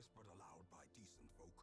whispered aloud by decent folk.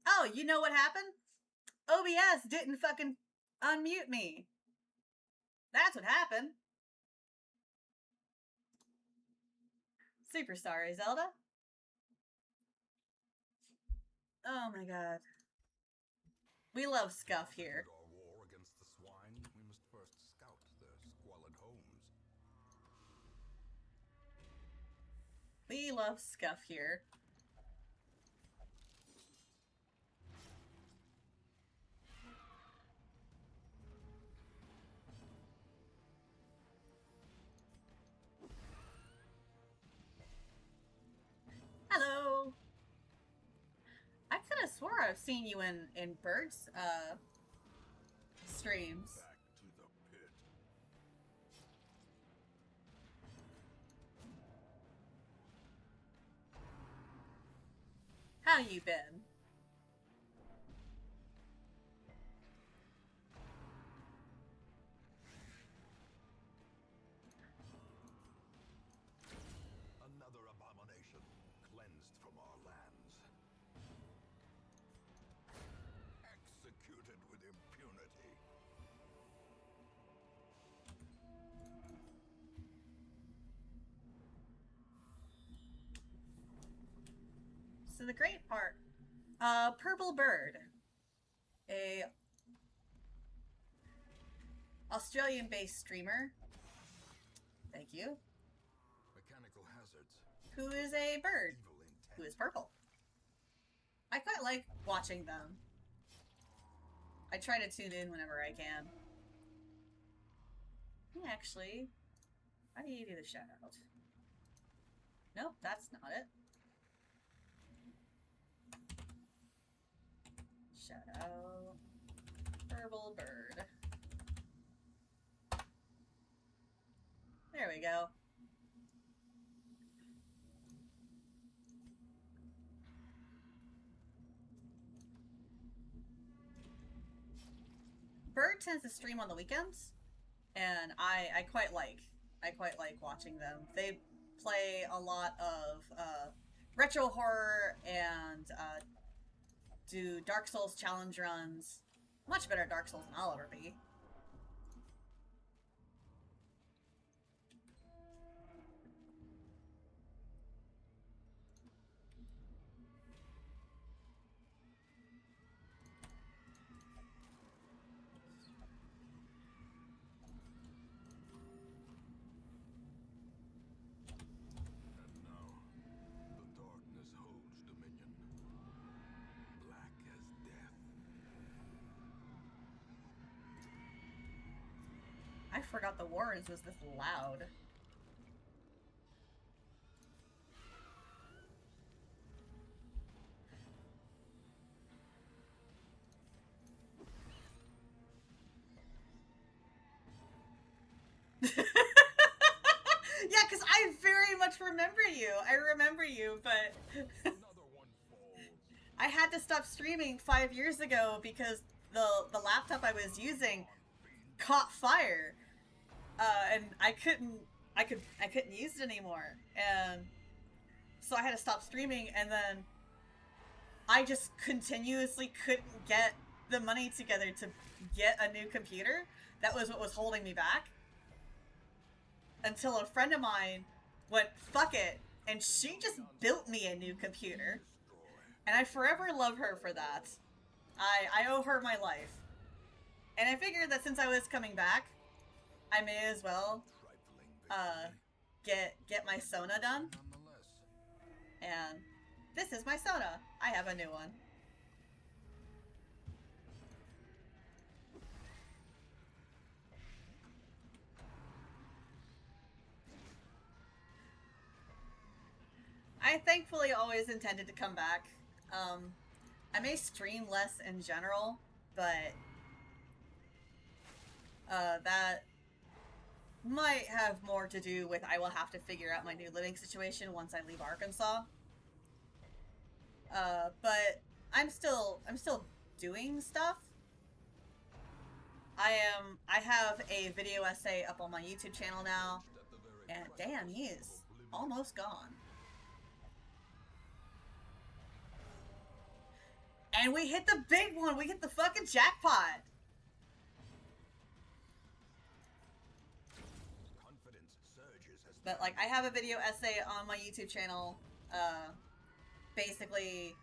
Oh, you know what happened? OBS didn't fucking unmute me. That's what happened. Super sorry, Zelda. Oh my god. We love Scuff here. Our war against the swine, we must first scout their squalid homes. We love Scuff here. Hello. I could have swore I've seen you in Bert's streams. Back to the pit. How you been? Another abomination cleansed from our lands. Executed with impunity. So the great part, Purple Bird, a Australian-based streamer. Thank you. Mechanical hazards. Who is a bird Evil intent. who is purple. I quite like watching them. I try to tune in whenever I can. Actually, how do you do the shout out? Nope, that's not it. Shout out Purple Bird. There we go. Bird tends to stream on the weekends, and I quite like watching them. They play a lot of retro horror and do Dark Souls challenge runs. Much better Dark Souls than I'll ever be. I forgot the Warrens was this loud. Yeah, because I very much remember you. I remember you, but Another one falls. I had to stop streaming 5 years ago because the laptop I was using caught fire, and I couldn't use it anymore, and so I had to stop streaming. And then I just continuously couldn't get the money together to get a new computer. That was what was holding me back. Until a friend of mine went, fuck it, and she just built me a new computer. And I forever love her for that. I owe her my life. And I figured that since I was coming back, I may as well get my Sona done. And this is my Sona. I have a new one. I thankfully always intended to come back. I may stream less in general, but that might have more to do with I will have to figure out my new living situation once I leave Arkansas. But I'm still doing stuff. I have a video essay up on my YouTube channel now, and damn, he is almost gone. And we hit the big one. We hit the fucking jackpot. But like, I have a video essay on my YouTube channel, basically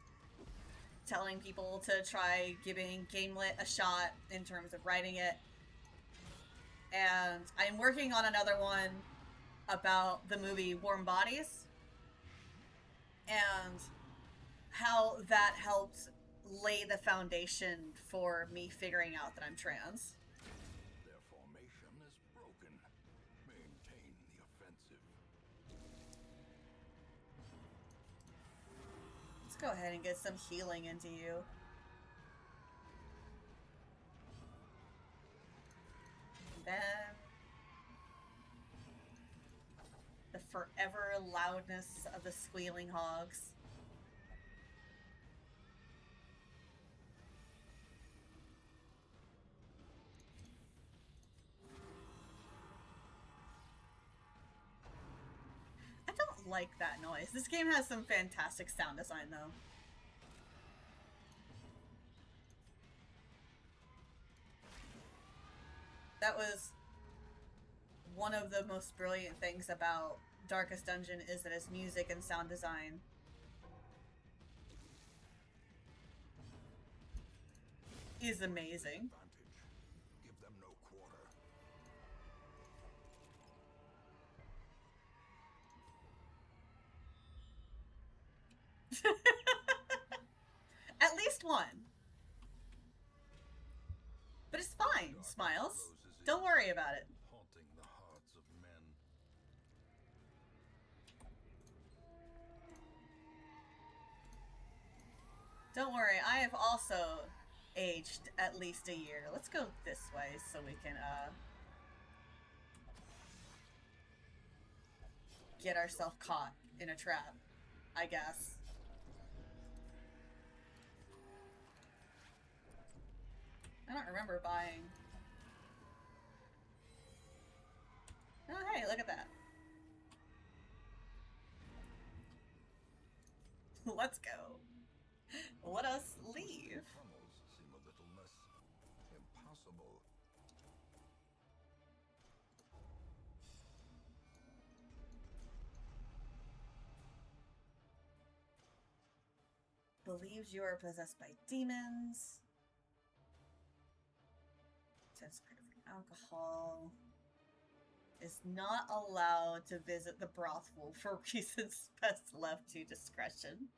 telling people to try giving Gamelit a shot in terms of writing it. And I'm working on another one about the movie Warm Bodies and how that helped lay the foundation for me figuring out that I'm trans. Their formation is broken. Maintain the offensive. Let's go ahead and get some healing into you. And then the forever loudness of the squealing hogs. I don't like that noise. This game has some fantastic sound design, though. That was one of the most brilliant things about Darkest Dungeon, is that its music and sound design is amazing. Give them no quarter. At least one. But it's fine, Smiles. Don't worry about it. Haunting the hearts of men. Don't worry, I have also aged at least a year. Let's go this way so we can, get ourselves caught in a trap, I guess. I don't remember buying... Oh, hey, look at that. Let's go. Let us leave. Tunnels seem a little less impossible. Believes you are possessed by demons. Test for alcohol. Is not allowed to visit the brothel for reasons best left to discretion.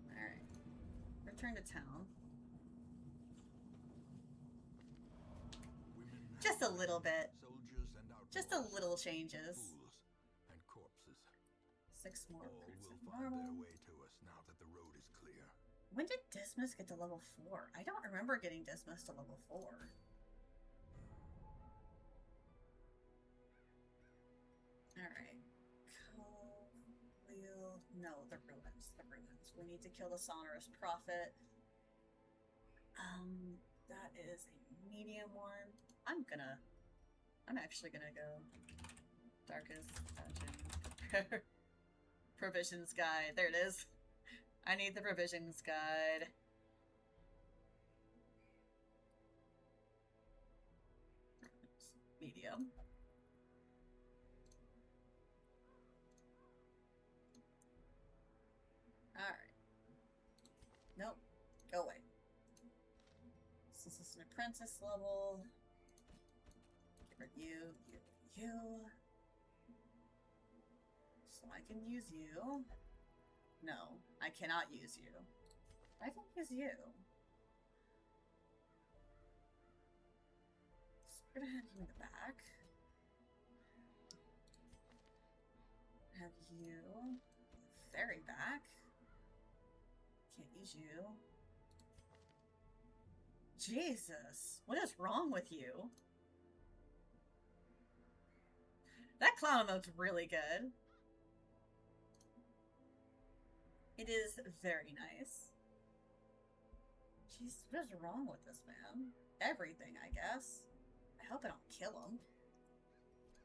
Alright. Return to town. little bit. Soldiers and Just a little changes. fools and corpses. 6 more All recruits will than find their normal. way to us now that the road is clear. When did Dismas get to level 4? I don't remember getting Dismas to level 4. Alright. Wheel. No, the ruins. The ruins. We need to kill the sonorous prophet. That is a medium one. I'm actually gonna go Darkest Dungeon. Provisions guide. There it is. I need the provisions guide. Medium. Alright. Nope. Go away. This is an apprentice level. Get rid of you. So I can use you. No, I cannot use you. I can use you. So we're gonna have you in the back. Have you very back. Can't use you. Jesus, what is wrong with you? That clown mode's really good. It is very nice. Jeez, what is wrong with this man? Everything, I guess. I hope I don't kill him.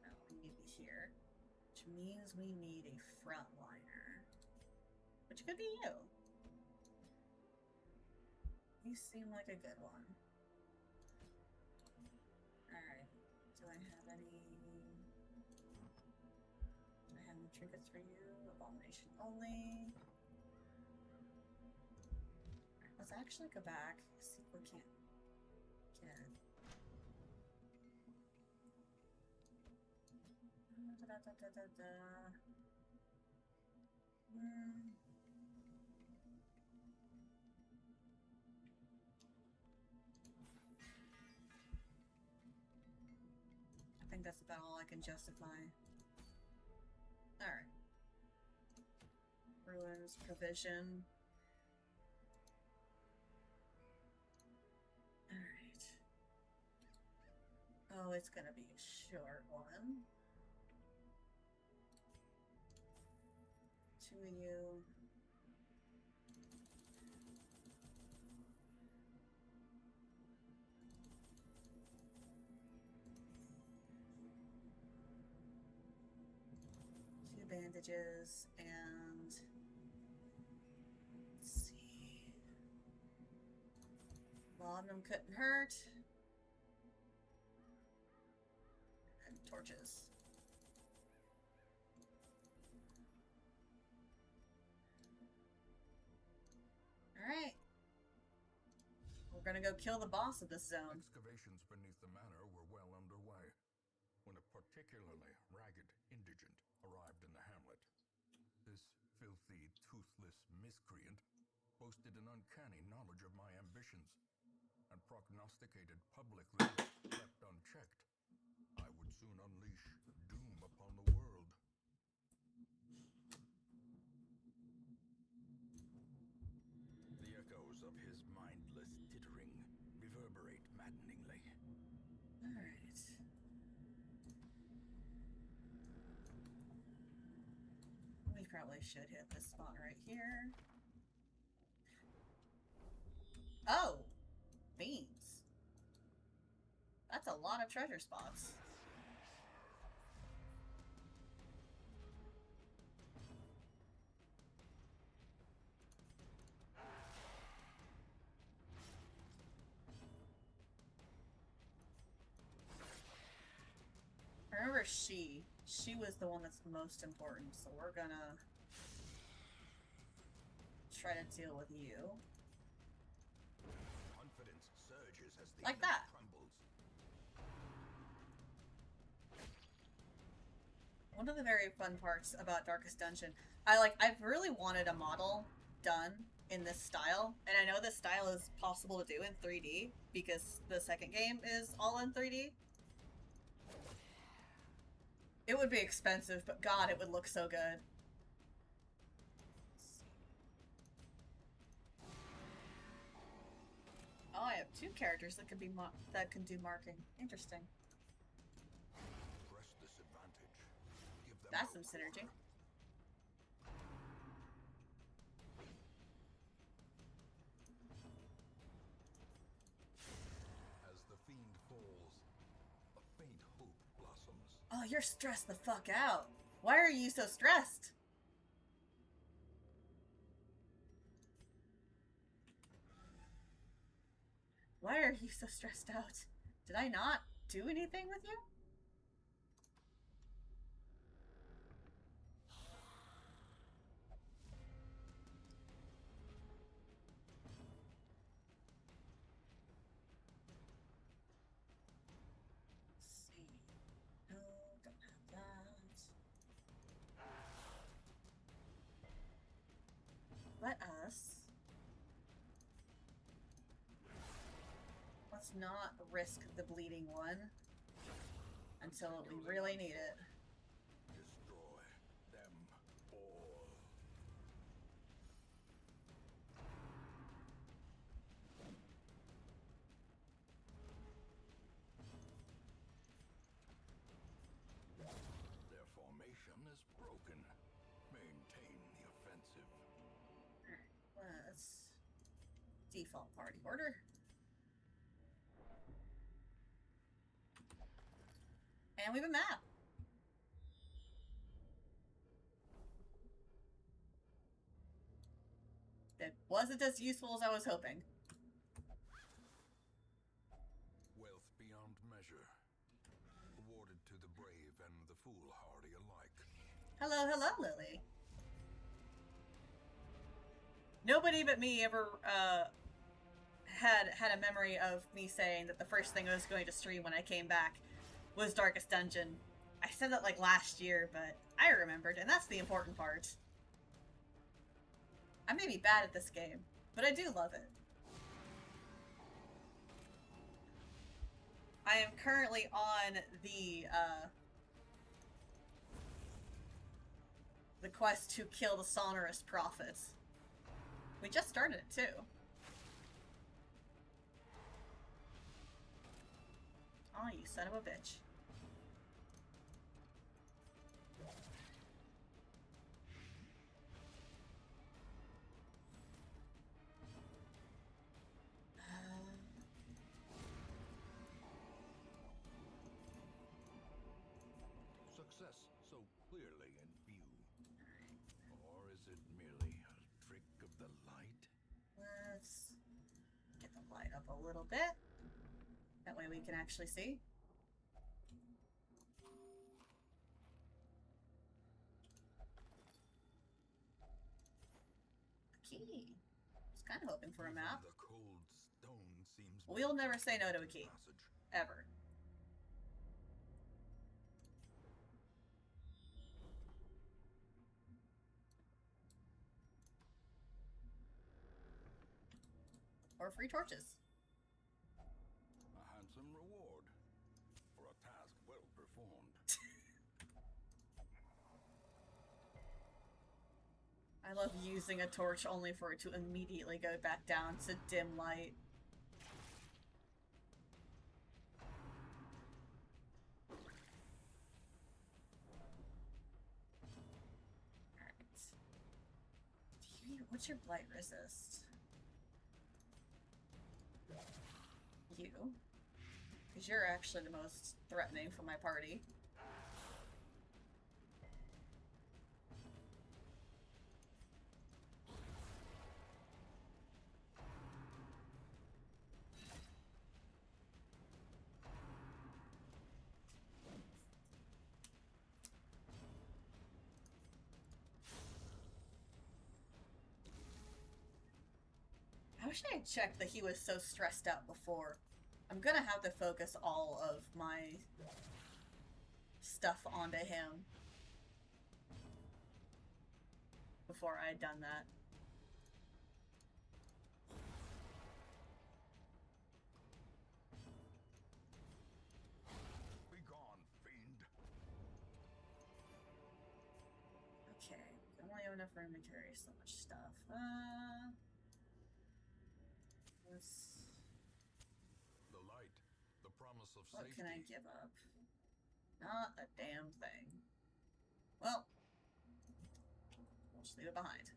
No, we need to be here. Which means we need a frontliner. Which could be you. You seem like a good one. Alright. Do I have any trinkets for you? Abomination only. Let's actually go back. See if we can't get it. I think that's about all I can justify. Alright. Ruins, provision. Alright. Oh, it's gonna be a short one. 2 of you. Bandages and let's see. Laudanum couldn't hurt. And torches. Alright. We're gonna go kill the boss of this zone. Excavations beneath the manor were well underway when a particularly ragged indigent arrived in the hamlet. This filthy, toothless miscreant boasted an uncanny knowledge of my ambitions and prognosticated publicly that, left unchecked, I would soon unleash doom upon the world. The echoes of his mindless tittering reverberate maddeningly. Alright. We probably should hit this spot right here. Oh! Beans. That's a lot of treasure spots. I remember she was the one that's most important, so we're gonna try to deal with you. Confidence surges as the Like enemy that. crumbles. One of the very fun parts about Darkest Dungeon, I've really wanted a model done in this style, and I know this style is possible to do in 3D because the second game is all in 3D. It would be expensive, but God, it would look so good. Oh, I have two characters that could be that can do marking. Interesting. Press this advantage. Give them That's no some synergy. quarter. As the fiend falls, a faint hope blossoms. Oh, you're stressed the fuck out. Why are you so stressed? Why are you so stressed out? Did I not do anything with you? Let's see. No, don't have that. Let us... Let's not risk the bleeding one until we really need it. Destroy them all. Their formation is broken. Maintain the offensive. Let's default party order. And we have a map. That wasn't as useful as I was hoping. Wealth beyond measure. Awarded to the brave and the foolhardy alike. Hello, hello, Lily. Nobody but me ever had a memory of me saying that the first thing I was going to stream when I came back was Darkest Dungeon. I said that like last year, but I remembered, and that's the important part. I may be bad at this game, but I do love it. I am currently on the quest to kill the Sonorous Prophets. We just started it too. Oh, you son of a bitch. Success so clearly in view. Or is it merely a trick of the light? Let's get the light up a little bit. That way we can actually see. A key. I was kind of hoping for a Even map. The cold stone seems We'll built never to say no to a prevent key. passage. Ever. Or free torches. A handsome reward for a task well performed. I love using a torch only for it to immediately go back down to dim light. Alright. What's your blight resist? You. Because you're actually the most threatening for my party. I wish I had checked that he was so stressed out before. I'm gonna have to focus all of my stuff onto him before I had done that. Be gone, fiend. enough room to carry so much stuff. Let's... The light, the promise of What safety. can I give up? Not a damn thing. Well, we'll just leave it behind.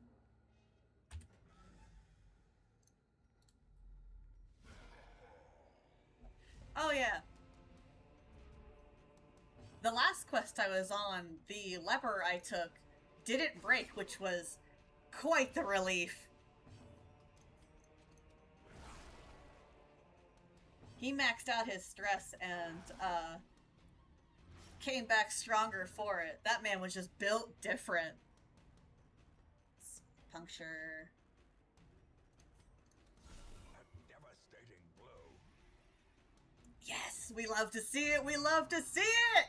Oh yeah. The last quest I was on, the leper I took didn't break, which was quite the relief. He maxed out his stress and came back stronger for it. That man was just built different. Puncture. A devastating blow. Yes, we love to see it. We love to see it.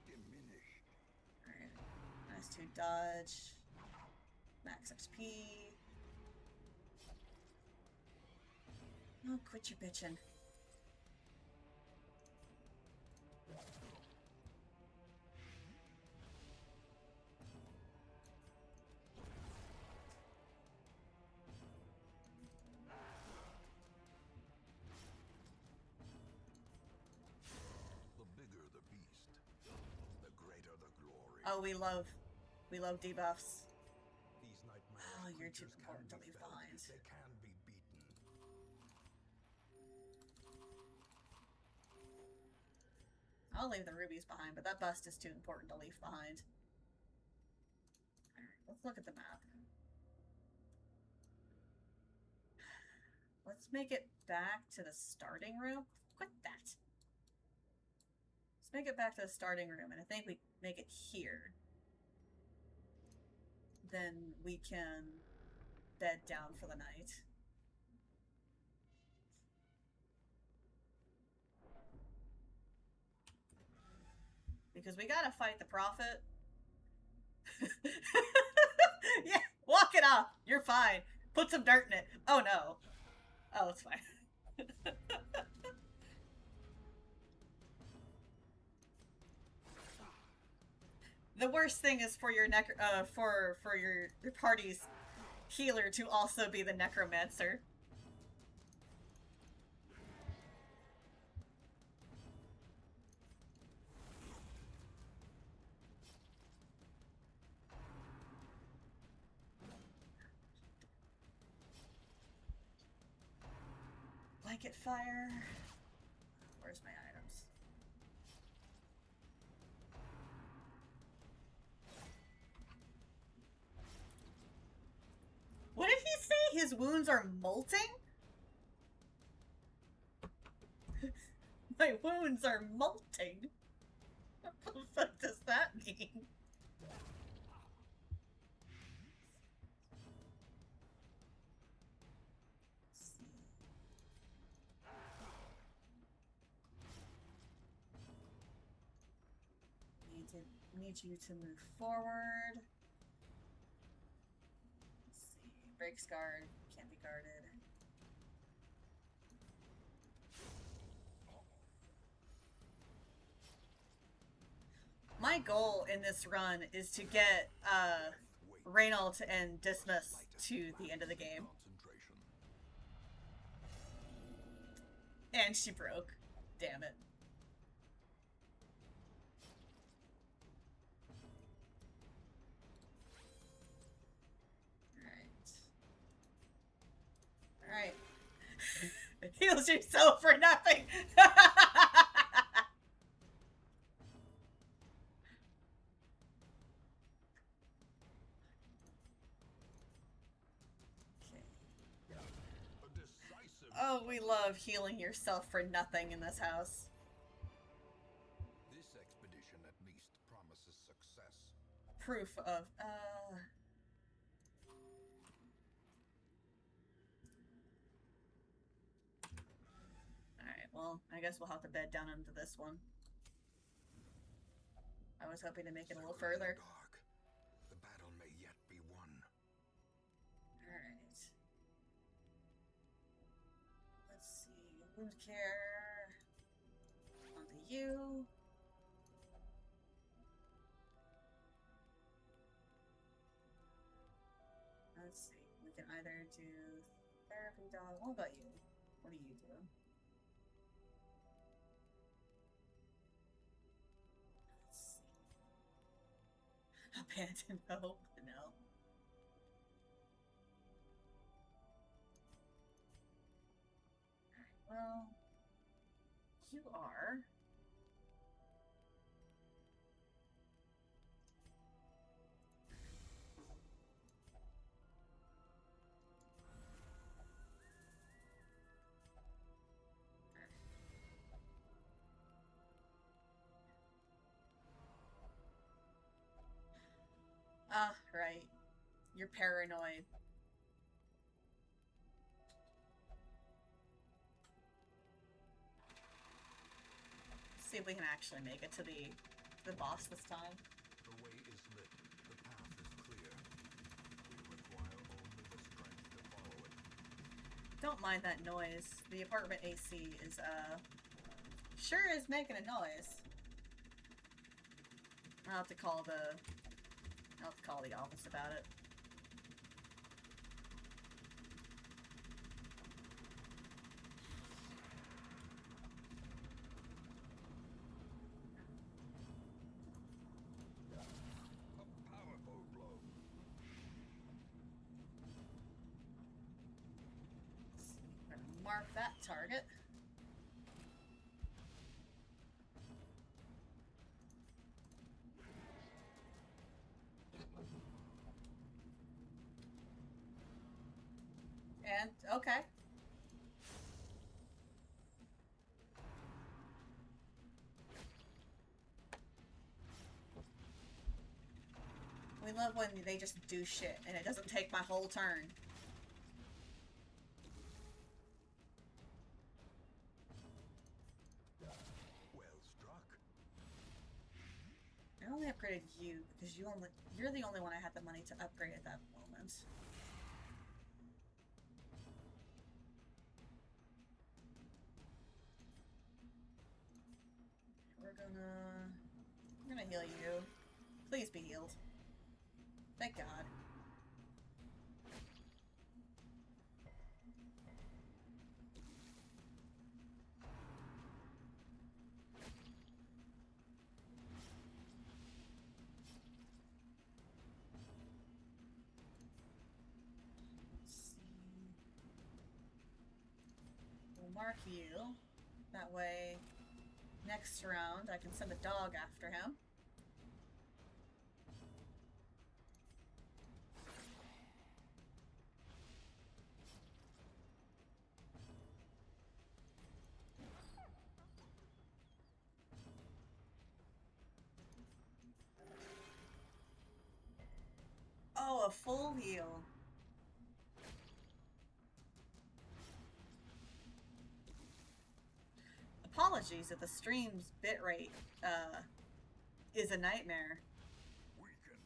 Diminished. Alright. Nice to dodge. Max XP. Oh, quit your bitching. The bigger the beast, the greater the glory. Oh, we love debuffs. These nightmares Oh, you're too creatures important to can be leave felt. behind. They can be beaten. I'll leave the rubies behind, but that bust is too important to leave behind. Alright, let's look at the map. Let's make it back to the starting room. Quit that. Let's make it back to the starting room, and I think we make it here. Then we can bed down for the night. Because we gotta fight the prophet. Yeah, walk it off. You're fine. Put some dirt in it. Oh no. Oh, it's fine. The worst thing is for your for your party's healer to also be the necromancer. Blanket fire. Where's my items? What did he say? His wounds are molting? My wounds are molting? What the fuck does that mean? Need you to move forward. Let's see. Breaks guard. Can't be guarded. My goal in this run is to get Reynauld and Dismas to the end of the game. And she broke. Damn it. Alright. Heals yourself for nothing! Oh, we love healing yourself for nothing in this house. This expedition at least promises success. Proof of, Alright, well, I guess we'll have to bed down into this one. I was hoping to make it a little further. Dark. The battle may yet be won. Alright. Let's see. Wound care. you. Let's see. We can either do therapy dog. What about you? What do you do? Let's see. Abandon hope. No. Well, you are. Ah, right. You're paranoid. See if we can actually make it to the boss this time. The way is lit. The path is clear. We require only the strength to follow it. Don't mind that noise. The apartment AC is, sure is making a noise. I'll have to call the office about it. A powerful blow. I'm gonna mark that target. And, okay. We love when they just do shit and it doesn't take my whole turn. Well struck. I only upgraded you because you're the only one I had the money to upgrade at that moment. I'm gonna heal you. Please be healed. Thank God. We'll mark you. That way, next round, I can send a dog after him. Oh, a full heal. Apologies if the stream's bitrate is a nightmare. Weakened.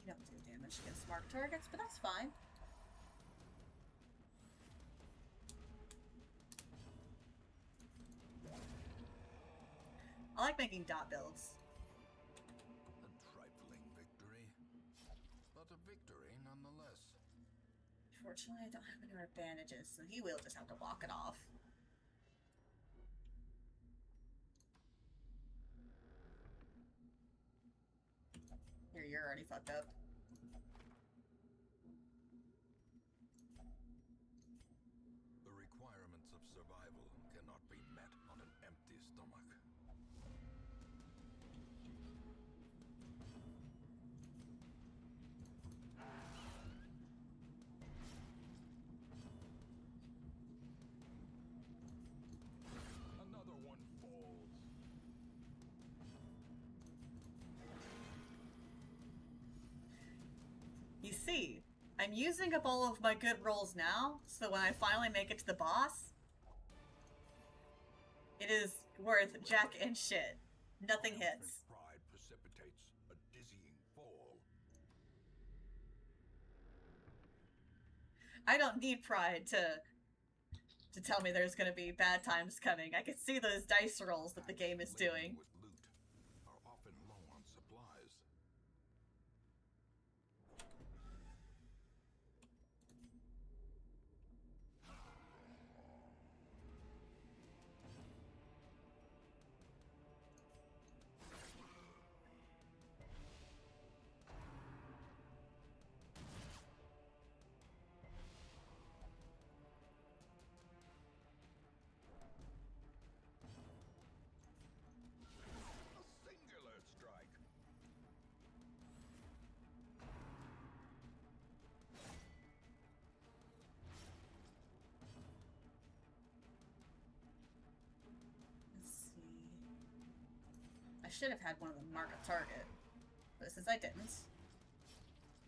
You don't do damage against marked targets, but that's fine. I like making dot builds. A trifling victory, but a victory nonetheless. Fortunately, I don't have any more bandages, so he will just have to walk it off. Here, you're already fucked up. The requirements of survival cannot be met on an empty stomach. Another one falls. You see, I'm using up all of my good rolls now, so when I finally make it to the boss, it is worth jack and shit. Nothing hits. Pride precipitates a dizzying fall. I don't need pride to tell me there's gonna be bad times coming. I can see those dice rolls that the game is doing. With loot are often low on supplies. A singular strike. Let's see. I should have had one of them mark a target, but since I didn't,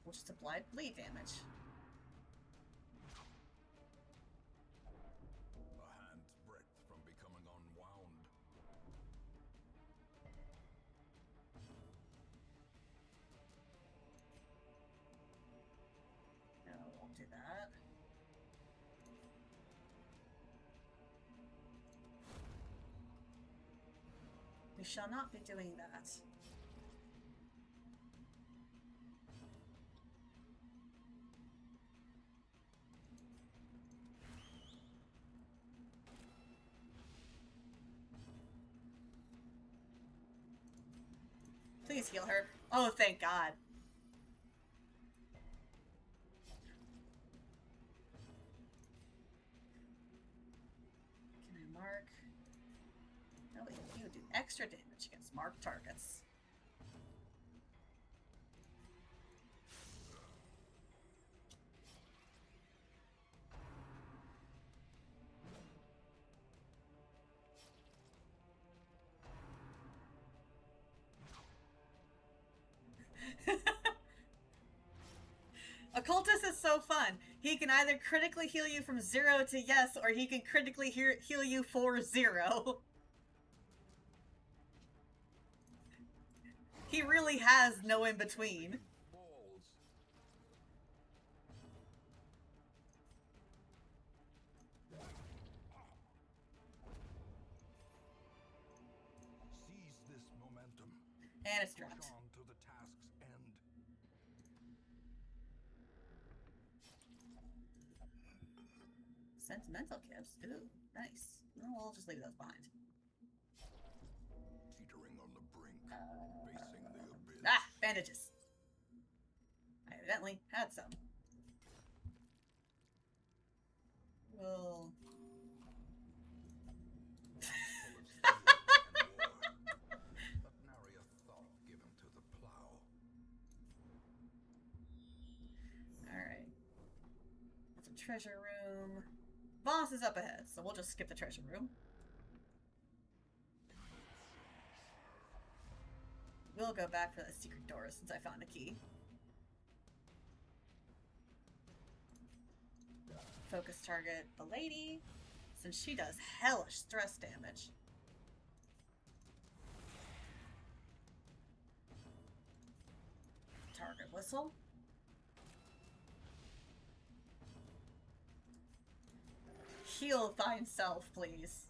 we'll just apply bleed damage. A hand's breadth from becoming unwound. No, we won't do that. We shall not be doing that. Please heal her. Oh, thank God. Can I mark? No, wait, you do extra damage against marked targets. Occultist is so fun. He can either critically heal you from 0 to yes, or he can critically heal you for 0. He really has no in between. Balls. Seize this momentum. And it's Push dropped. on to the task's end. Sentimental gifts. Ooh, nice. No, we'll just leave those behind. Teetering on the brink, facing the abyss. Ah, bandages. I evidently had some. Well. But nary a thought given to the plow. Alright. That's a treasure room. Boss is up ahead, so we'll just skip the treasure room. We'll go back for that secret door since I found a key. Focus target the lady, since she does hellish stress damage. Target whistle. Heal thine self, please.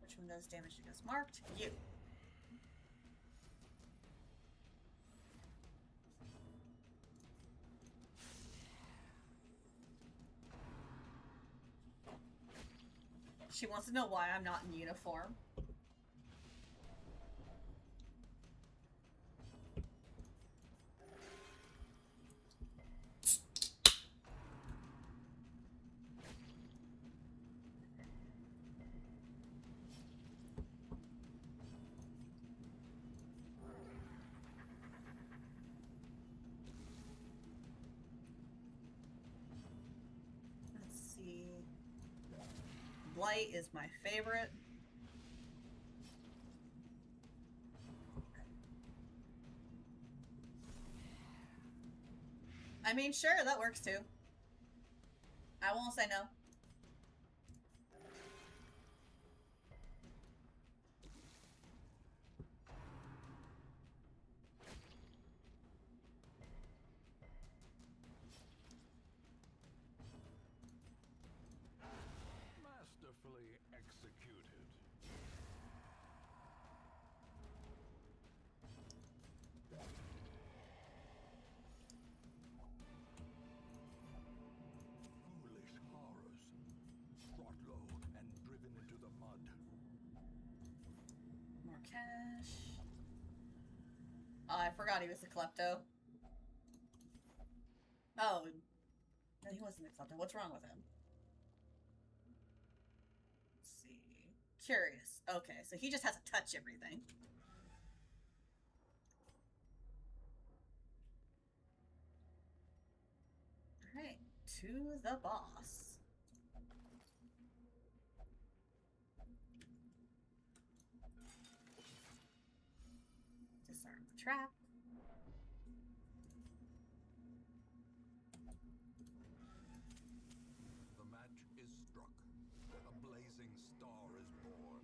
Which one does damage against marked? You. She wants to know why I'm not in uniform. Let's see. Blight is my favorite. I mean, sure, that works too. I won't say no. Masterfully executed. Foolish horrors. Brought low and driven into the mud. More cash. Oh, I forgot he was a klepto. Oh, no, he wasn't a klepto. What's wrong with him? Let's see. Curious. Okay, so he just has to touch everything. Alright, to the boss. Disarm the trap. The match is struck. A blazing star is born.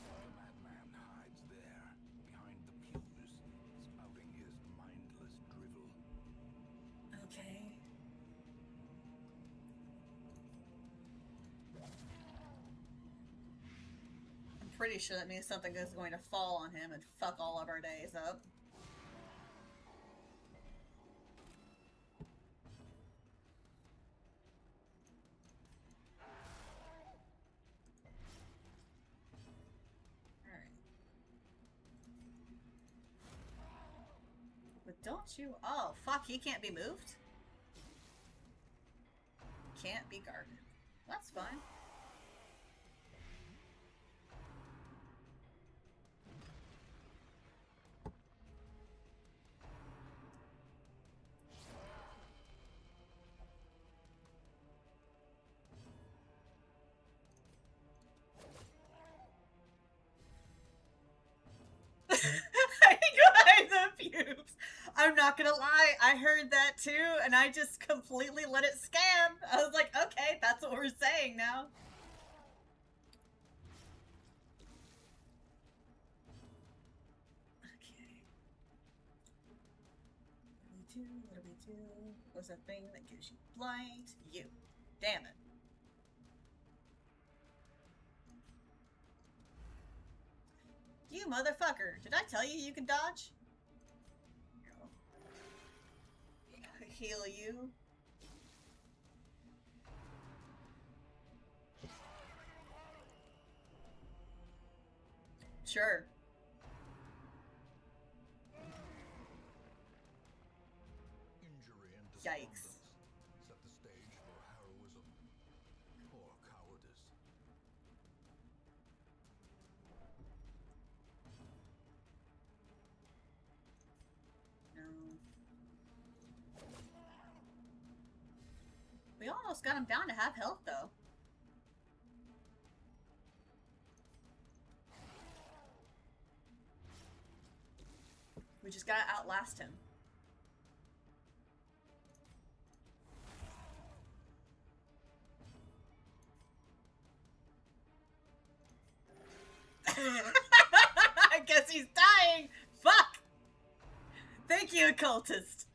The madman hides there, behind the pews, spouting his mindless drivel. Okay. I'm pretty sure that means something is going to fall on him and fuck all of our days up. Don't you? Oh, fuck, he can't be moved? Can't be guarded. That's fine. Behind the pubes. I'm not gonna lie, I heard that too, and I just completely let it scan. I was like, okay, that's what we're saying now. Okay. What do we do? What's that thing that gives you blight? You. Damn it. You motherfucker! Did I tell you you can dodge? Heal you. Sure. Injury and Yikes. set the stage for heroism or cowardice. No. We almost got him down to half health, though. We just gotta outlast him. I guess he's dying! Fuck! Thank you, occultist!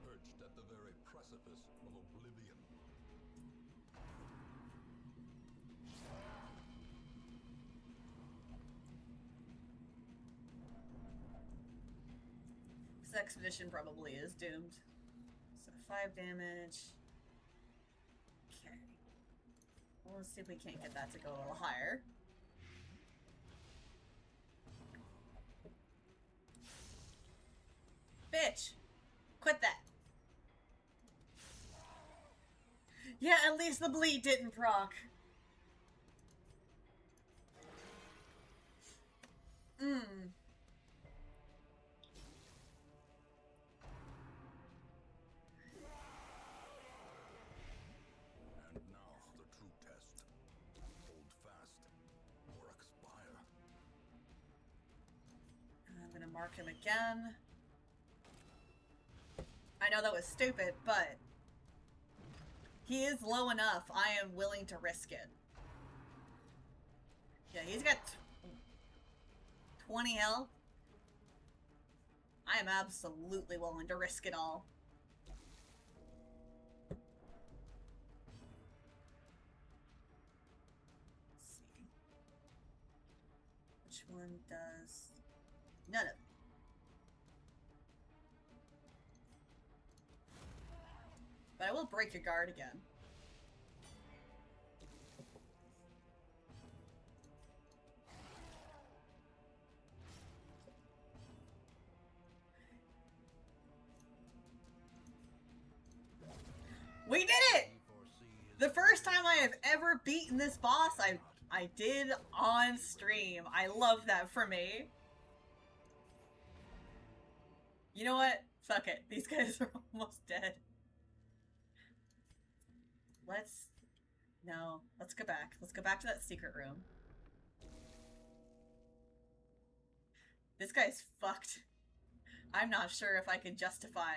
Perched at the very precipice of oblivion. This expedition probably is doomed. So 5 damage. Okay. Well, let's see if we can't get that to go a little higher. Bitch! Quit that! Yeah, at least the bleed didn't proc. Mmm. And now the true test. Hold fast or expire. Mark him again. I know that was stupid, but he is low enough. I am willing to risk it. Yeah, he's got 20 health. I am absolutely willing to risk it all. Let's see. Which one does... None of them. But I will break your guard again. We did it! The first time I have ever beaten this boss, I did on stream. I love that for me. You know what? Fuck it. These guys are almost dead. No. Let's go back. Let's go back to that secret room. This guy's fucked. I'm not sure if I can justify,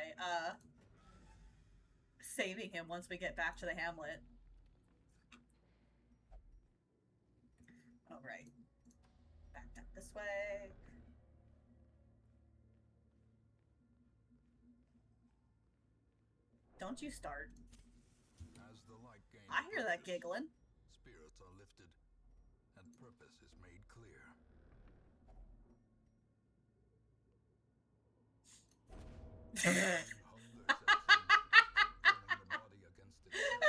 saving him once we get back to the hamlet. Alright. Back up this way. Don't you start. As the light gains I hear that focus, giggling. Spirits are lifted, and purpose is made clear. Hunger sets in, turning the body against itself.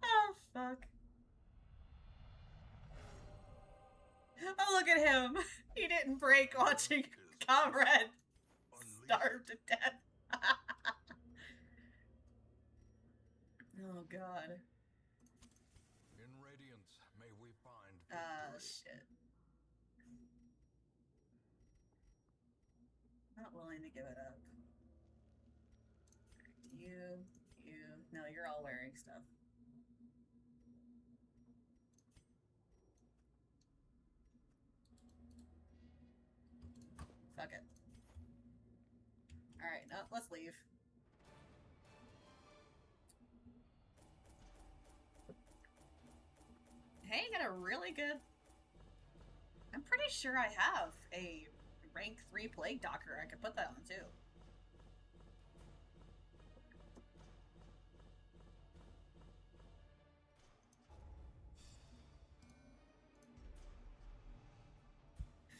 Oh, fuck. Oh, look at him. He didn't break watching Comrade starve to death. Oh, God. In radiance, may we find victory. Shit. Not willing to give it up. You. No, you're all wearing stuff. Fuck it. Alright, no, let's leave. Hey, got a really good... I'm pretty sure I have a rank 3 Plague Doctor. I could put that on, too.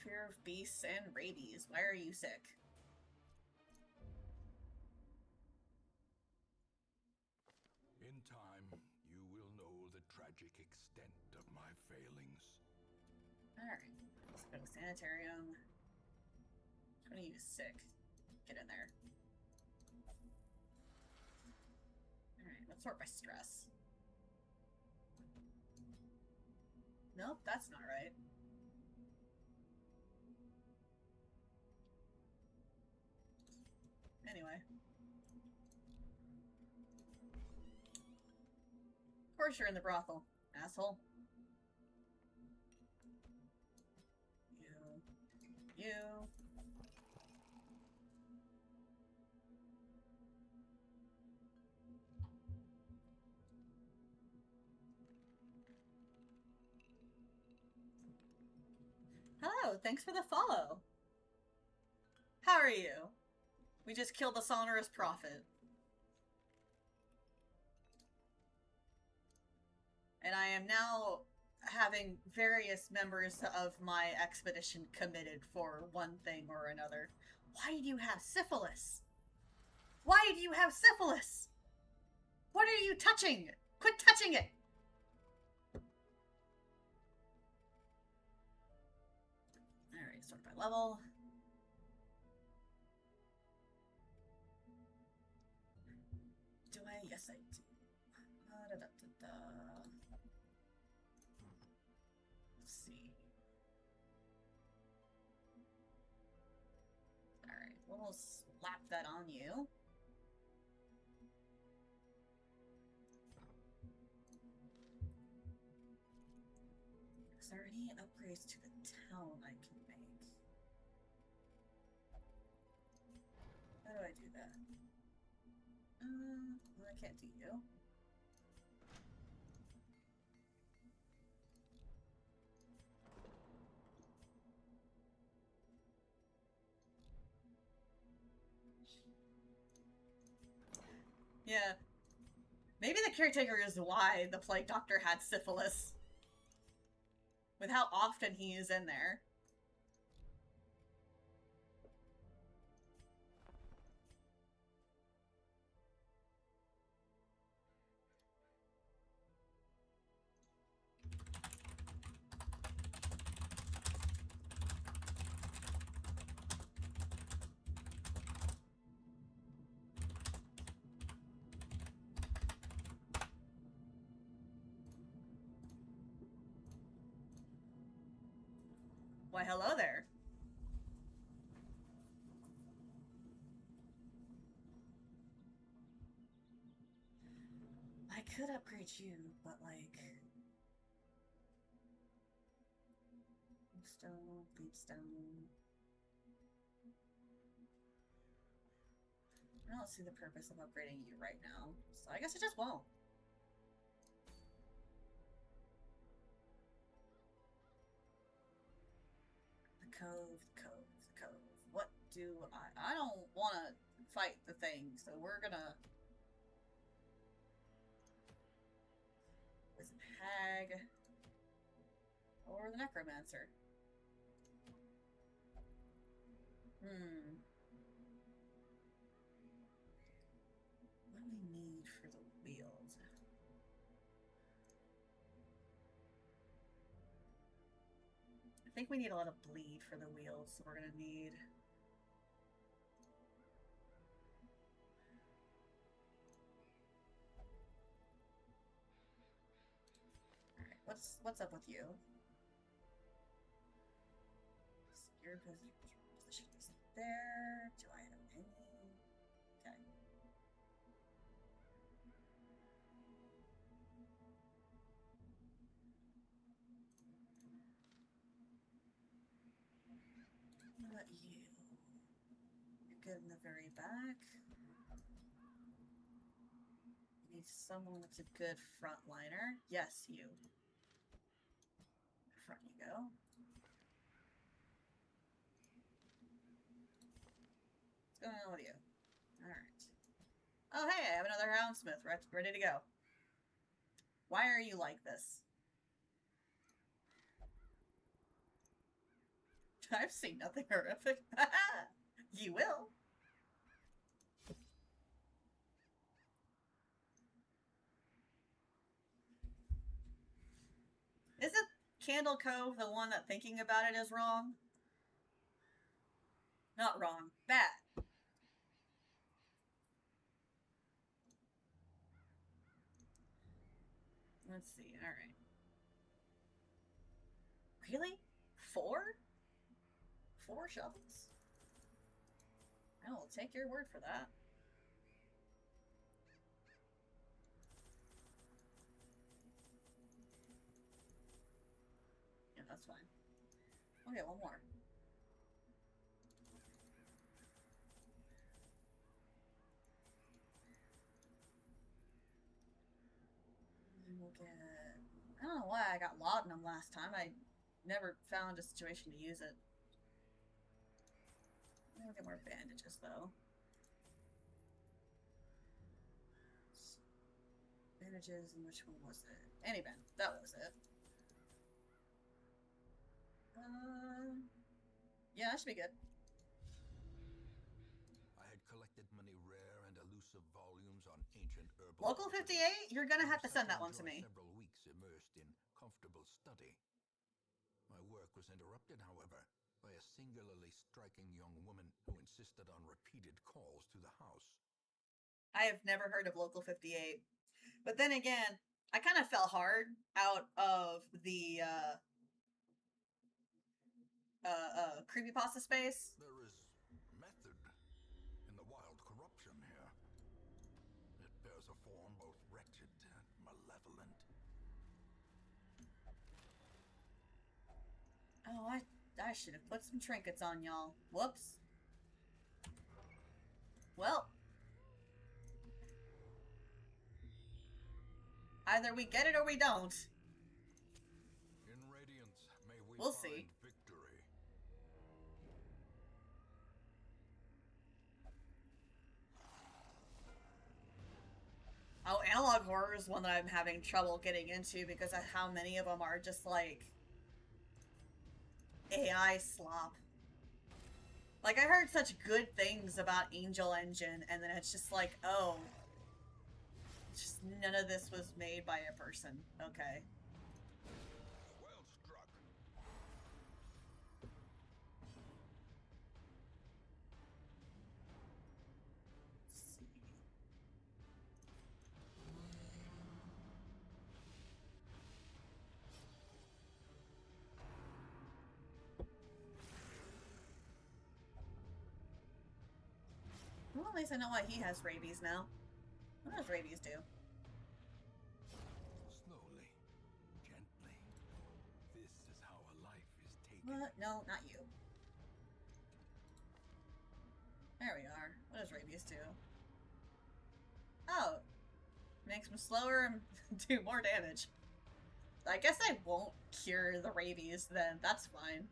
Fear of beasts and rabies. Why are you sick? In time, you will know the tragic extent of my failings. Alright. Let's go to sanitarium. I'm gonna use sick. Get in there. Alright, let's sort by stress. Nope, that's not right. Anyway. Of course you're in the brothel, asshole. You. Hello, thanks for the follow. How are you? We just killed the sonorous prophet. And I am now having various members of my expedition committed for one thing or another. Why do you have syphilis? Why do you have syphilis? What are you touching? Quit touching it! Alright, sort by level. Do I? Yes, I do. Let's see. Alright, we'll slap that on you. Is there Any upgrades to the town I can make? How do I do that? Well, I can't do you. Yeah. Maybe the caretaker is why the plague doctor had syphilis. With how often he is in there. Why, hello there. I could upgrade you, but like... Stone, beatstone... I don't see the purpose of upgrading you right now, so I guess I just won't. The cove. What do I don't want to fight the thing, so we're gonna... With Hag... Or the Necromancer. What do we need for the wheels? I think we need a lot of bleed for the wheels, so we're gonna need... Alright, what's up with you? Your position is there. Do I have any? Okay. What about you? You're good in the very back. You need someone that's a good frontliner. Yes, you. Front you go. What's going on with you? Alright. Oh, hey, I have another houndsmith ready to go. Why are you like this? I've seen nothing horrific. You will. Isn't Candle Cove the one that thinking about it is wrong? Not wrong. Bad. Let's see. Alright. Really? 4? 4 shovels? I will take your word for that. Yeah, that's fine. Okay, one more. And we'll get... I don't know why I got laudanum last time. I never found a situation to use it. We'll get more bandages, though. Bandages, and which one was it? Anyband. That was it. Yeah, that should be good. I had collected many rare and elusive volumes on ancient herbal... Local 58? You're gonna have to send that one to me. Several weeks immersed in comfortable study. My work was interrupted, however, by a singularly striking young woman who insisted on repeated calls to the house. I have never heard of Local 58. But then again, I kind of fell hard out of the creepypasta space. There is method in the wild corruption here. It bears a form both wretched and malevolent. Oh, I should have put some trinkets on y'all. Whoops. Well. Either we get it or we don't. In Radiance, may We'll find see. victory. Oh, analog horror is one that I'm having trouble getting into because of how many of them are just like AI slop. Like, I heard such good things about Angel Engine, and then it's just like, oh, just none of this was made by a person. Okay. Well struck. Let's see. Well, at least I know why he has rabies now. What does rabies do? Slowly, gently. This is how a life is taken. What? No, not you. There we are. What does rabies do? Oh. Makes them slower and do more damage. I guess I won't cure the rabies then. That's fine.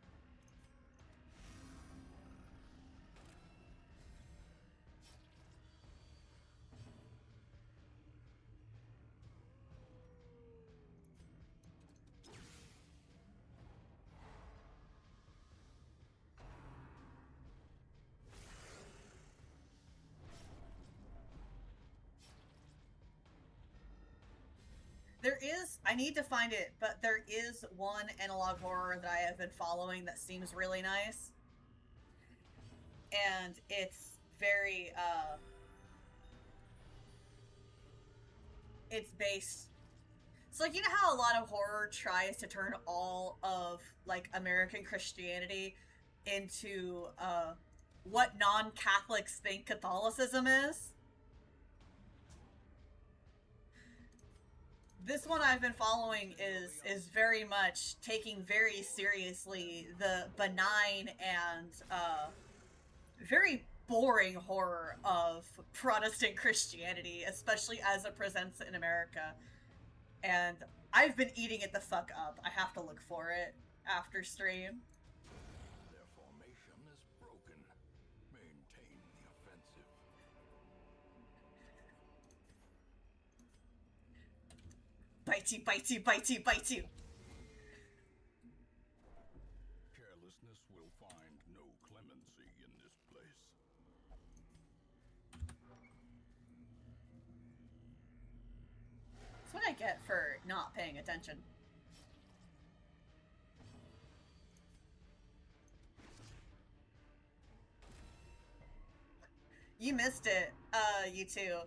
There is, I need to find it, but there is one analog horror that I have been following that seems really nice. And it's very, it's based, so like, you know how a lot of horror tries to turn all of, like, American Christianity into, what non-Catholics think Catholicism is? This one I've been following is very much taking very seriously the benign and very boring horror of Protestant Christianity, especially as it presents in America. And I've been eating it the fuck up. I have to look for it after stream. Their formation is broken. Maintain the offensive. Bite you, bite you, bite you, bite you. Carelessness will find no clemency in this place. That's what I get for not paying attention. You missed it, you two.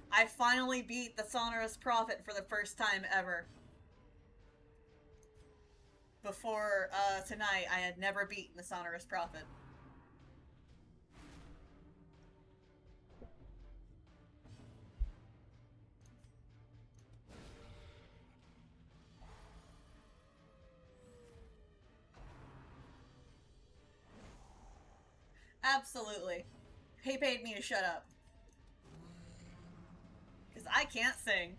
I finally beat the Sonorous Prophet for the first time ever. Before, tonight, I had never beaten the Sonorous Prophet. Absolutely. He paid me to shut up. Because I can't sing.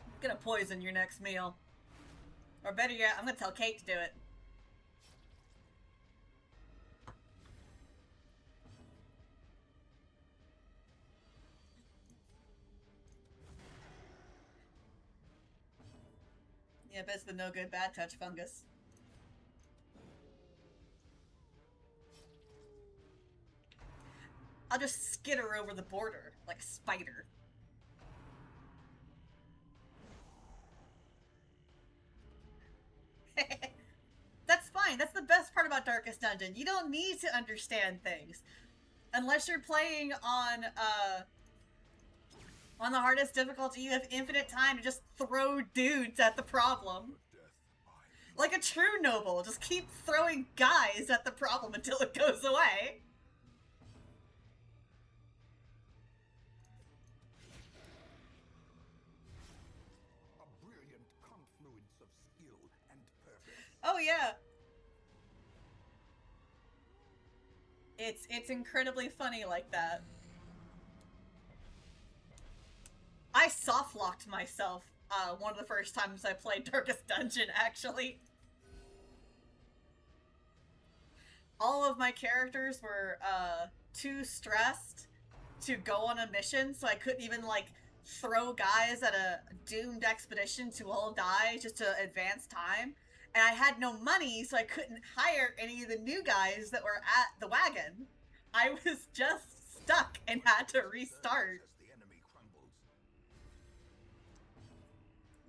I'm gonna poison your next meal. Or better yet, I'm gonna tell Kate to do it. Yep, it's the no good bad touch fungus. I'll just skitter over the border like a spider. That's fine. That's the best part about Darkest Dungeon. You don't need to understand things. Unless you're playing on the hardest difficulty, you have infinite time to just throw dudes at the problem. Put Like a true noble, just keep throwing guys at the problem until it goes away. A brilliant confluence of skill and purpose. Oh yeah. It's incredibly funny like that. I soft-locked myself one of the first times I played Darkest Dungeon, actually. All of my characters were too stressed to go on a mission, so I couldn't even, like, throw guys at a doomed expedition to all die just to advance time. And I had no money, so I couldn't hire any of the new guys that were at the wagon. I was just stuck and had to restart.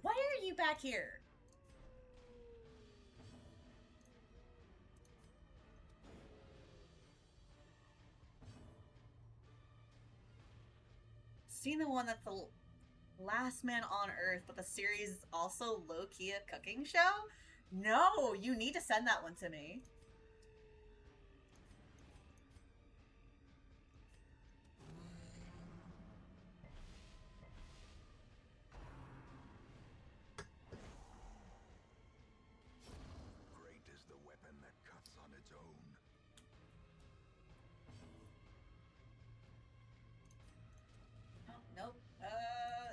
Why are you back here? Seen the one that's the last man on Earth, but the series is also low-key a cooking show? No, you need to send that one to me. Great is the weapon that cuts on its own. Oh, nope.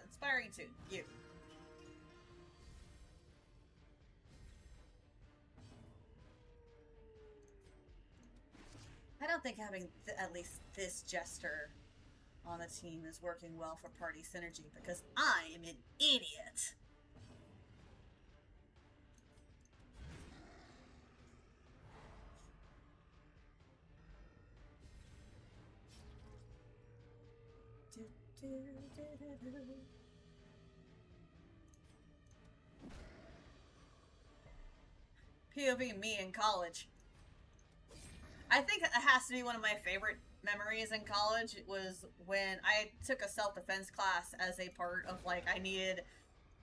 Inspiring tune. You. I don't think having at least this jester on the team is working well for party synergy because I am an idiot. POV me in college. I think it has to be one of my favorite memories in college. It was when I took a self-defense class as a part of, like, I needed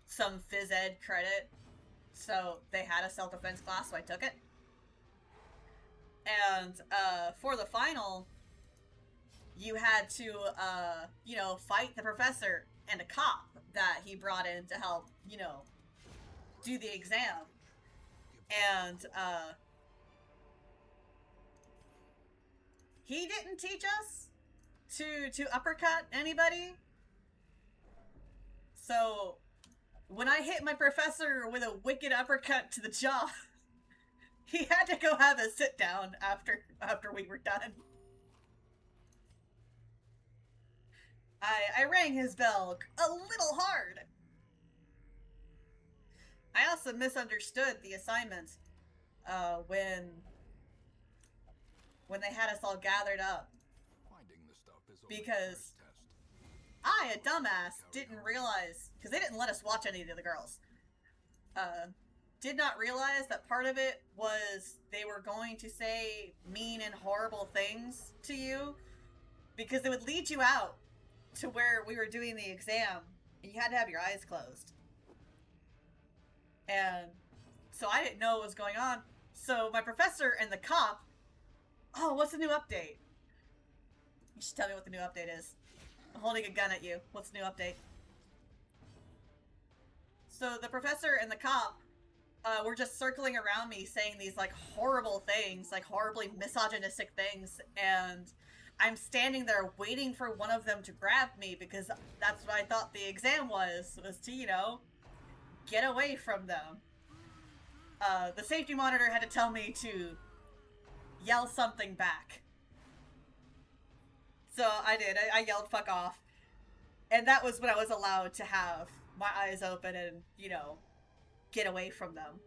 some phys ed credit. So they had a self-defense class, so I took it. And for the final, you had to, you know, fight the professor and a cop that he brought in to help, you know, do the exam. And, he didn't teach us to uppercut anybody. So, when I hit my professor with a wicked uppercut to the jaw, he had to go have a sit down after we were done. I rang his bell a little hard. I also misunderstood the assignment when they had us all gathered up. Because I, a dumbass, didn't realize, because they didn't let us watch any of the girls, did not realize that part of it was they were going to say mean and horrible things to you, because it would lead you out to where we were doing the exam, and you had to have your eyes closed. And so I didn't know what was going on. So my professor and the cop, oh, what's the new update? You should tell me what the new update is. I'm holding a gun at you. What's the new update? So the professor and the cop were just circling around me saying these, like, horrible things, like horribly misogynistic things, and I'm standing there waiting for one of them to grab me because that's what I thought the exam was to, you know, get away from them. The safety monitor had to tell me to yell something back. So I did. I yelled fuck off. And that was when I was allowed to have my eyes open and, you know, get away from them.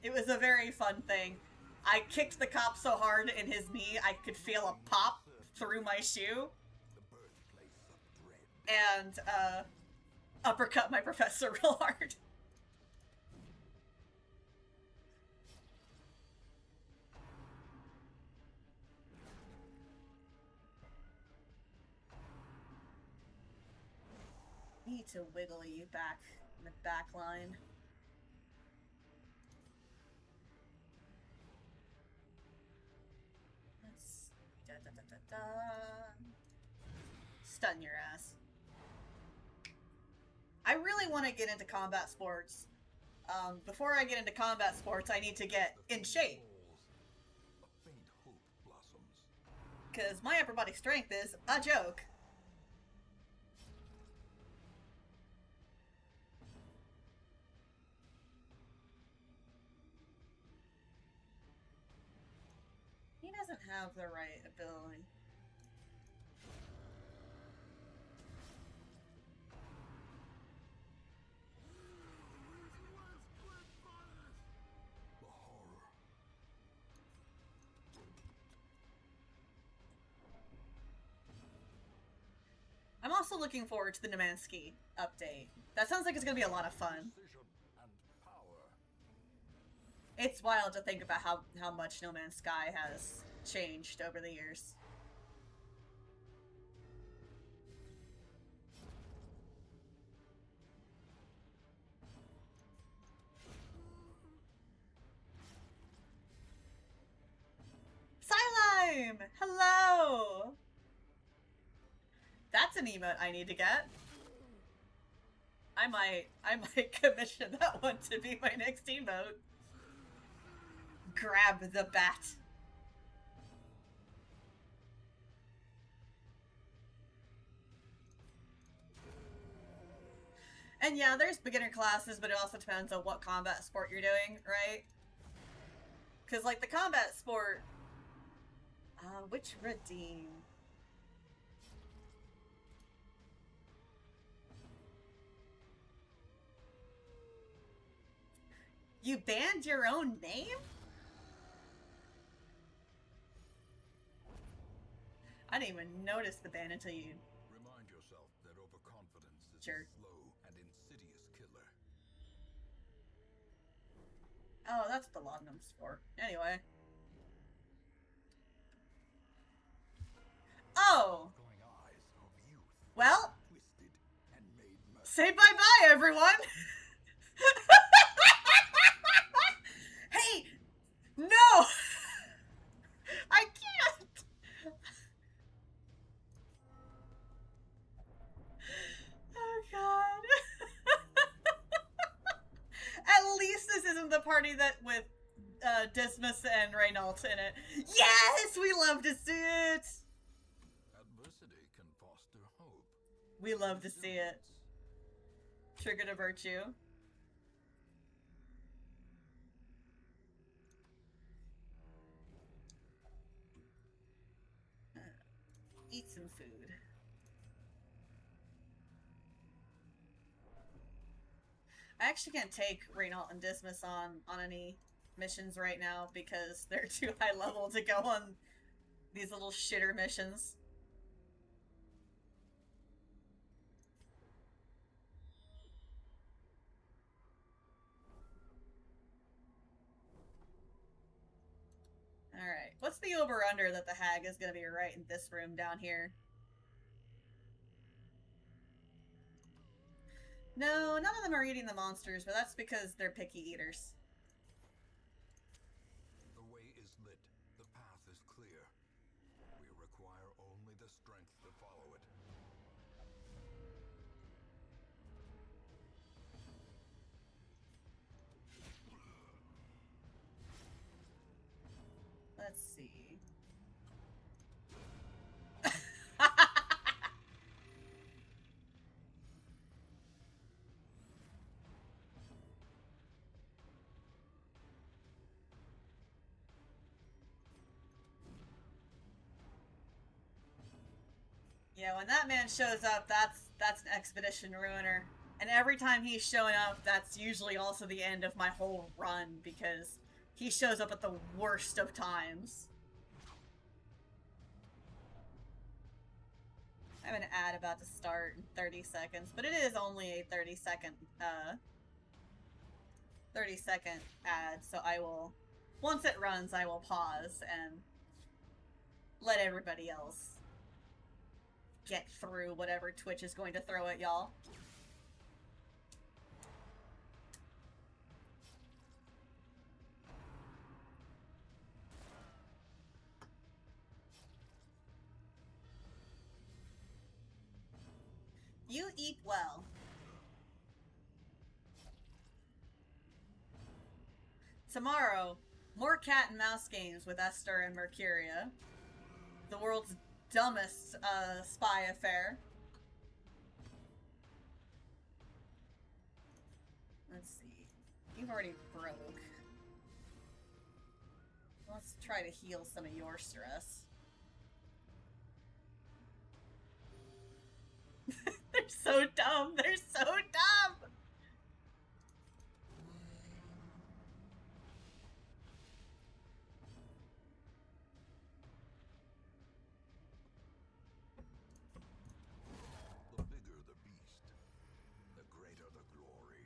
It was a very fun thing. I kicked the cop so hard in his knee I could feel a pop through my shoe. And, uppercut my professor real hard. Need to wiggle you back in the back line. Da. Stun your ass. I really want to get into combat sports. Before I get into combat sports, I need to get in shape. Because my upper body strength is a joke. He doesn't have the right ability. I'm also looking forward to the Nemansky update. That sounds like it's going to be a lot of fun. It's wild to think about how much No Man's Sky has changed over the years. Psylime! Hello! That's an emote I need to get. I might commission that one to be my next emote. Grab the bat. And yeah, there's beginner classes, but it also depends on what combat sport you're doing, right? Because, like, the combat sport... which redeem? You banned your own name? I didn't even notice the ban until you... Remind yourself that overconfidence is Sure. a slow and insidious killer. Oh, that's the laudanum's for. Anyway. Oh! Well, say bye-bye, everyone! Hey! No! I can't! Oh, God. At least this isn't the party that with Dismas and Reynolds in it. Yes! We love to see it! Adversity can foster hope. We love to see it. Trigger to virtue. Eat some food. I actually can't take Reynolds and Dismas on any missions right now because they're too high level to go on these little shitter missions. Alright, what's the over-under that the hag is going to be right in this room down here? No, none of them are eating the monsters, but that's because they're picky eaters. The way is lit. The path is clear. We require only the strength to follow it. Let's see. Yeah, when that man shows up, that's an expedition ruiner. And every time he's showing up, that's usually also the end of my whole run, because he shows up at the worst of times. I have an ad about to start in 30 seconds, but it is only a 30-second ad, so I will, once it runs, I will pause and let everybody else get through whatever Twitch is going to throw at y'all. You eat well. Tomorrow, more cat and mouse games with Esther and Mercuria. The world's dumbest spy affair. Let's see. You've already broke. Let's try to heal some of your stress. They're so dumb. They're so dumb. The bigger the beast, the greater the glory.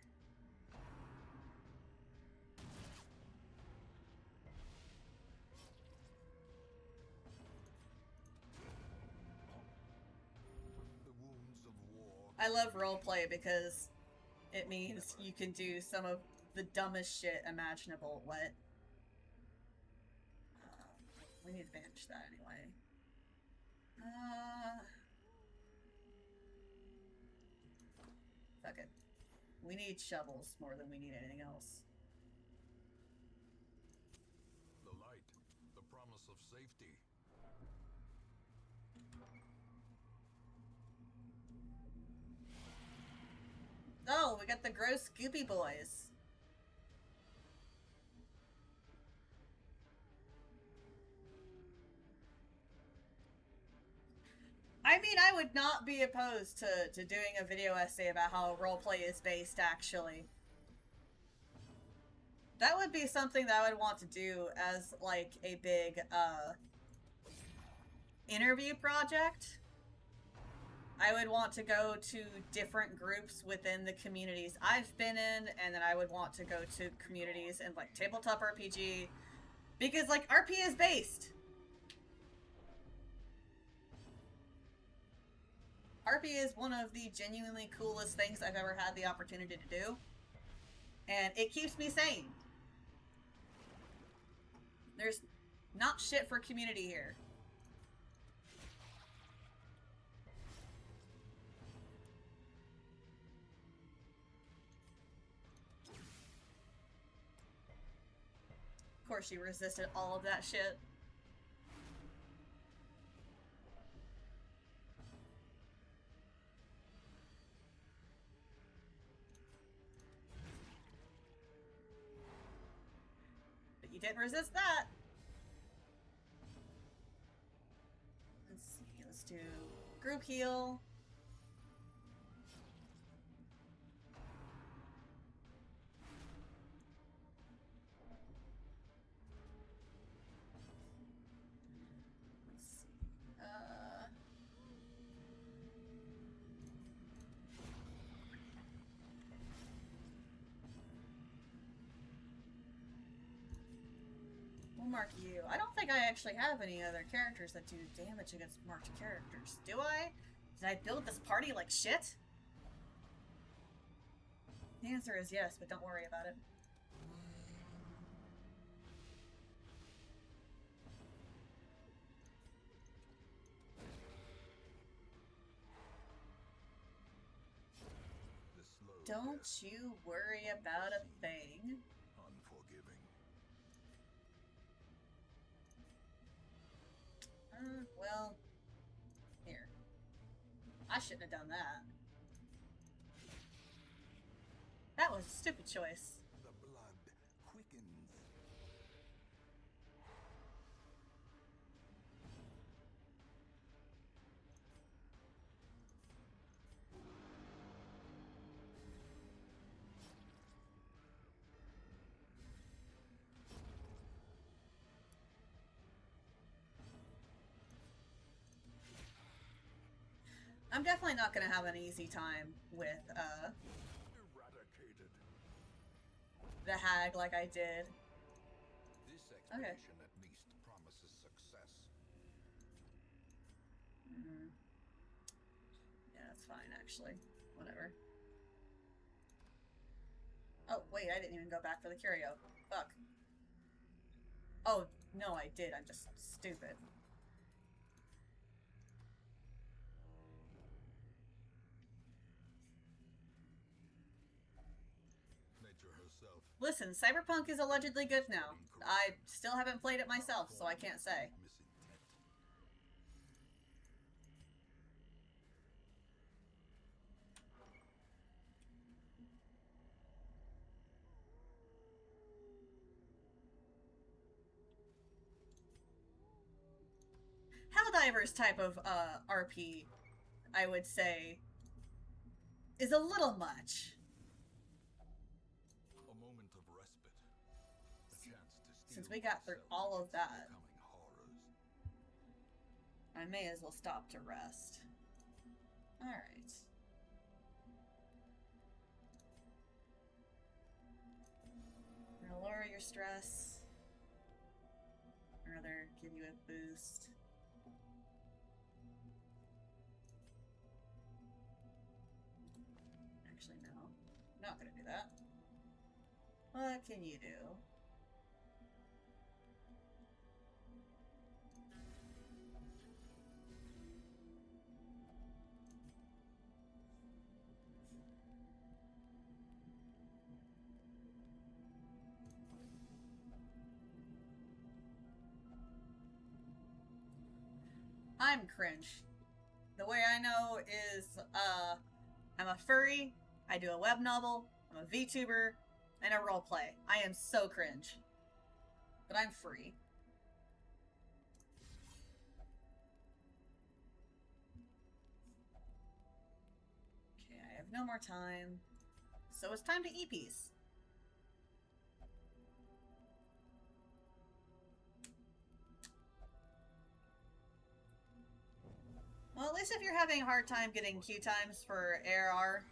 The wounds of war. I love roleplay because it means you can do some of the dumbest shit imaginable. What? We need to banish that anyway. Fuck it. We need shovels more than we need anything else. The light, the promise of safety. Oh, we got the gross Goopy boys. I mean, I would not be opposed to doing a video essay about how roleplay is based, actually. That would be something that I would want to do as, like, a big, interview project. I would want to go to different groups within the communities I've been in, and then I would want to go to communities in, like, tabletop RPG, because, like, RP is based. RP is one of the genuinely coolest things I've ever had the opportunity to do, and it keeps me sane. There's not shit for community here. Of course, she resisted all of that shit. But you didn't resist that. Let's see, let's do group heal. We'll mark you. I don't think I actually have any other characters that do damage against marked characters. Do I? Did I build this party like shit? The answer is yes, but don't worry about it. Don't you worry about a thing. Unforgiving. Well, here. I shouldn't have done that. That was a stupid choice. The blood quickens. I'm definitely not gonna have an easy time with, Eradicated. the hag like I did. This expedition at least promises success. Yeah, that's fine, actually. Whatever. Oh, wait, I didn't even go back for the curio. Fuck. Oh, no, I did. I'm just stupid. Listen, Cyberpunk is allegedly good now. I still haven't played it myself, so I can't say. Helldivers type of RP, I would say, is a little much. A moment of respite. A chance to Since we got through all of that, I may as well stop to rest. Alright. I'm gonna lower your stress. Or rather, give you a boost. Actually, no. I'm not gonna do that. What can you do? I'm cringe. The way I know is, I'm a furry, I do a web novel, I'm a VTuber, and a roleplay. I am so cringe. But I'm free. Okay, I have no more time. So it's time to E-piece. Well, at least if you're having a hard time getting queue times for ARR,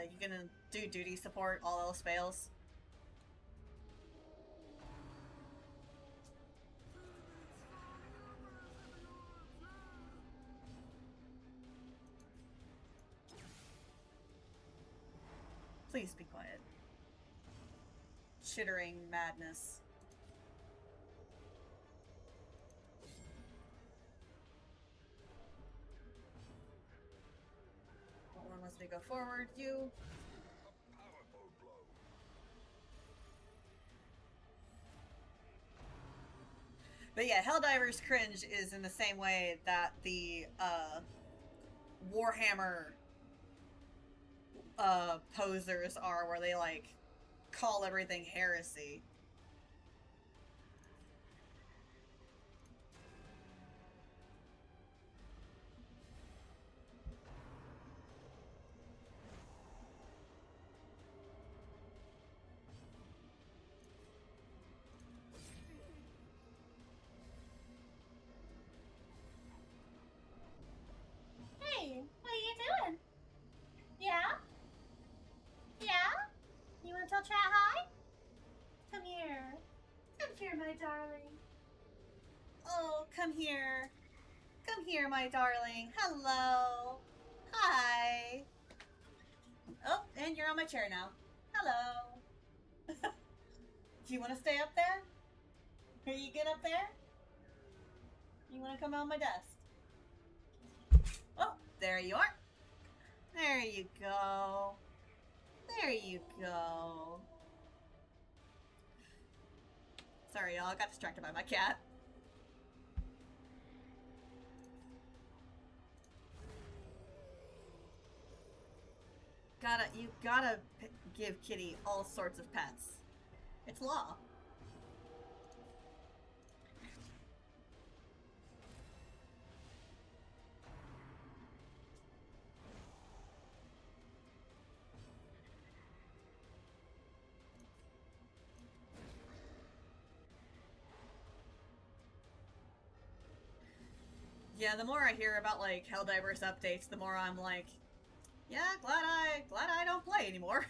you can do duty support, all else fails. Please be quiet. Chittering madness. Unless we go forward, you. But yeah, Helldivers cringe is in the same way that the Warhammer posers are, where they like call everything heresy. Hey, what are you doing? Yeah? Yeah? You want to tell Chat hi? Come here. Come here, my darling. Oh, come here. Come here, my darling. Hello. Hi. Oh, and you're on my chair now. Hello. Do you want to stay up there? Are you good up there? You want to come on my desk? Oh, there you are. There you go. There you go. Sorry, y'all. I got distracted by my cat. You gotta give Kitty all sorts of pets. It's law. Yeah, the more I hear about like Helldivers updates, the more I'm like, yeah, glad I don't play anymore.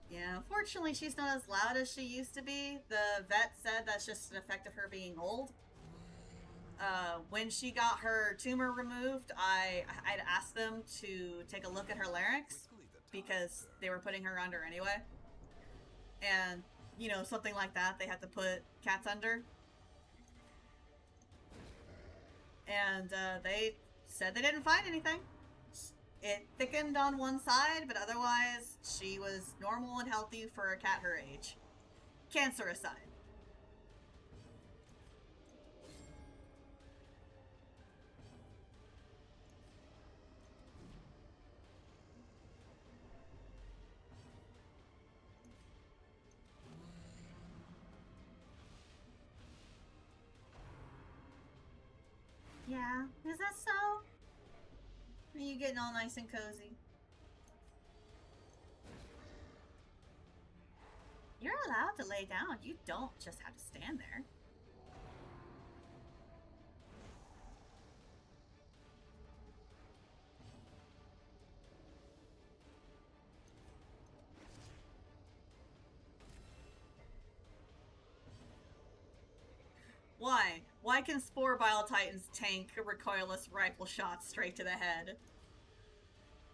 Yeah, unfortunately she's not as loud as she used to be. The vet said that's just an effect of her being old. When she got her tumor removed, I'd asked them to take a look at her larynx because they were putting her under anyway. And, you know, something like that, they had to put cats under. And they said they didn't find anything. it thickened on one side, but otherwise she was normal and healthy for a cat her age. Cancer aside. Yeah, is that so? Are you getting all nice and cozy? You're allowed to lay down. You don't just have to stand there. Why? Why can Spore Bile Titans tank recoilless rifle shots straight to the head?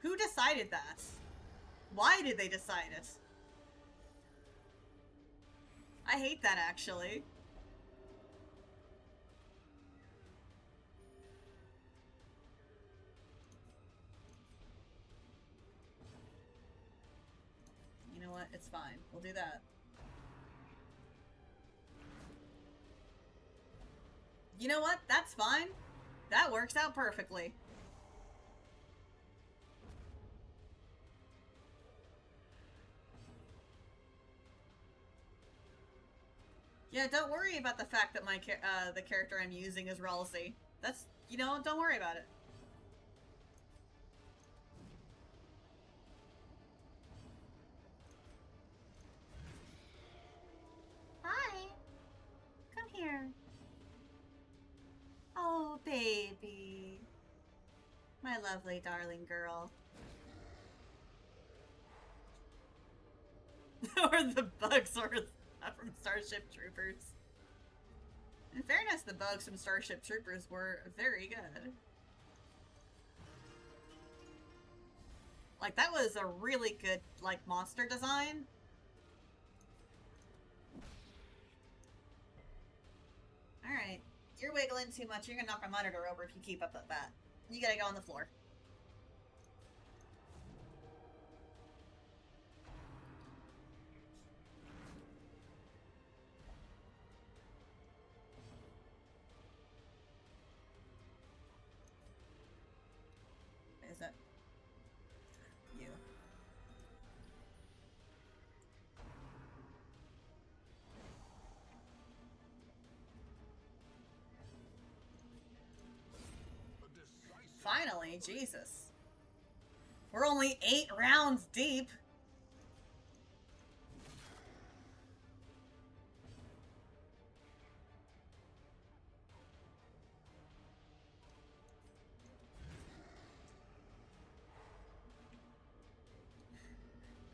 Who decided that? Why did they decide it? I hate that, actually. You know what? It's fine. We'll do that. You know what? That's fine. That works out perfectly. Yeah, don't worry about the fact that the character I'm using is Ralsei. That's, you know, don't worry about it. Hi. Come here. Oh, baby. My lovely, darling girl. Or the bugs or from Starship Troopers. In fairness, the bugs from Starship Troopers were very good. Like, that was a really good, like, monster design. Alright. You're wiggling too much. You're gonna knock my monitor over if you keep up with that. You gotta go on the floor. Is that you? Finally, Jesus. We're only 8 rounds deep.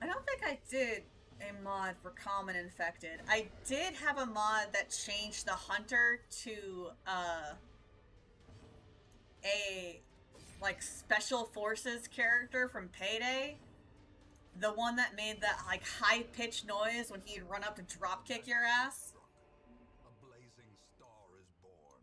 I don't think I did a mod for Common Infected. I did have a mod that changed the Hunter to, a, like, Special Forces character from Payday. The one that made that, like, high-pitched noise when he'd run up to dropkick your ass. A blazing star is born.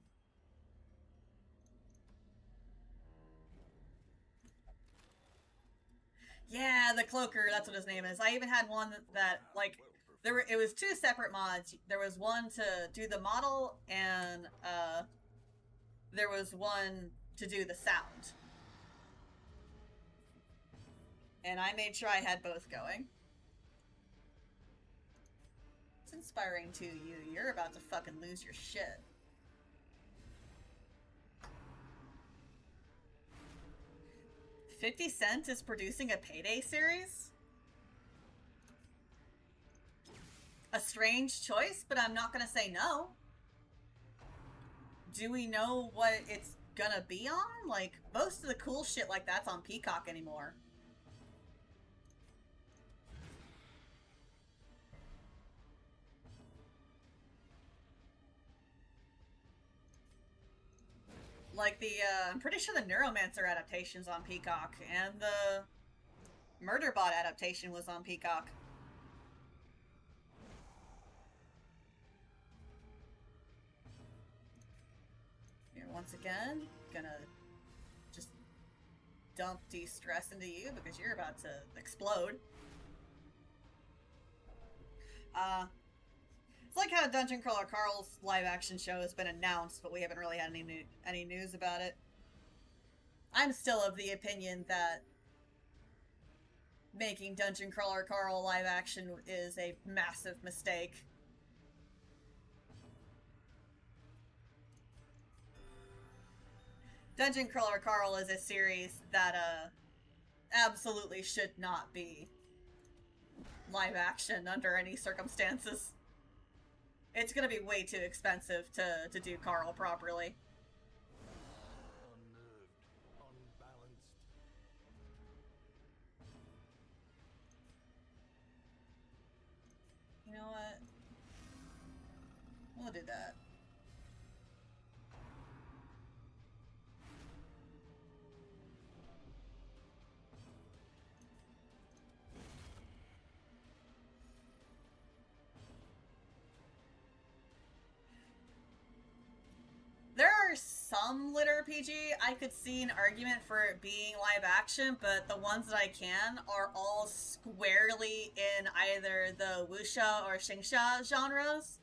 Yeah, the Cloaker, that's what his name is. I even had one that like, it was 2 separate mods. There was one to do the model, and, there was one to do the sound. And I made sure I had both going. It's inspiring to you. You're about to fucking lose your shit. $50 is producing a Payday series? A strange choice, but I'm not gonna say no. Do we know what it's gonna be on? Like, most of the cool shit like that's on Peacock anymore. Like I'm pretty sure the Neuromancer adaptation's on Peacock, and the Murderbot adaptation was on Peacock. Here, once again, gonna just dump de-stress into you because you're about to explode. It's like how Dungeon Crawler Carl's live-action show has been announced, but we haven't really had any news about it. I'm still of the opinion that making Dungeon Crawler Carl live-action is a massive mistake. Dungeon Crawler Carl is a series that, absolutely should not be live-action under any circumstances. It's gonna be way too expensive to do Carl properly. Unnerved, unbalanced. You know what? We'll do that. There are some lit RPG I could see an argument for it being live action, but the ones that I can are all squarely in either the wuxia or xingsha genres.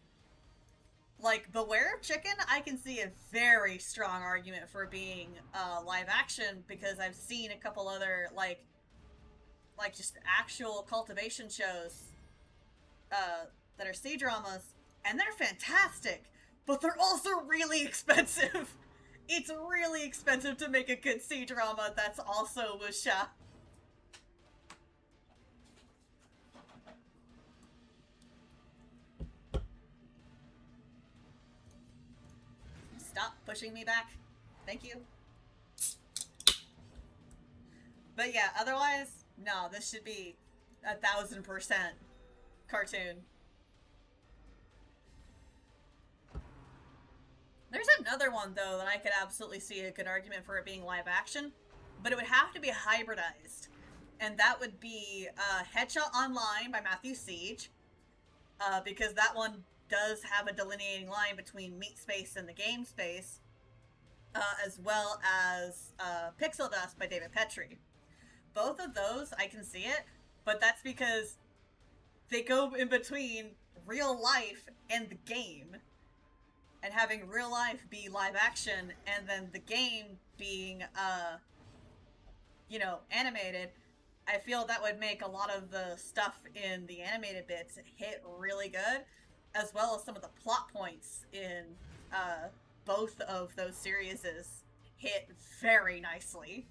Like, Beware of Chicken, I can see a very strong argument for being live action because I've seen a couple other, like just actual cultivation shows that are C-dramas, and they're fantastic. But they're also really expensive. It's really expensive to make a good C-drama that's also wuxia. Stop pushing me back. Thank you. But yeah, otherwise, no, this should be 1000% cartoon. There's another one, though, that I could absolutely see a good argument for it being live action, but it would have to be hybridized. And that would be Headshot Online by Matthew Siege, because that one does have a delineating line between meat space and the game space, as well as Pixel Dust by David Petrie. Both of those, I can see it, but that's because they go in between real life and the game. And having real life be live action, and then the game being, animated, I feel that would make a lot of the stuff in the animated bits hit really good, as well as some of the plot points in both of those series hit very nicely.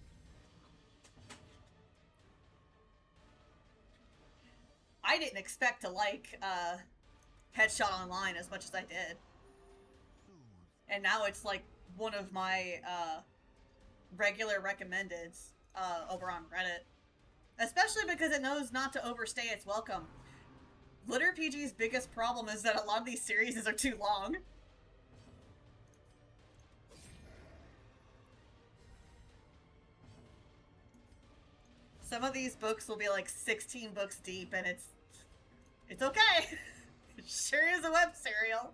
I didn't expect to like Headshot Online as much as I did. And now it's like one of my regular recommendeds over on Reddit. Especially because it knows not to overstay its welcome. Lit RPG's biggest problem is that a lot of these series are too long. Some of these books will be like 16 books deep, and it's okay. It sure is a web serial.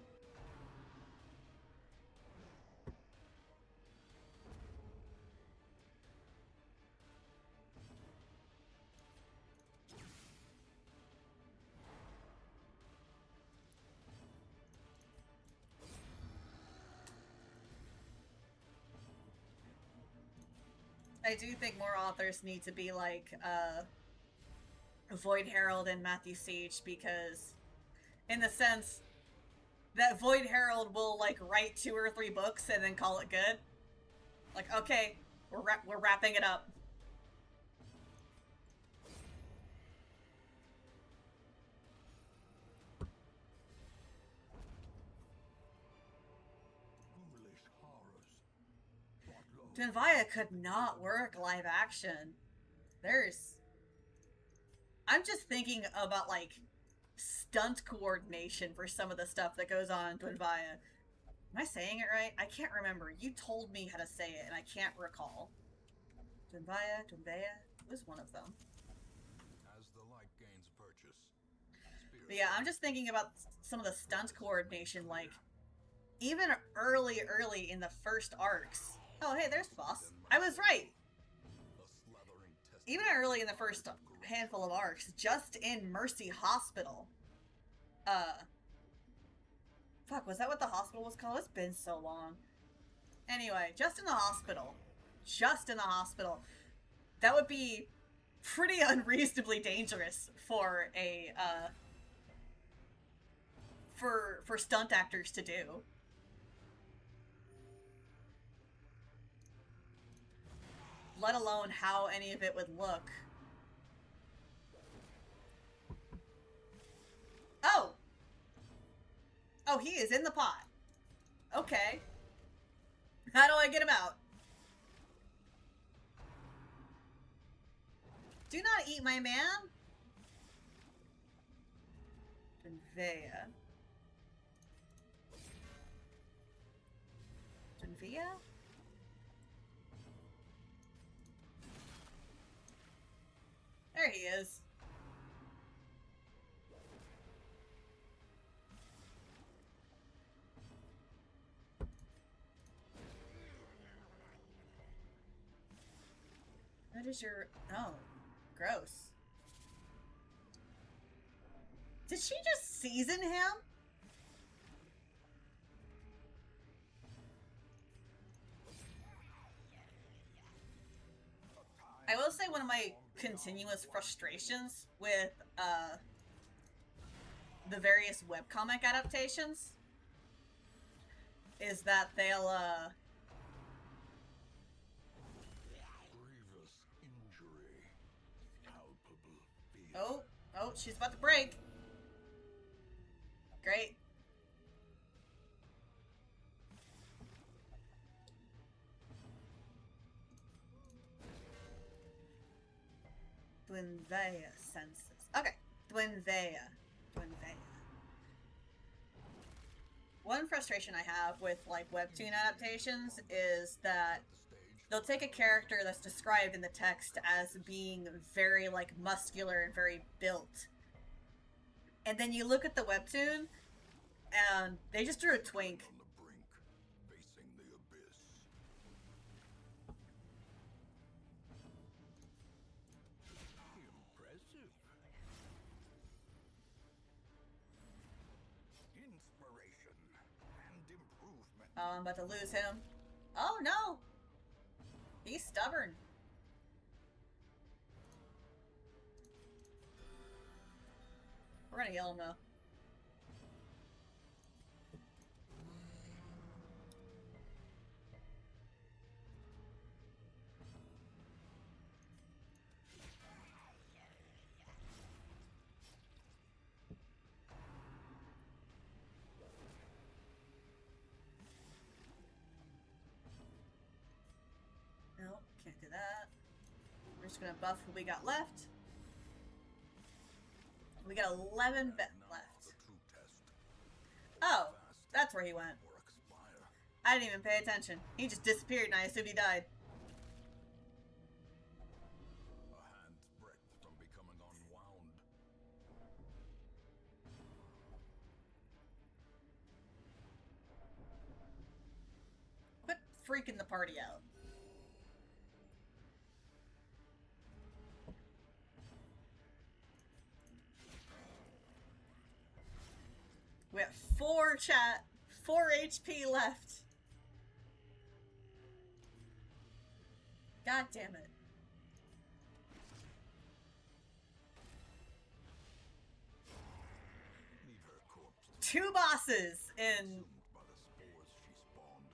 I do think more authors need to be like Void Herald and Matthew Siege, because in the sense that Void Herald will like write 2 or 3 books and then call it good. Like, okay, we're wrapping it up. Twinvaya could not work live action. I'm just thinking about, like, stunt coordination for some of the stuff that goes on in Twinvaya. Am I saying it right? I can't remember. You told me how to say it, and I can't recall. Twinvaya? It was one of them. As the light gains purchase. But yeah, I'm just thinking about some of the stunt coordination, like, even early in the first arcs. Oh, hey, there's the boss. I was right. even early in the first handful of arcs, just in Mercy Hospital. Fuck, was that what the hospital was called? It's been so long. Anyway, just in the hospital. Just in the hospital. That would be pretty unreasonably dangerous for a, for stunt actors to do. Let alone how any of it would look. Oh! Oh, he is in the pot. Okay. How do I get him out? Do not eat my man. Tunvea. Tunvea? There he is. What is your... Oh. Gross. Did she just season him? I will say one of my continuous frustrations with the various webcomic adaptations is that they'll Oh, she's about to break. Great. Dwinvea senses. Okay. Dwinvea. One frustration I have with, like, webtoon adaptations is that they'll take a character that's described in the text as being very, like, muscular and very built. And then you look at the webtoon, and they just drew a twink. On the brink, facing the abyss. Impressive. Inspiration and improvement. Oh, I'm about to lose him. Oh, no! He's stubborn. We're gonna kill him, though. Nope, can't do that. We're just gonna buff what we got left. We got 11 left. The true test. Oh, that's where he went. Or expire. I didn't even pay attention. He just disappeared and I assumed he died. A hand's breadth from becoming unwound. Quit freaking the party out. We have 4 chat, 4 HP left. God damn it. Leave her corpse 2 bosses in... consumed by the spores she spawned.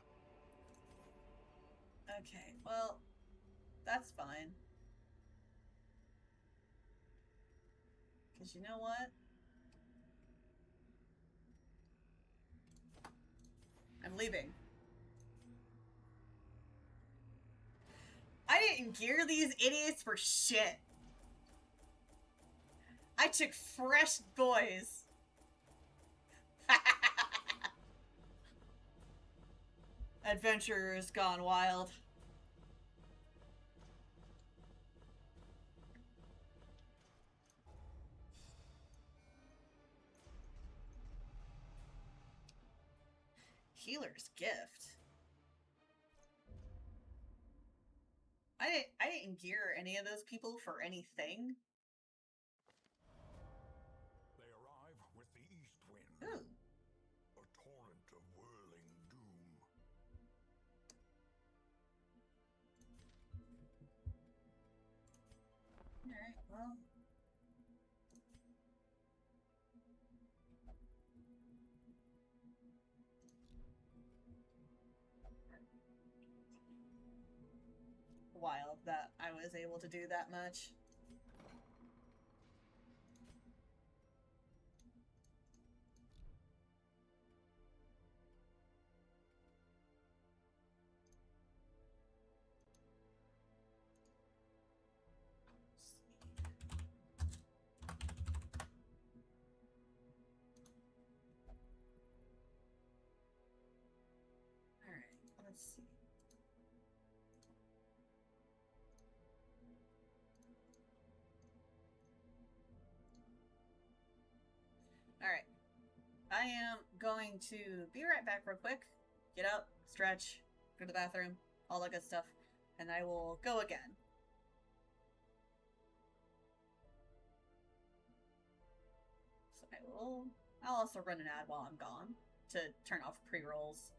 Okay, well, that's fine. Because you know what? I'm leaving. I didn't gear these idiots for shit. I took fresh boys. Adventurers gone wild. Healer's gift. I didn't and gear any of those people for anything. They arrive with the east wind. Ooh. A torrent of whirling doom. Alright, well. Wild that I was able to do that much. Alright, let's see. Alright. I am going to be right back real quick. Get up, stretch, go to the bathroom, all that good stuff, and I will go again. So I'll also run an ad while I'm gone to turn off pre-rolls.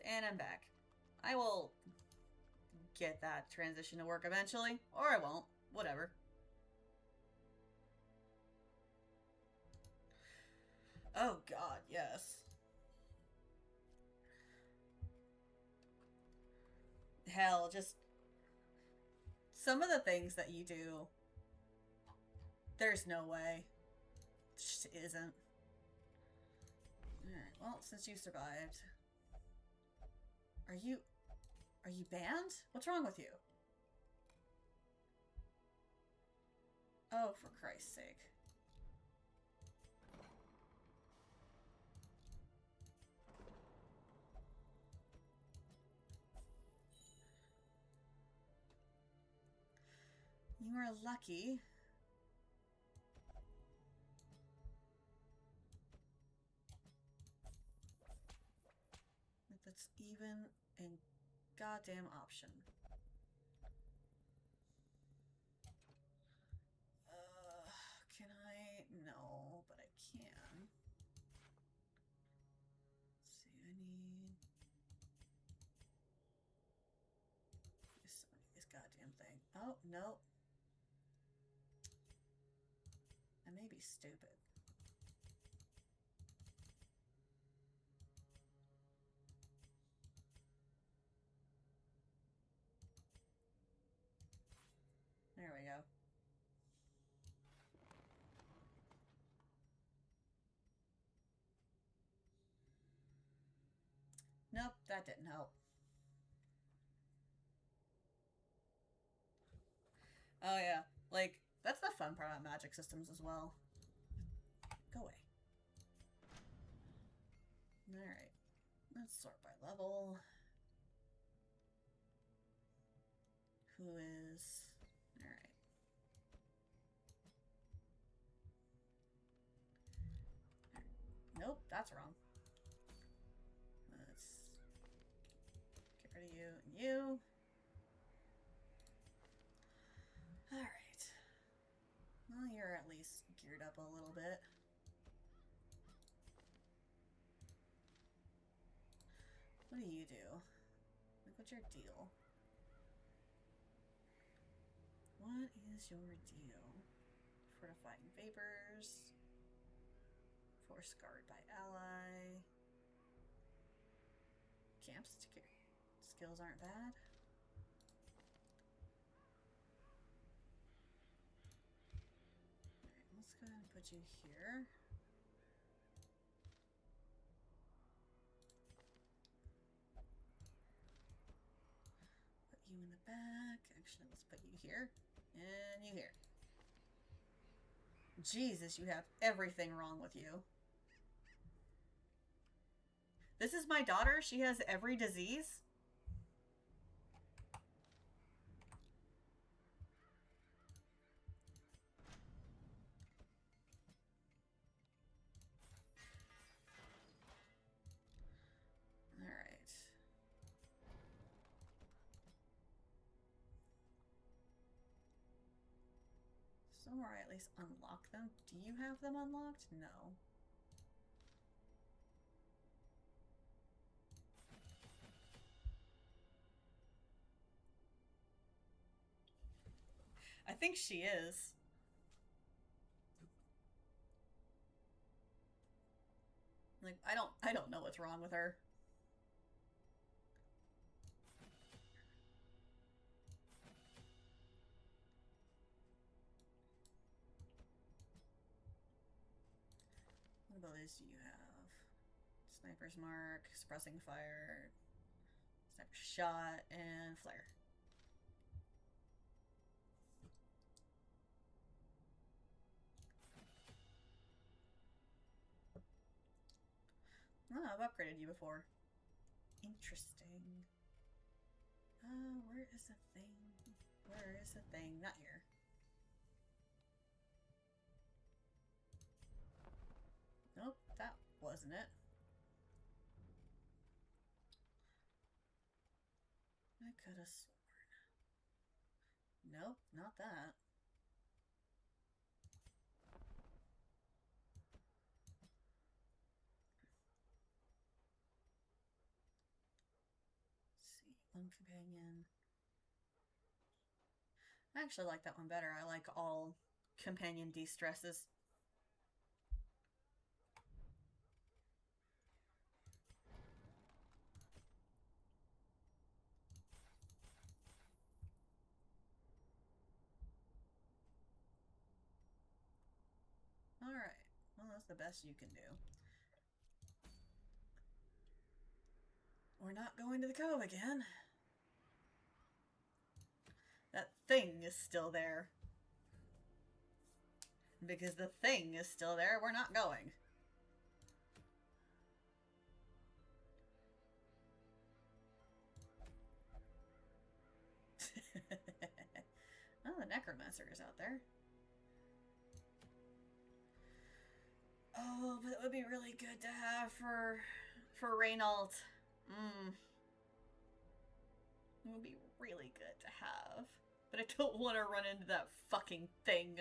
And I'm back. I will get that transition to work eventually, or I won't. Whatever. Oh god, yes. Hell, just some of the things that you do, there's no way. It just isn't. Alright, well, since you survived. Are you banned? What's wrong with you? Oh, for Christ's sake. You are lucky. That that's even a goddamn option. Can I? No, but I can. Let's see, I need this goddamn thing. Oh, no. I may be stupid. There we go. Nope, that didn't help. Oh yeah, like, that's the fun part about magic systems as well. Go away. Alright, let's sort by level. Who is... Alright. Nope, that's wrong. Let's get rid of you and you. Alright. Well, you're at least geared up a little bit. What do you do? Like, what's your deal? What is your deal? Fortifying Vapors. Force Guard by Ally. Camps skills aren't bad. Alright, let's go ahead and put you here. Put you in the back. Actually, let's put you here. And you here. Jesus, you have everything wrong with you. This is my daughter. She has every disease. All right. Somewhere I at least unlock them. Do you have them unlocked? No. I think she is. Like, I don't know what's wrong with her. What abilities do you have? Sniper's Mark, Suppressing Fire, Sniper Shot, and Flare. Oh, I've upgraded you before. Interesting. Where is the thing? Where is the thing? Not here. Nope, that wasn't it. I could have sworn. Nope, not that. Fun companion. I actually like that one better. I like all companion de-stresses. Alright. Well, that's the best you can do. We're not going to the cove again. That thing is still there. Because the thing is still there, we're not going. Oh, the necromancer is out there. Oh, but it would be really good to have for Reynault. It would be really good to have. But I don't want to run into that fucking thing.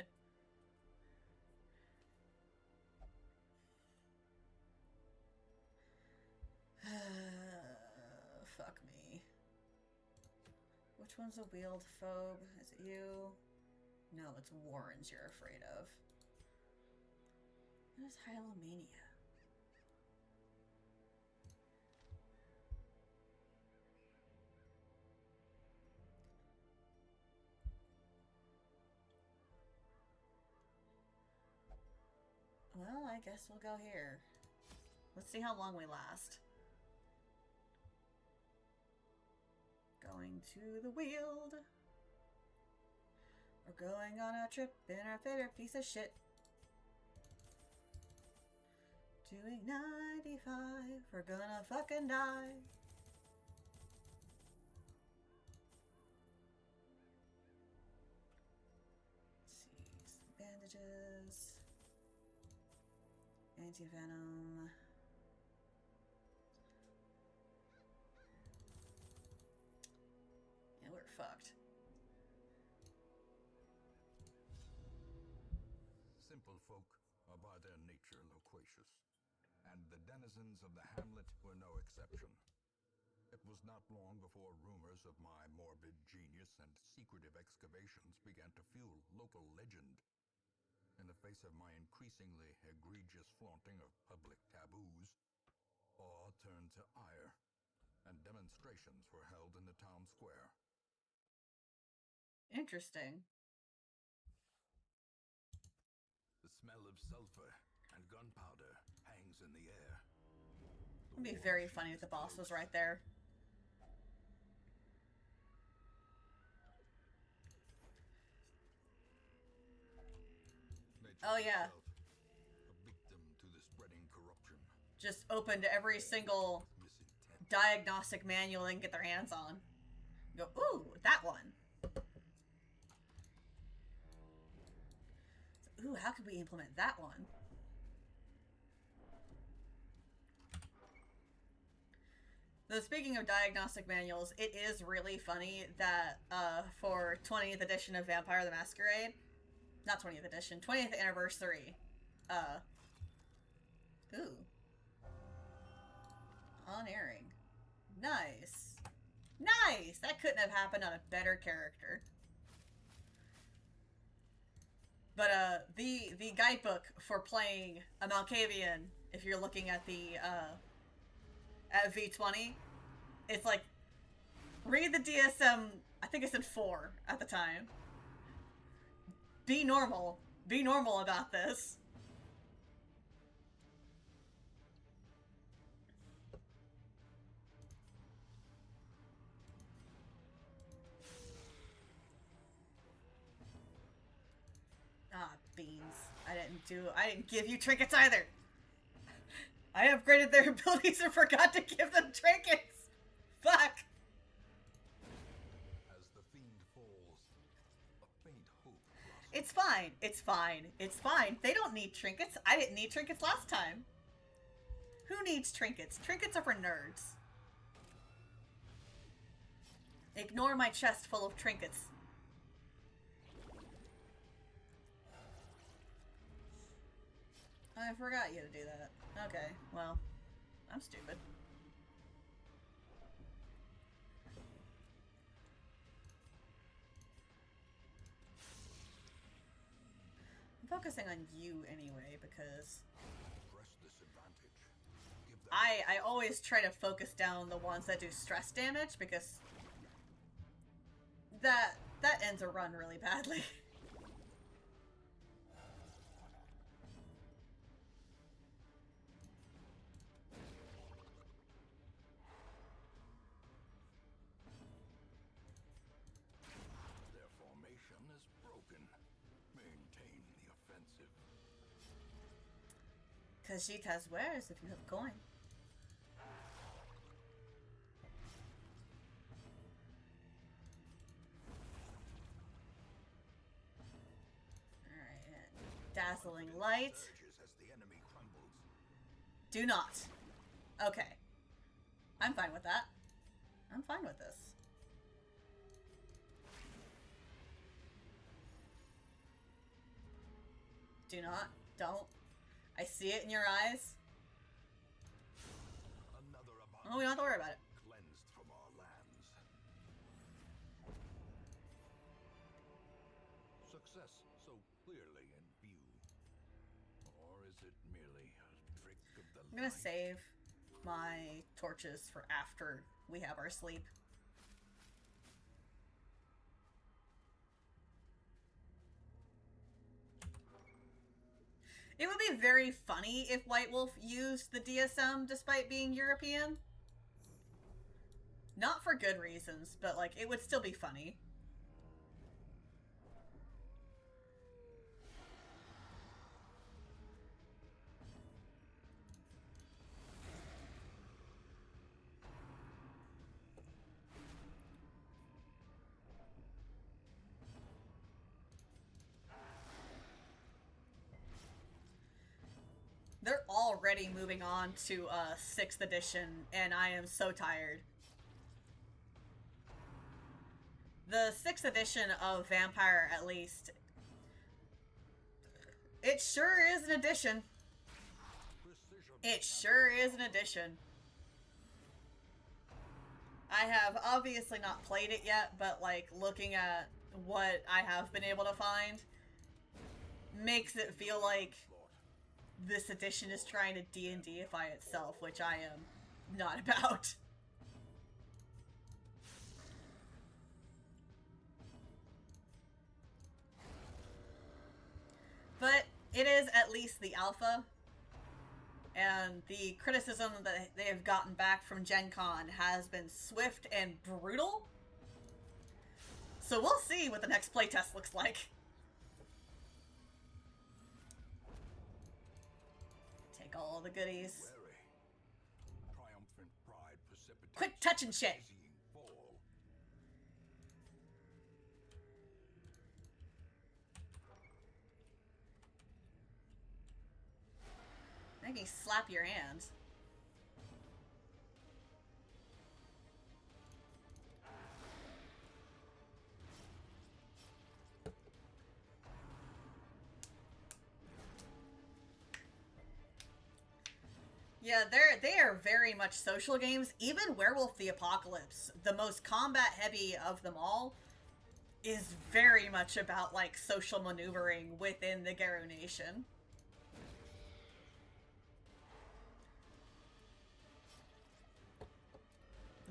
Fuck me. Which one's a wheeled phobe? Is it you? No, it's Warrens you're afraid of. What is Hylomania? Well, I guess we'll go here. Let's see how long we last. Going to the Weald. We're going on a trip in our favorite piece of shit. Doing 95. We're gonna fucking die. Let's see. Some bandages. Anti-venom. Yeah, we're fucked. Simple folk are by their nature loquacious, and the denizens of the hamlet were no exception. It was not long before rumors of my morbid genius and secretive excavations began to fuel local legend. In the face of my increasingly egregious flaunting of public taboos, awe turned to ire, and demonstrations were held in the town square. Interesting. The smell of sulfur and gunpowder hangs in the air. It'd be very funny if the boss was right there. Oh yeah. A victim to the spreading corruption. Just opened every single diagnostic manual they can get their hands on. Go, ooh, that one. Ooh, how could we implement that one? Though speaking of diagnostic manuals, it is really funny that for 20th edition of Vampire the Masquerade, not 20th edition, 20th anniversary, ooh. Unairing. Nice. Nice! That couldn't have happened on a better character. But, the guidebook for playing a Malkavian, if you're looking at the, at V20, it's like, read the DSM, I think it's in 4 at the time. Be normal. Be normal about this. Ah, beans. I didn't give you trinkets either. I upgraded their abilities and forgot to give them trinkets. Fuck. As the fiend falls, a faint hope blossoms. It's fine. It's fine. It's fine. They don't need trinkets. I didn't need trinkets last time. Who needs trinkets? Trinkets are for nerds. Ignore my chest full of trinkets. I forgot you to do that. Okay, well, I'm stupid. I'm focusing on you anyway because Press this advantage. Give them I always try to focus down the ones that do stress damage because that ends a run really badly. their formation is broken. Maintain the offensive. Khajiit's wares if you have coin. Alright, dazzling light. Surges as the enemy crumbles. Do not. Okay. I'm fine with that. I'm fine with this. Do not. Don't. I see it in your eyes. Another abundance. Oh, we don't have to worry about it. Cleansed from our lands. Success so clearly in view. Or is it merely a trick of the I'm gonna light? save my torches for after we have our sleep. It would be very funny if White Wolf used the DSM despite being European. Not for good reasons, but like it would still be funny. They're already moving on to 6th edition, and I am so tired. The 6th edition of Vampire, at least, it sure is an addition. Precision. It sure is an addition. I have obviously not played it yet, but like looking at what I have been able to find makes it feel like this edition is trying to D&Dify itself, which I am not about. But it is at least the alpha, and the criticism that they have gotten back from Gen Con has been swift and brutal. So we'll see what the next playtest looks like. Take all the goodies. Wary. Triumphant pride precipitates Quit touching shit. dizzying fall. Make me slap your hands. Yeah, they are very much social games. Even Werewolf the Apocalypse, the most combat heavy of them all, is very much about like social maneuvering within the Garou Nation.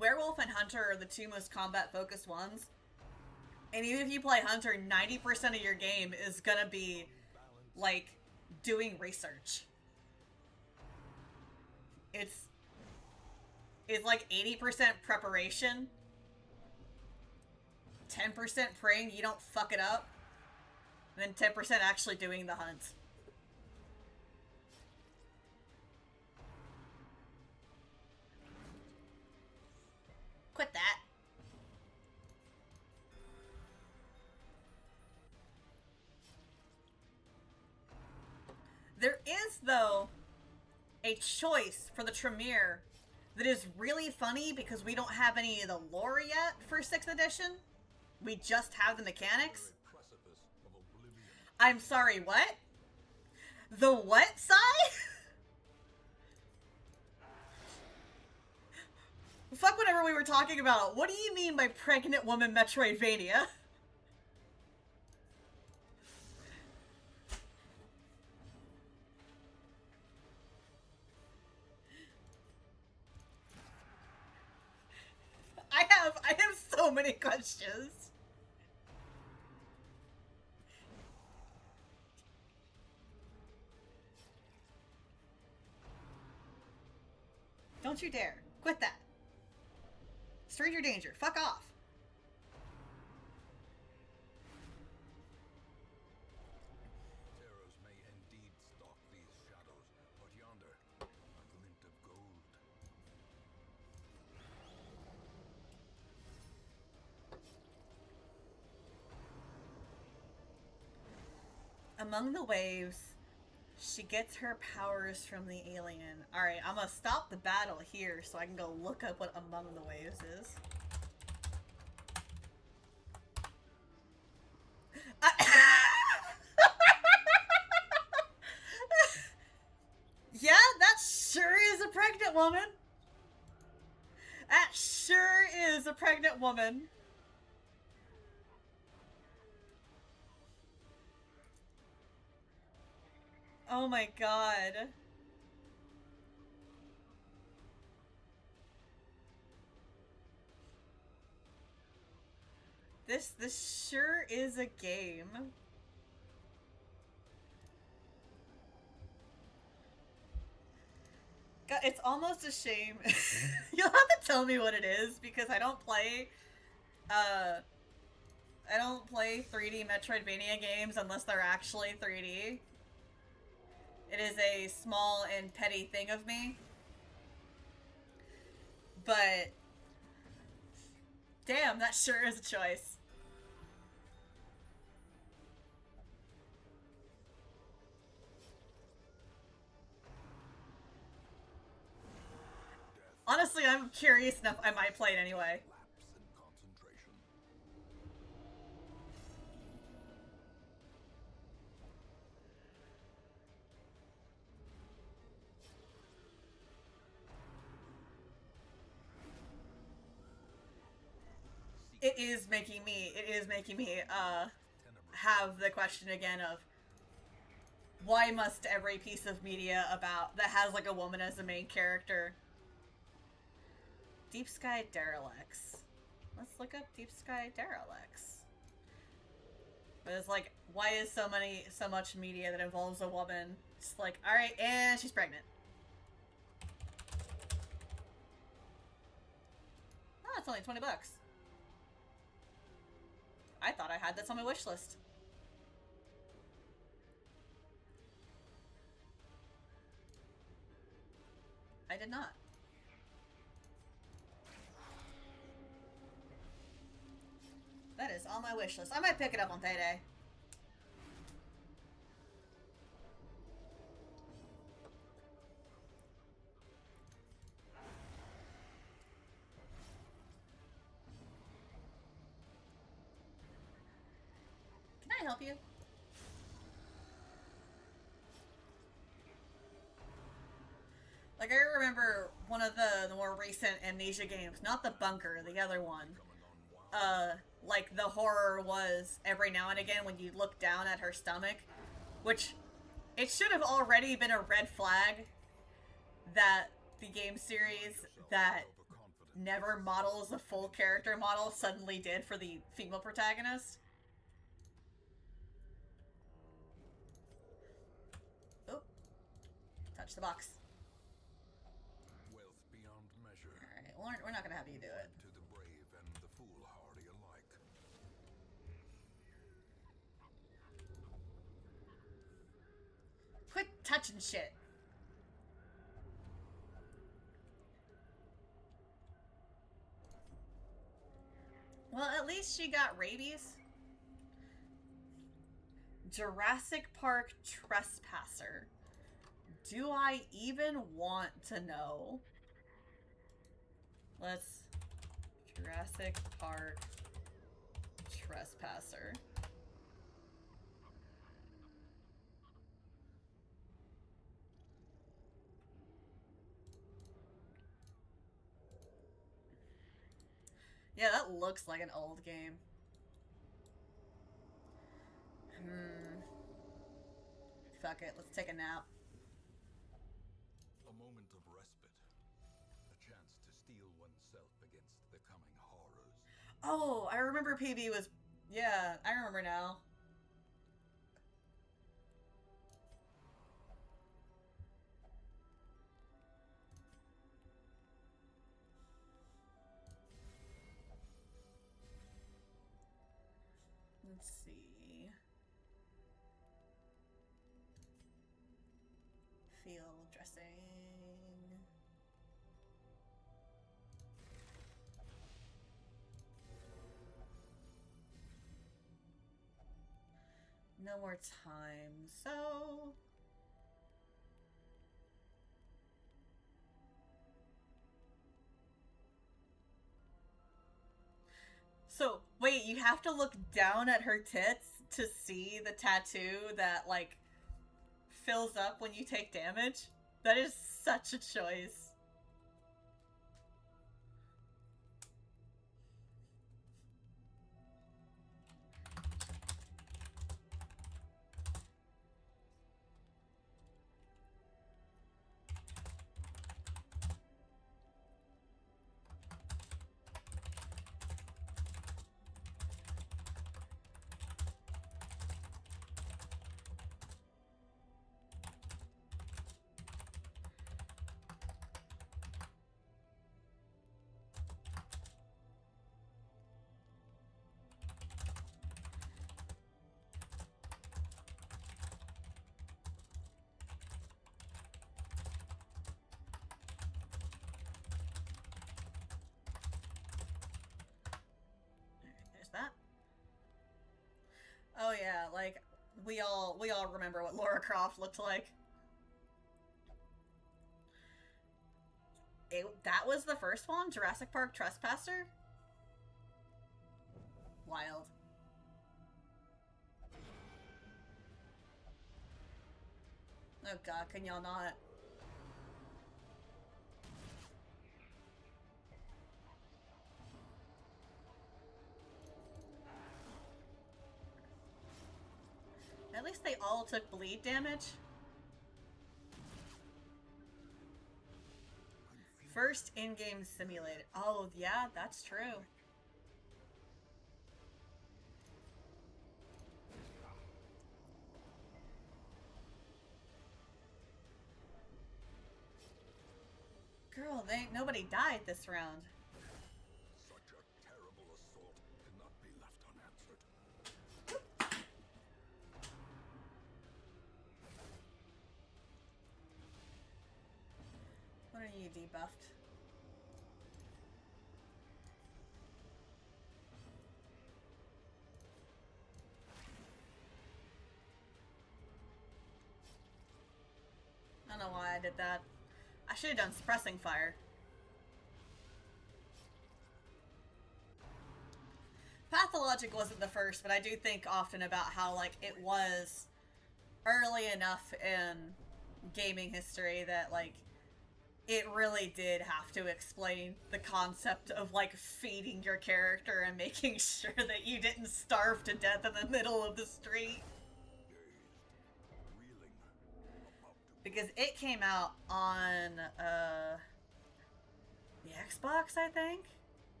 Werewolf and Hunter are the two most combat focused ones. And even if you play Hunter, 90% of your game is gonna be like doing research. It's like 80% preparation, 10% praying you don't fuck it up, and then 10% actually doing the hunt. Quit that. There is, though, a choice for the Tremere that is really funny because we don't have any of the lore yet for 6th edition. We just have the mechanics. Precipice of oblivion. I'm sorry, what? The what, Sai? Fuck whatever we were talking about. What do you mean by pregnant woman Metroidvania? many questions. Don't you dare. Quit that. Stranger danger. Fuck off. Terrors may indeed stalk these shadows, but yonder, a glint of gold. Among the waves, she gets her powers from the alien. Alright, I'm gonna stop the battle here so I can go look up what Among the Waves is. Yeah, that sure is a pregnant woman. That sure is a pregnant woman. Oh my god. This sure is a game. God, it's almost a shame. You'll have to tell me what it is because I don't play 3D Metroidvania games unless they're actually 3D. It is a small and petty thing of me. But damn, that sure is a choice. Honestly, I'm curious enough. I might play it anyway. Lapse in concentration. It is making me have the question again of why must every piece of media about that has like a woman as the main character? Deep Sky Derelicts. Let's look up Deep Sky Derelicts. But it's like, why is so much media that involves a woman? It's like, alright, and she's pregnant. Oh, it's only 20 bucks. I thought I had this on my wish list. I did not. That is on my wish list. I might pick it up on payday. Can I help you? Like, I remember one of the more recent Amnesia games, not the bunker, the other one. Like, the horror was every now and again when you look down at her stomach, which it should have already been a red flag that the game series that never models a full character model suddenly did for the female protagonist. Oh, touch the box. Wealth beyond measure. Alright, well, we're not gonna have you do it. To the brave and the foolhardy alike. Quit touching shit. Well, at least she got rabies. Jurassic Park Trespasser. Do I even want to know? Let's... Jurassic Park Trespasser. Yeah, that looks like an old game. Fuck it, let's take a nap. A moment of respite. A chance to steel oneself against the coming horrors. Oh, I remember PB was... Yeah, I remember now. Let's see. Field dressing. No more time, so... So, wait, you have to look down at her tits to see the tattoo that, like, fills up when you take damage? That is such a choice. There's that. Oh yeah, like we all remember what Lara Croft looked like. That was the first one, Jurassic Park Trespasser? Wild. Oh god, can y'all not? At least they all took bleed damage. First in-game simulated. Oh, yeah, that's true. Girl, nobody died this round. Such a terrible assault cannot be left unanswered. What are you debuffed? I don't know why I did that. I should have done suppressing fire. Pathologic wasn't the first, but I do think often about how, like, it was early enough in gaming history that, like, it really did have to explain the concept of, like, feeding your character and making sure that you didn't starve to death in the middle of the street. Because it came out on, the Xbox, I think?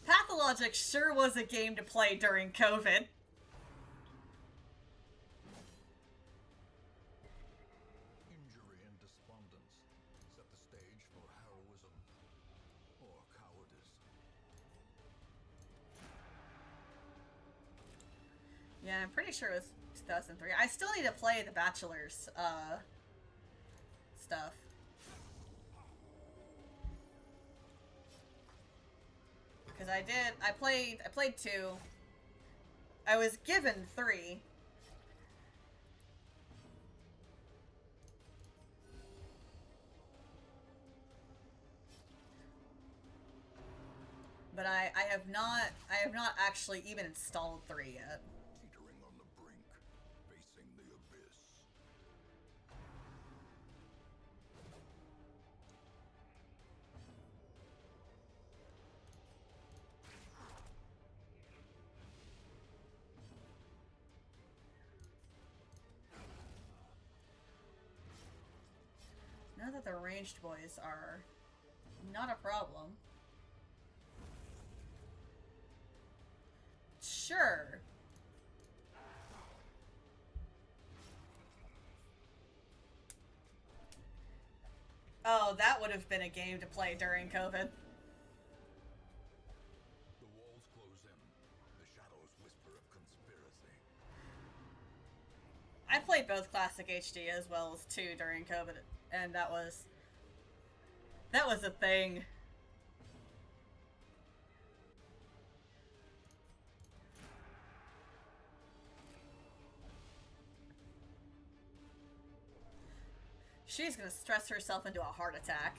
Pathologic sure was a game to play during COVID. Injury and despondence set the stage for heroism or cowardice. Yeah, I'm pretty sure it was 2003. I still need to play The Bachelor's, stuff. Because I played 2. I was given 3. But I have not actually even installed 3 yet. Teetering on the brink, facing the abyss. Now that with the ranged boys are not a problem. Sure. Oh, that would have been a game to play during COVID. The walls close in. The shadows whisper of conspiracy. I played both Classic HD as well as 2 during COVID, and that was a thing. She's gonna stress herself into a heart attack.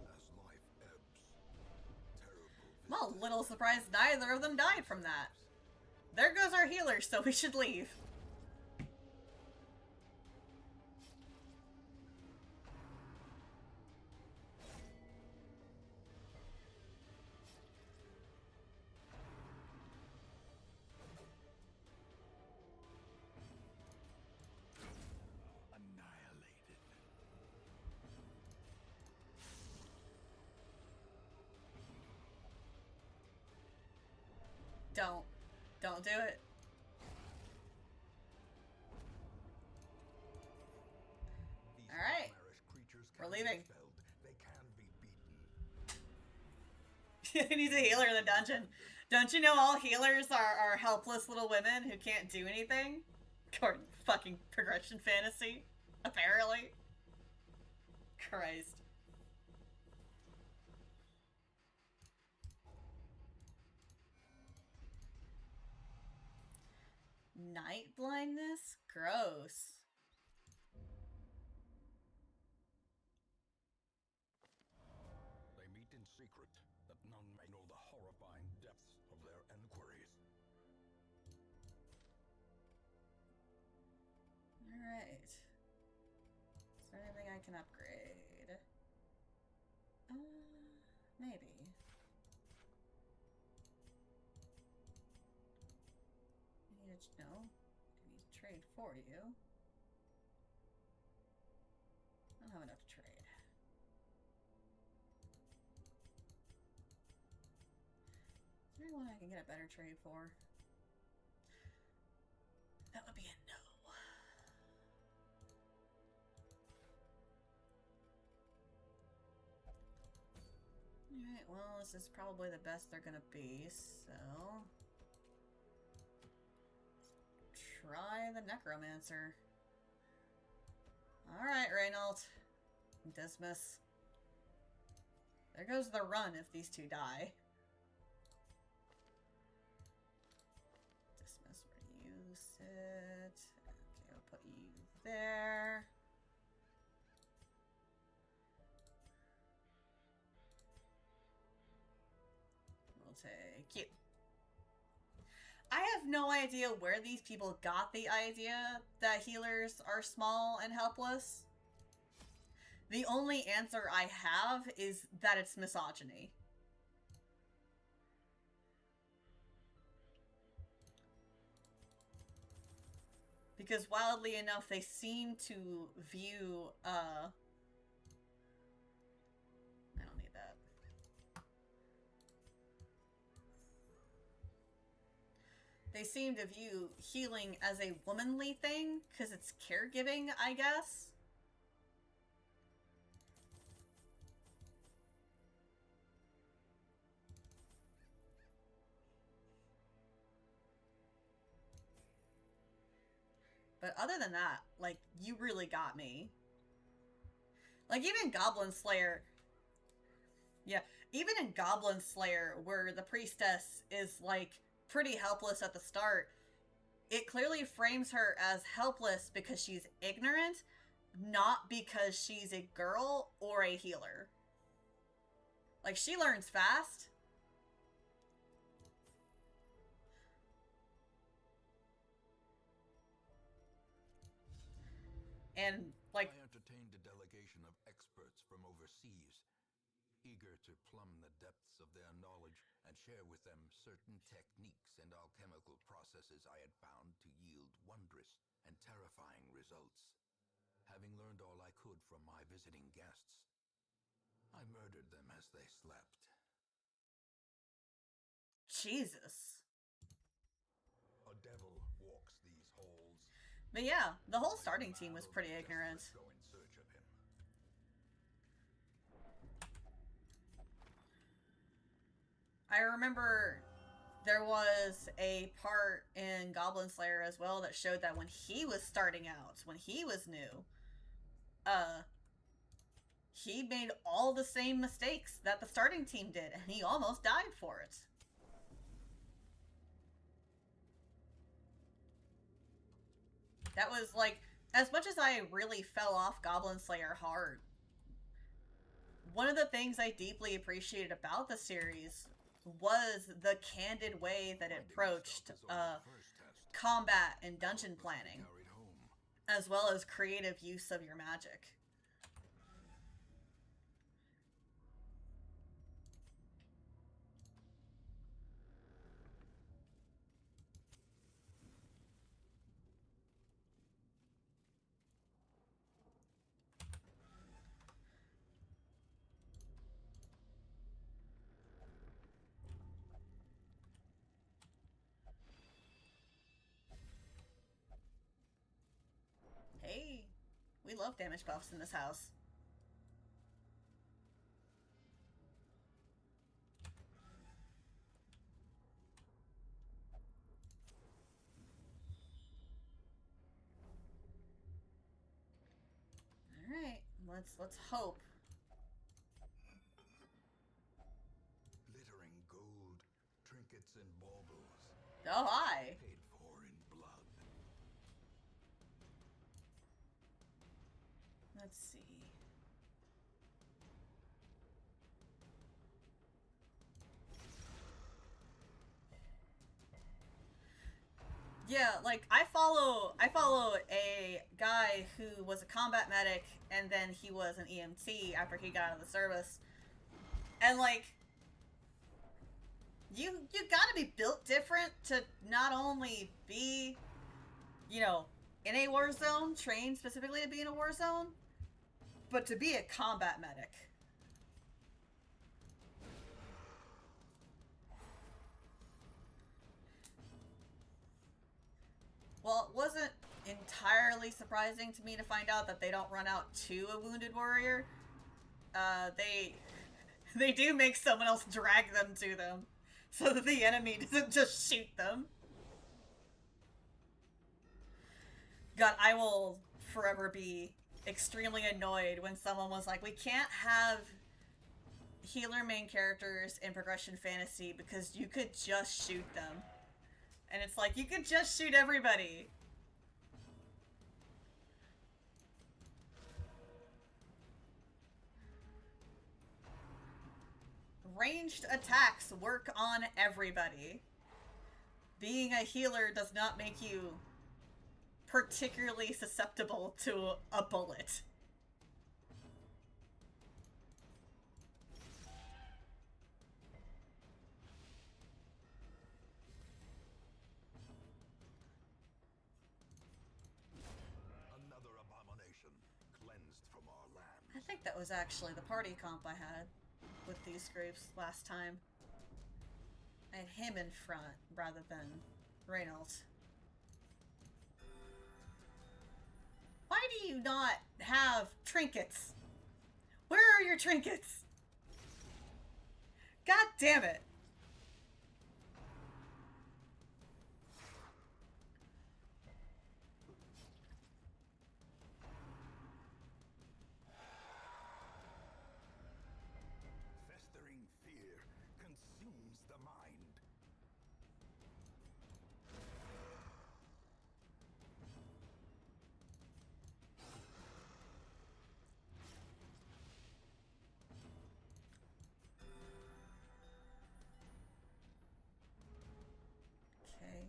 As life ebbs, terrible. I'm a little surprised neither of them died from that. There goes our healer, so we should leave. Annihilated. Don't do it. These Alright. nightmarish creatures We're can be leaving. expelled. They can be beaten. He needs a healer in the dungeon. Don't you know all healers are helpless little women who can't do anything? According to fucking progression fantasy. Apparently. Christ. Night blindness? Gross. They meet in secret, that none may know the horrifying depths of their enquiries. Alright. Is there anything I can upgrade? Maybe. I need to, no. I need to trade for you. I don't have enough to trade. Is there anyone I can get a better trade for? That would be a no. Alright, well, this is probably the best they're gonna be, so... Try the Necromancer. Alright, Reynold. Dismiss. There goes the run if these two die. Dismiss, reuse it. Okay, I'll put you there. We'll take you. I have no idea where these people got the idea that healers are small and helpless. The only answer I have is that it's misogyny. Because wildly enough, they seem to view, I don't need that. They seem to view healing as a womanly thing, because it's caregiving, I guess. But other than that, like, you really got me. Like, even Goblin Slayer... Yeah, even in Goblin Slayer, where the priestess is, like, pretty helpless at the start, it clearly frames her as helpless because she's ignorant, not because she's a girl or a healer. Like, she learns fast. And, like... I entertained a delegation of experts from overseas. eager to plumb the depths of their knowledge and share with them certain techniques and alchemical processes I had found to yield wondrous and terrifying results. Having learned all I could from my visiting guests, I murdered them as they slept. Jesus. A devil walks these halls. But yeah, the whole starting team was pretty ignorant. Go in search of him. I remember there was a part in Goblin Slayer as well that showed that when he was starting out, when he was new, he made all the same mistakes that the starting team did, and he almost died for it. That was like, as much as I really fell off Goblin Slayer hard, one of the things I deeply appreciated about the series was the candid way that it approached combat and dungeon planning, as well as creative use of your magic. Hey, we love damage buffs in this house. Alright, let's hope. Glittering gold, trinkets and baubles. Oh, hi! Paid for in blood. Let's see. Yeah, like I follow a guy who was a combat medic and then he was an EMT after he got out of the service. And like you gotta be built different to not only be, you know, in a war zone, trained specifically to be in a war zone, but to be a combat medic. Well, it wasn't entirely surprising to me to find out that they don't run out to a wounded warrior. They do make someone else drag them to them, so that the enemy doesn't just shoot them. God, I will forever be extremely annoyed when someone was like, we can't have healer main characters in progression fantasy because you could just shoot them. And it's like, you could just shoot everybody. Ranged attacks work on everybody. Being a healer does not make you particularly susceptible to a bullet. Another abomination cleansed from our land. I think that was actually the party comp I had with these groups last time. I had him in front rather than Reynolds. Why do you not have trinkets? Where are your trinkets? God damn it. Festering fear consumes the mind. Okay.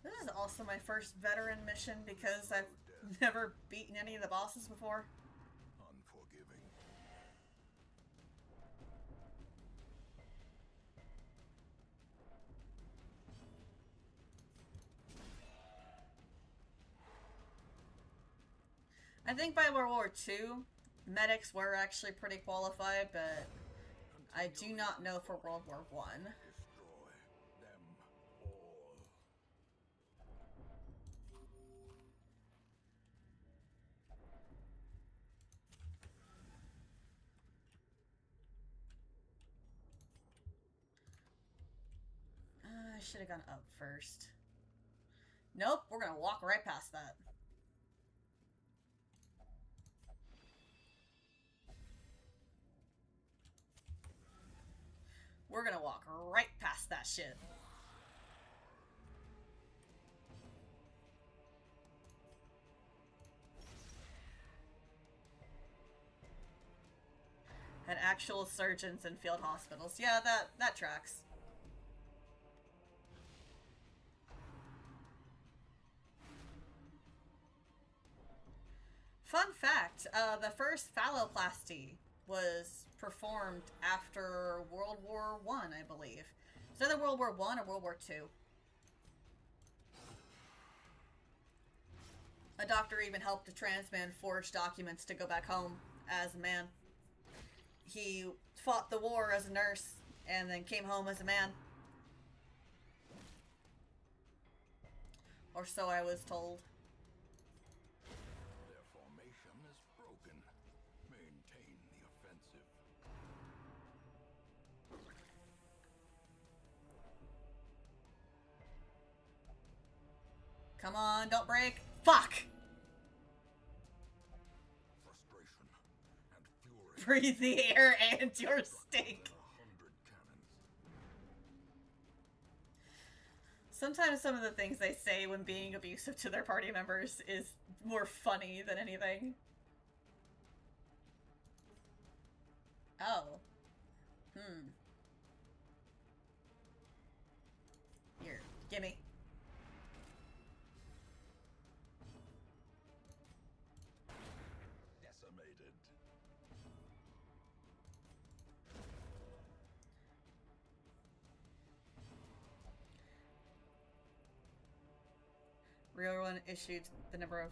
This is also my first veteran mission because Never beaten any of the bosses before? Unforgiving. I think by World War II, medics were actually pretty qualified, but I do not know for World War One. Destroy them all. I should have gone up first. Nope, we're gonna walk right past that. We're gonna walk right past that shit. Had actual surgeons in field hospitals. Yeah, that tracks. Fun fact, the first phalloplasty was performed after World War One, I believe. It's either World War One or World War Two. A doctor even helped a trans man forge documents to go back home as a man. He fought the war as a nurse and then came home as a man. Or so I was told. Their formation is broken. Maintain the offensive. Come on, don't break. Fuck! Frustration and fury. Breathe the air and your stink. 100 cannons. Sometimes some of the things they say when being abusive to their party members is more funny than anything. Oh. Here, gimme. Decimated. Real one issued the number of...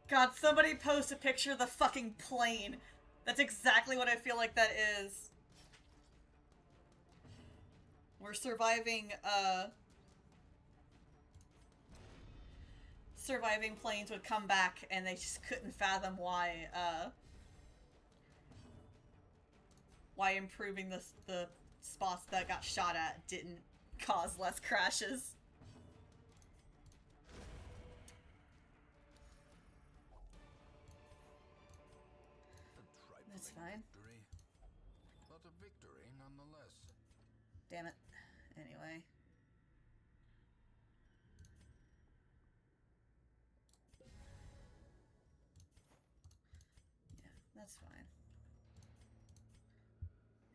God, somebody post a picture of the fucking plane. That's exactly what I feel like that is. We're surviving planes would come back and they just couldn't fathom why improving the spots that got shot at didn't cause less crashes. That's fine. Victory, but a victory nonetheless. Damn it. Anyway. Yeah, that's fine.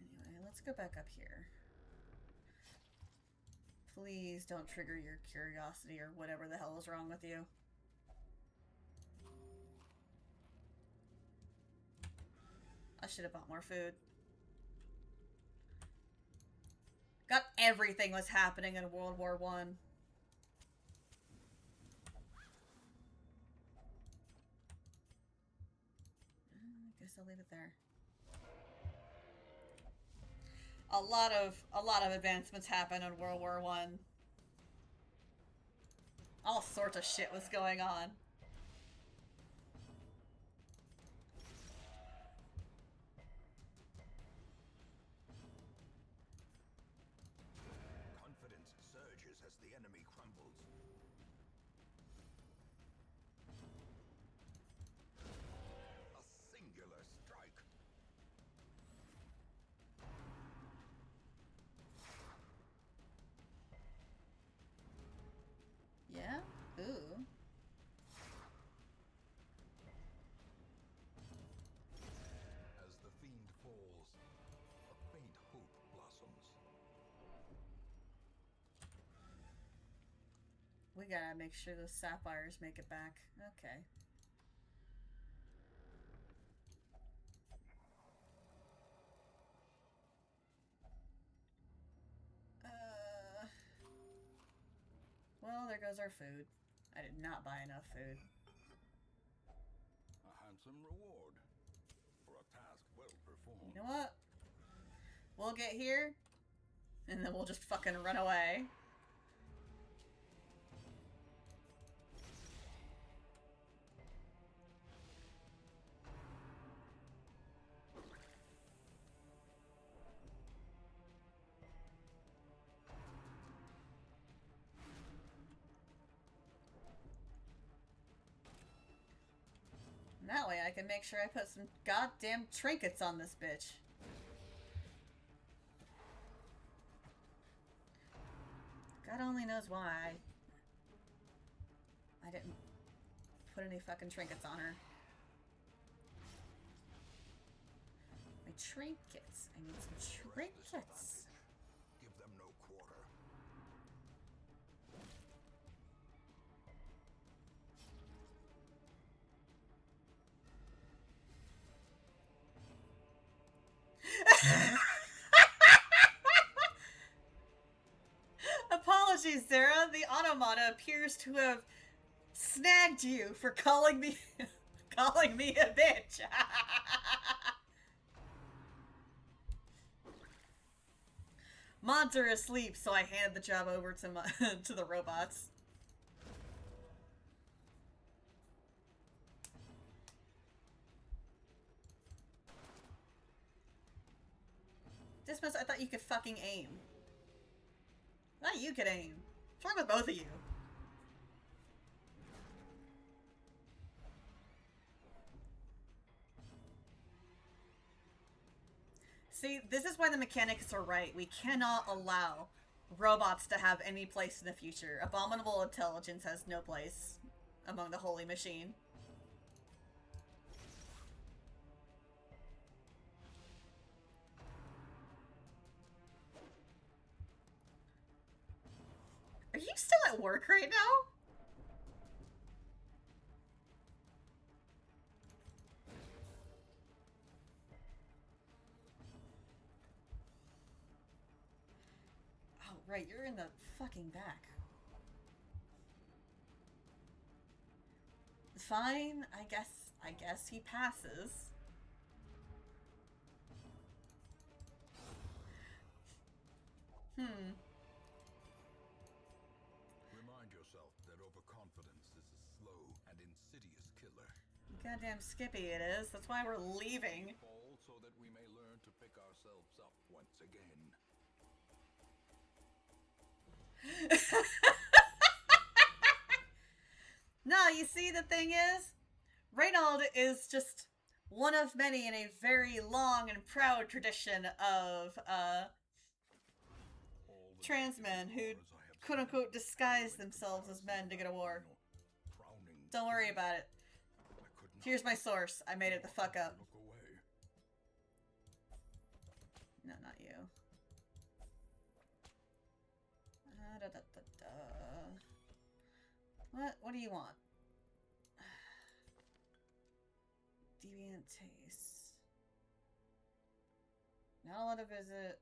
Anyway, let's go back up here. Please don't trigger your curiosity or whatever the hell is wrong with you. I should have bought more food. God, everything was happening in World War One. I guess I'll leave it there. A lot of advancements happened in World War One. All sorts of shit was going on. Confidence surges as the enemy crumbles. A singular strike. Yeah? Ooh. we gotta make sure those sapphires make it back. Okay. Well, there goes our food. I did not buy enough food. A handsome reward for a task well performed. You know what? We'll get here, and then we'll just fucking run away. And that way I can make sure I put some goddamn trinkets on this bitch. God only knows why I didn't put any fucking trinkets on her. My trinkets. I need some trinkets. Give them no quarter. Apologies, Sarah. The automata appears to have snagged you for calling me calling me a bitch. Mods are asleep, so I handed the job over to to the robots. Dismas, I thought you could fucking aim. I thought you could aim. What's wrong with both of you? See, this is why the mechanics are right. We cannot allow robots to have any place in the future. Abominable intelligence has no place among the holy machine. Are you still at work right now? Oh, right, you're in the fucking back. Fine, I guess he passes. Remind yourself that overconfidence is a slow and insidious killer. Goddamn Skippy it is. That's why we're leaving. Fall so that we may learn to pick ourselves up once again. No, you see, the thing is, Reynold is just one of many in a very long and proud tradition of trans men who quote-unquote disguise themselves as men to go to war. Don't worry about it. Here's my source. I made it the fuck up. No, not you. What do you want? Deviant tastes. Not allowed to visit.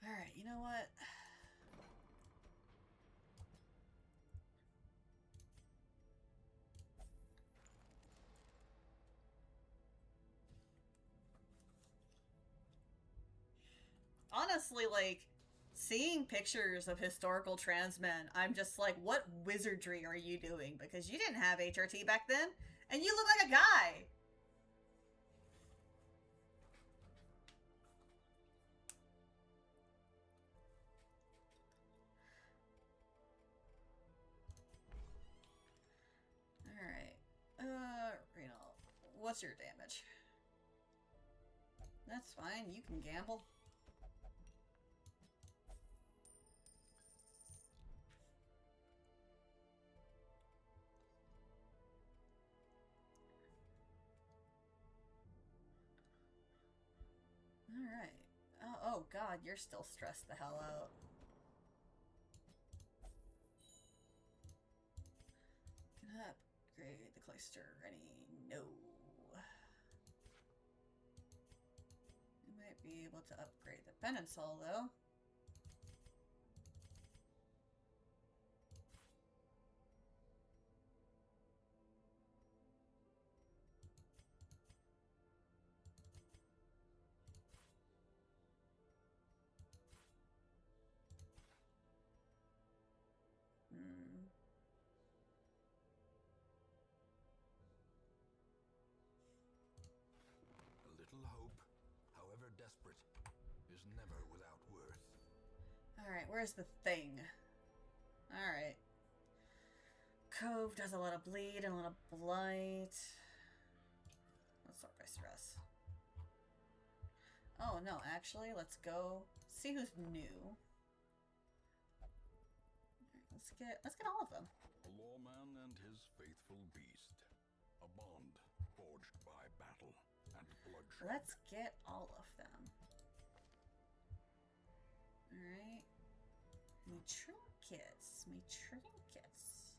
Alright, you know what? Honestly, like, seeing pictures of historical trans men, I'm just like, what wizardry are you doing? Because you didn't have HRT back then, and you look like a guy! Alright. Renal, what's your damage? That's fine, you can gamble. Alright. Oh god, you're still stressed the hell out. the cloister ready. No. We might be able to upgrade the penance hall, though. A little hope, however desperate, is never without worth. Alright, where's the thing? Alright. Cove does a lot of bleed and a lot of blight. Let's sort by stress. Oh no, actually, let's go see who's new. Alright, let's get all of them. A lawman and his faithful beast. A bond forged by battle and bloodshed. Let's get all of them. Alright. Me trinkets. Me trinkets.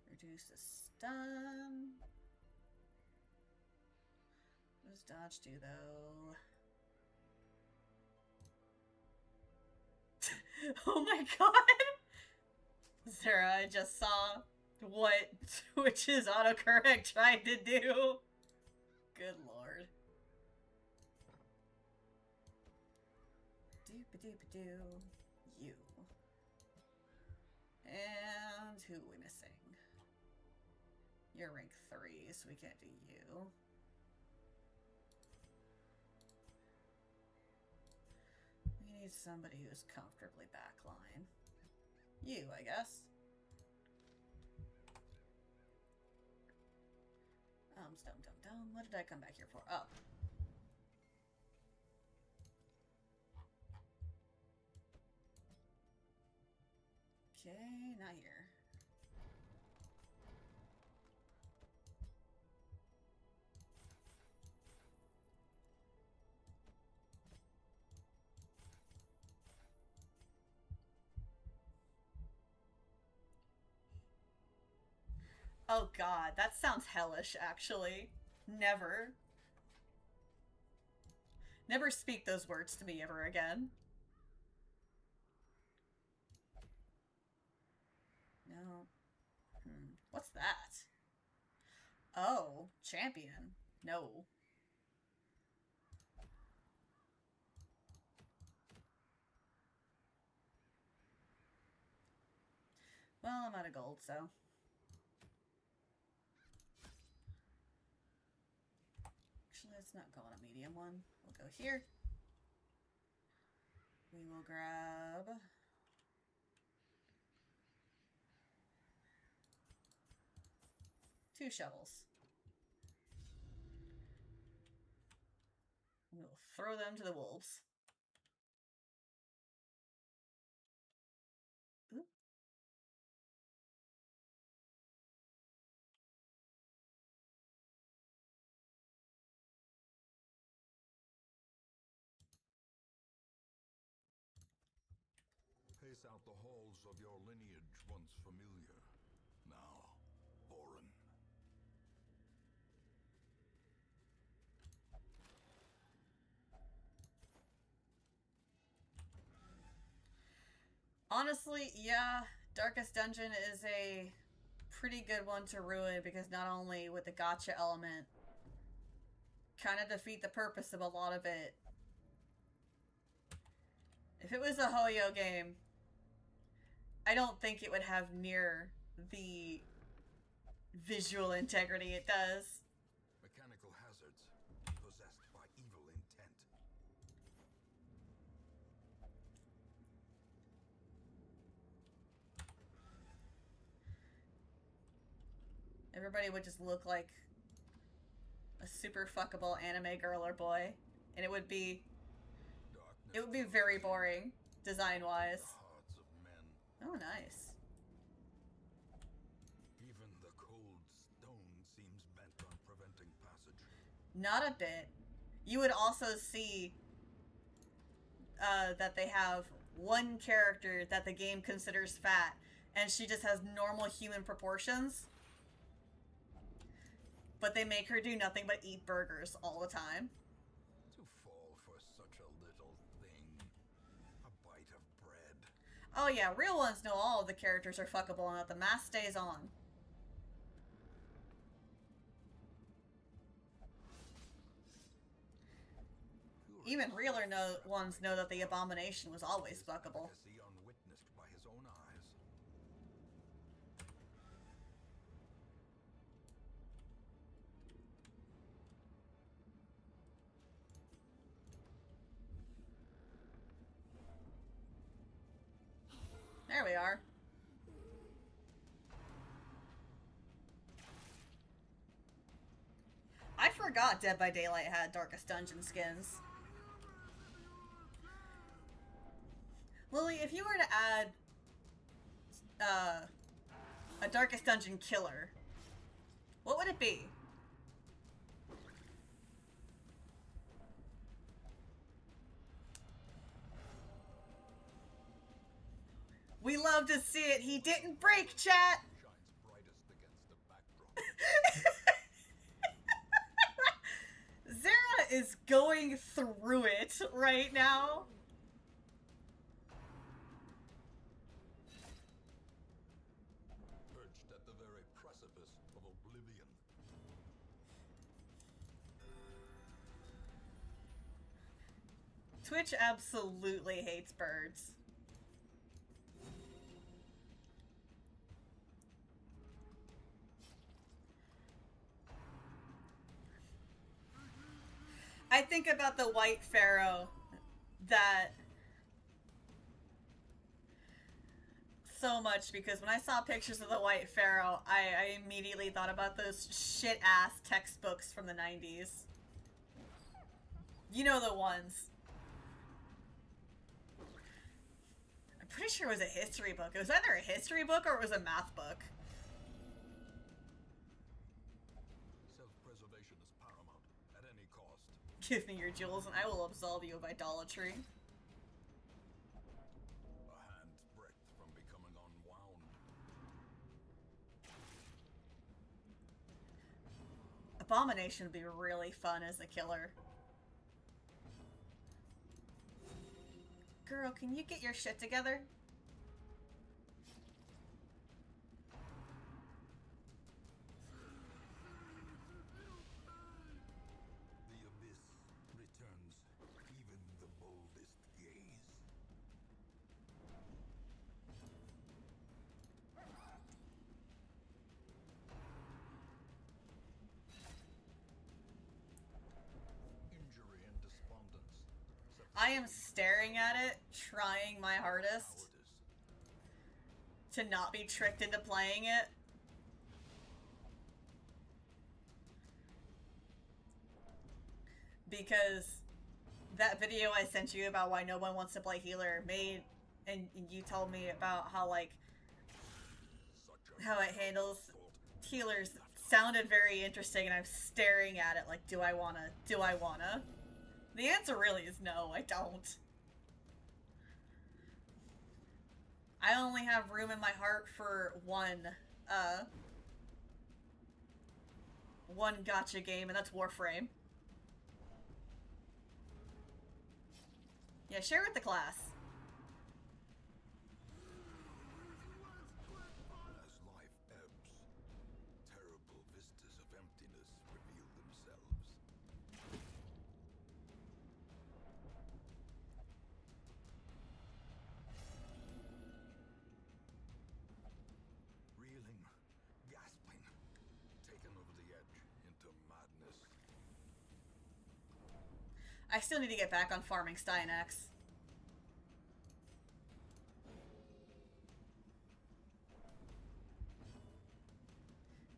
Reduce the stun. What does dodge do, though? Oh my god! Sarah, I just saw what Twitch's autocorrect tried to do. Good lord. Doop-a-doop-a-doo. You. And who are we missing? You're rank 3, so we can't do you. We need somebody who's comfortably backline. You, I guess. Dum. What did I come back here for? Oh. Okay, not here. Oh god, that sounds hellish, actually. Never. Never speak those words to me ever again. No. What's that? Oh, champion. No. Well, I'm out of gold, so... Let's not go on a medium one. We'll go here. We will grab... 2 shovels. We will throw them to the wolves. Oop. Pace out the halls of your lineage once familiar, now foreign. Honestly, yeah, Darkest Dungeon is a pretty good one to ruin because not only would the gacha element kind of defeat the purpose of a lot of it. If it was a Hoyo game, I don't think it would have near the visual integrity it does. Mechanical hazards possessed by evil intent. Everybody would just look like a super fuckable anime girl or boy, and it would be very boring design-wise. Hearts of men. Oh, nice. Even the cold stone seems bent on preventing passage. Not a bit. You would also see that they have one character that the game considers fat, and she just has normal human proportions. but they make her do nothing but eat burgers all the time. To fall for such a little thing. A bite of bread. Oh yeah, real ones know all of the characters are fuckable and that the mask stays on. Even realer ones know that the abomination was always fuckable. Efficacy unwitnessed by his own eyes. There we are. I forgot Dead by Daylight had Darkest Dungeon skins. Lily, if you were to add a Darkest Dungeon killer, what would it be? We love to see it. He didn't break, chat. Shines brightest against the backdrop. Zara is going through it right now. Perched at the very precipice of oblivion. Twitch absolutely hates birds. I think about the white pharaoh that so much because when I saw pictures of the white pharaoh, I immediately thought about those shit-ass textbooks from the 90s. You know the ones. I'm pretty sure it was a history book. It was either a history book or it was a math book. Self-preservation is paramount at any cost. Give me your jewels and I will absolve you of idolatry. A hand's breadth from becoming unwound. Abomination would be really fun as a killer. Girl, can you get your shit together? The abyss returns even the boldest gaze. Injury and despondence. I am staring at it, trying my hardest Cowardice. to not be tricked into playing it. Because that video I sent you about why no one wants to play healer made, and you told me about how, like, Such a how it handles thought. healers sounded very interesting, and I'm staring at it like, do I wanna? Do I wanna? The answer really is no, I don't. I only have room in my heart for one gacha game, and that's Warframe. Yeah, share with the class. As life ebbs, terrible vistas of emptiness reveal themselves. Reeling, gasping, taken over the edge into madness. I still need to get back on farming Steinax.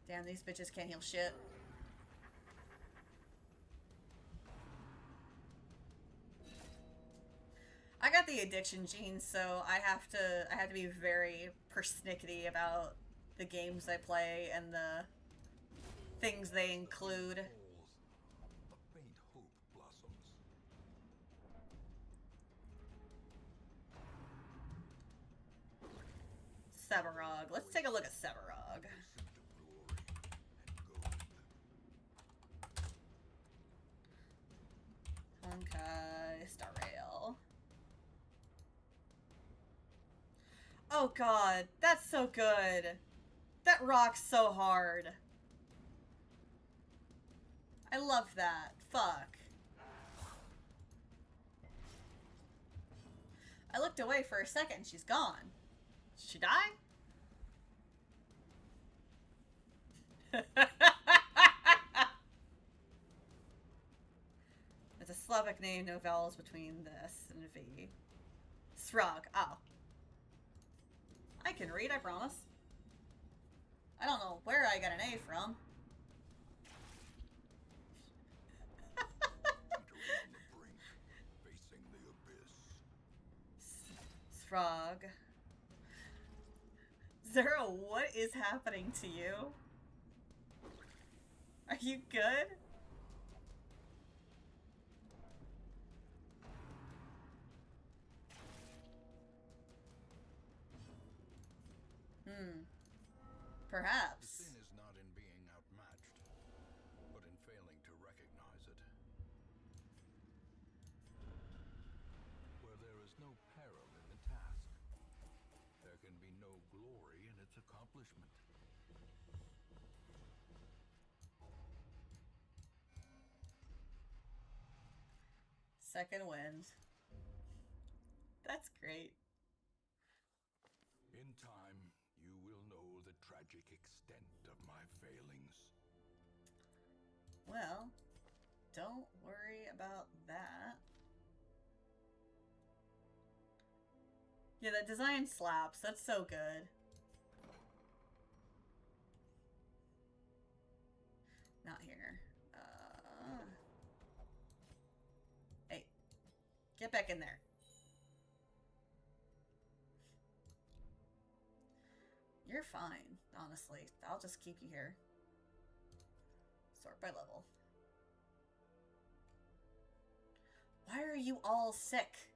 Damn, these bitches can't heal shit. I got the addiction gene, so I have to be very persnickety about the games I play and the things they include. A faint hope blossoms. Sevarog. Let's take a look at Sevarog. Pursuit of glory and gold. Honkai Star Rail. Oh god, that's so good. That rocks so hard. I love that. Fuck. I looked away for a second. She's gone. Did she die? It's a Slavic name, no vowels between the S and the V. Srog. Oh. I can read, I promise. I don't know where I got an A from. Facing the abyss. Srog. Zero, what is happening to you? Are you good? Perhaps. The sin is not in being outmatched, but in failing to recognize it. Where there is no peril in the task, There can be no glory in its accomplishment. Second wind. That's great. In time, you will know the tragic extent of my failings. Well, don't worry about that. Yeah, that design slaps. That's so good. Not here. Hey. Get back in there. You're fine, honestly. I'll just keep you here. Sort by level. Why are you all sick?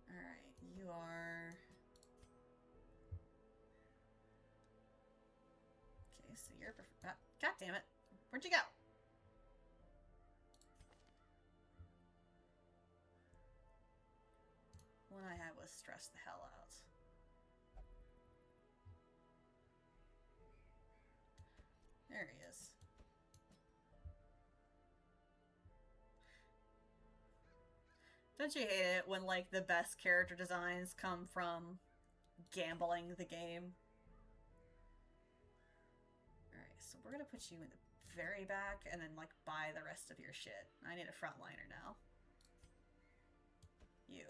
Alright, you are... Okay, so you're... God damn it. Where'd you go? One I had was stress the hell out. There he is. Don't you hate it when, like, the best character designs come from gambling the game? Alright, so we're gonna put you in the very back and then, like, buy the rest of your shit. I need a frontliner now. You.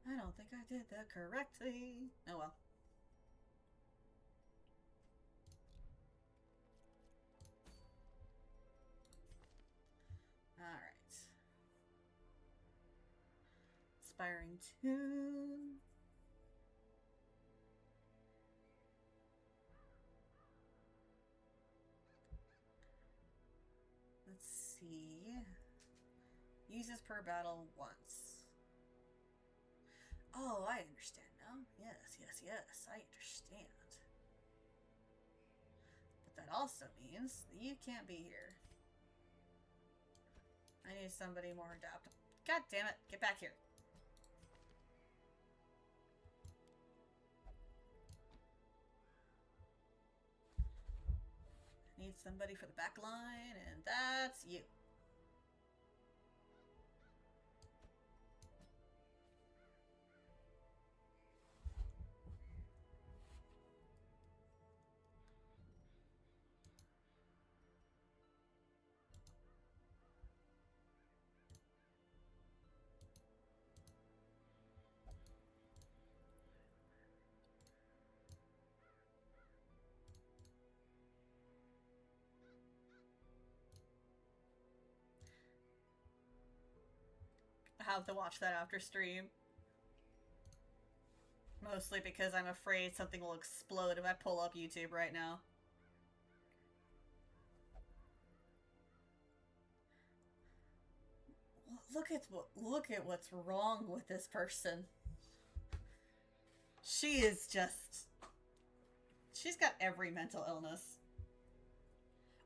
I don't think I did that correctly. Oh well. Alright. Aspiring tune. Let's see. Uses per battle once. Oh, I understand now. Yes, yes, yes, I understand. But that also means that you can't be here. I need somebody more adaptable. God damn it, get back here. I need somebody for the back line, and that's you. I have to watch that after stream. Mostly because I'm afraid something will explode if I pull up YouTube right now. look at what's wrong with this person. She is just... She's got every mental illness.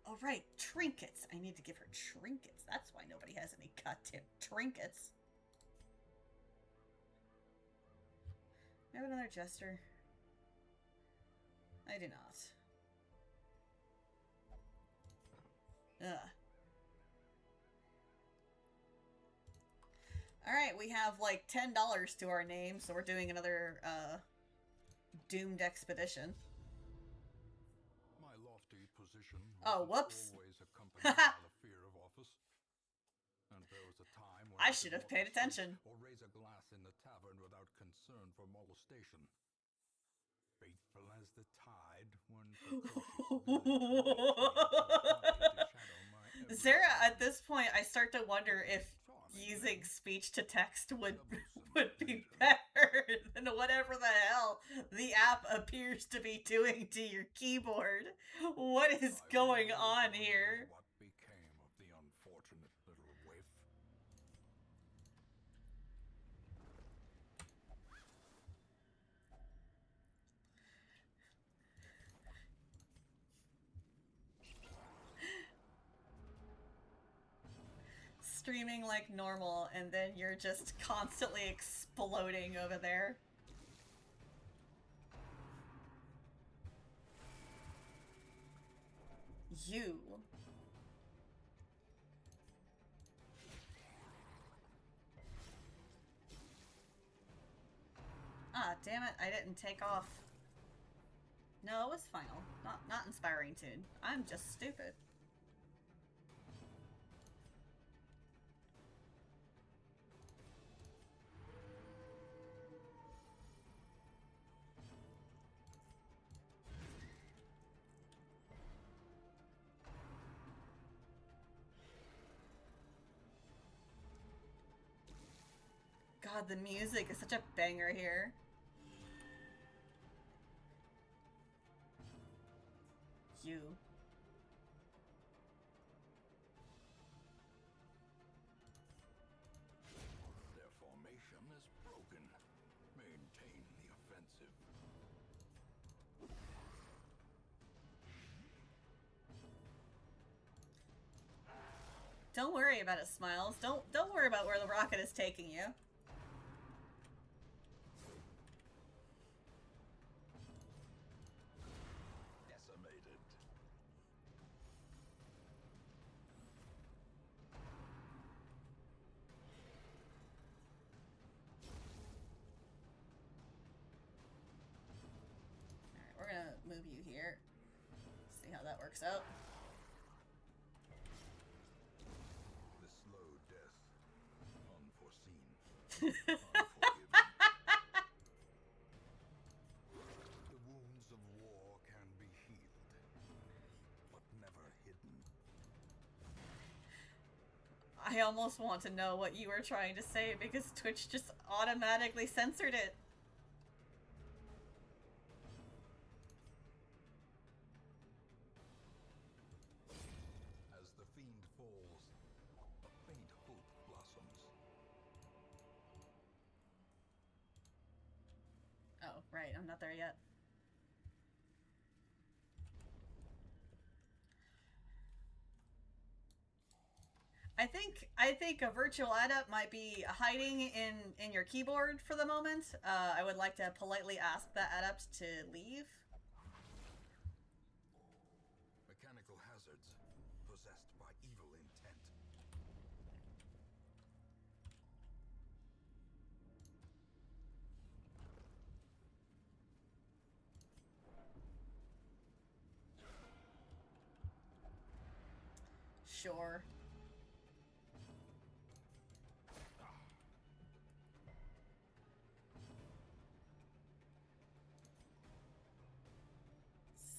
Oh, right. Trinkets. I need to give her trinkets. That's why nobody has any goddamn trinkets. I have another jester. I do not. Ugh. Alright, we have like $10 to our name, so we're doing another, doomed expedition. My lofty position Oh, wasn't whoops. always accompanied by the fear of office. And there was a time when I could should have walk paid the street attention. or raise a glass in the tavern without concern for molestation. Fateful as the tide, when Zara, at this point, I start to wonder if using speech to text would be better than whatever the hell the app appears to be doing to your keyboard. What is going on here? What became of the unfortunate little waif? Streaming like normal, and then you're just constantly exploding over there. You. Ah, damn it, I didn't take off. No, it was final. Not inspiring tune. I'm just stupid. God, the music is such a banger here. You. Their formation is broken. Maintain the offensive. Don't worry about it, Smiles. Don't worry about where the rocket is taking you. Decimated. Alright, we're gonna move you here. See how that works out. The slow death. Unforeseen. Unforgiven. The wounds of war can be healed, but never hidden. I almost want to know what you were trying to say because Twitch just automatically censored it. As the fiend falls, a faint hope blossoms. Oh, right, I'm not there yet. I think a virtual adept might be hiding in your keyboard for the moment. I would like to politely ask that adept to leave. Mechanical hazards, possessed by evil intent. Sure.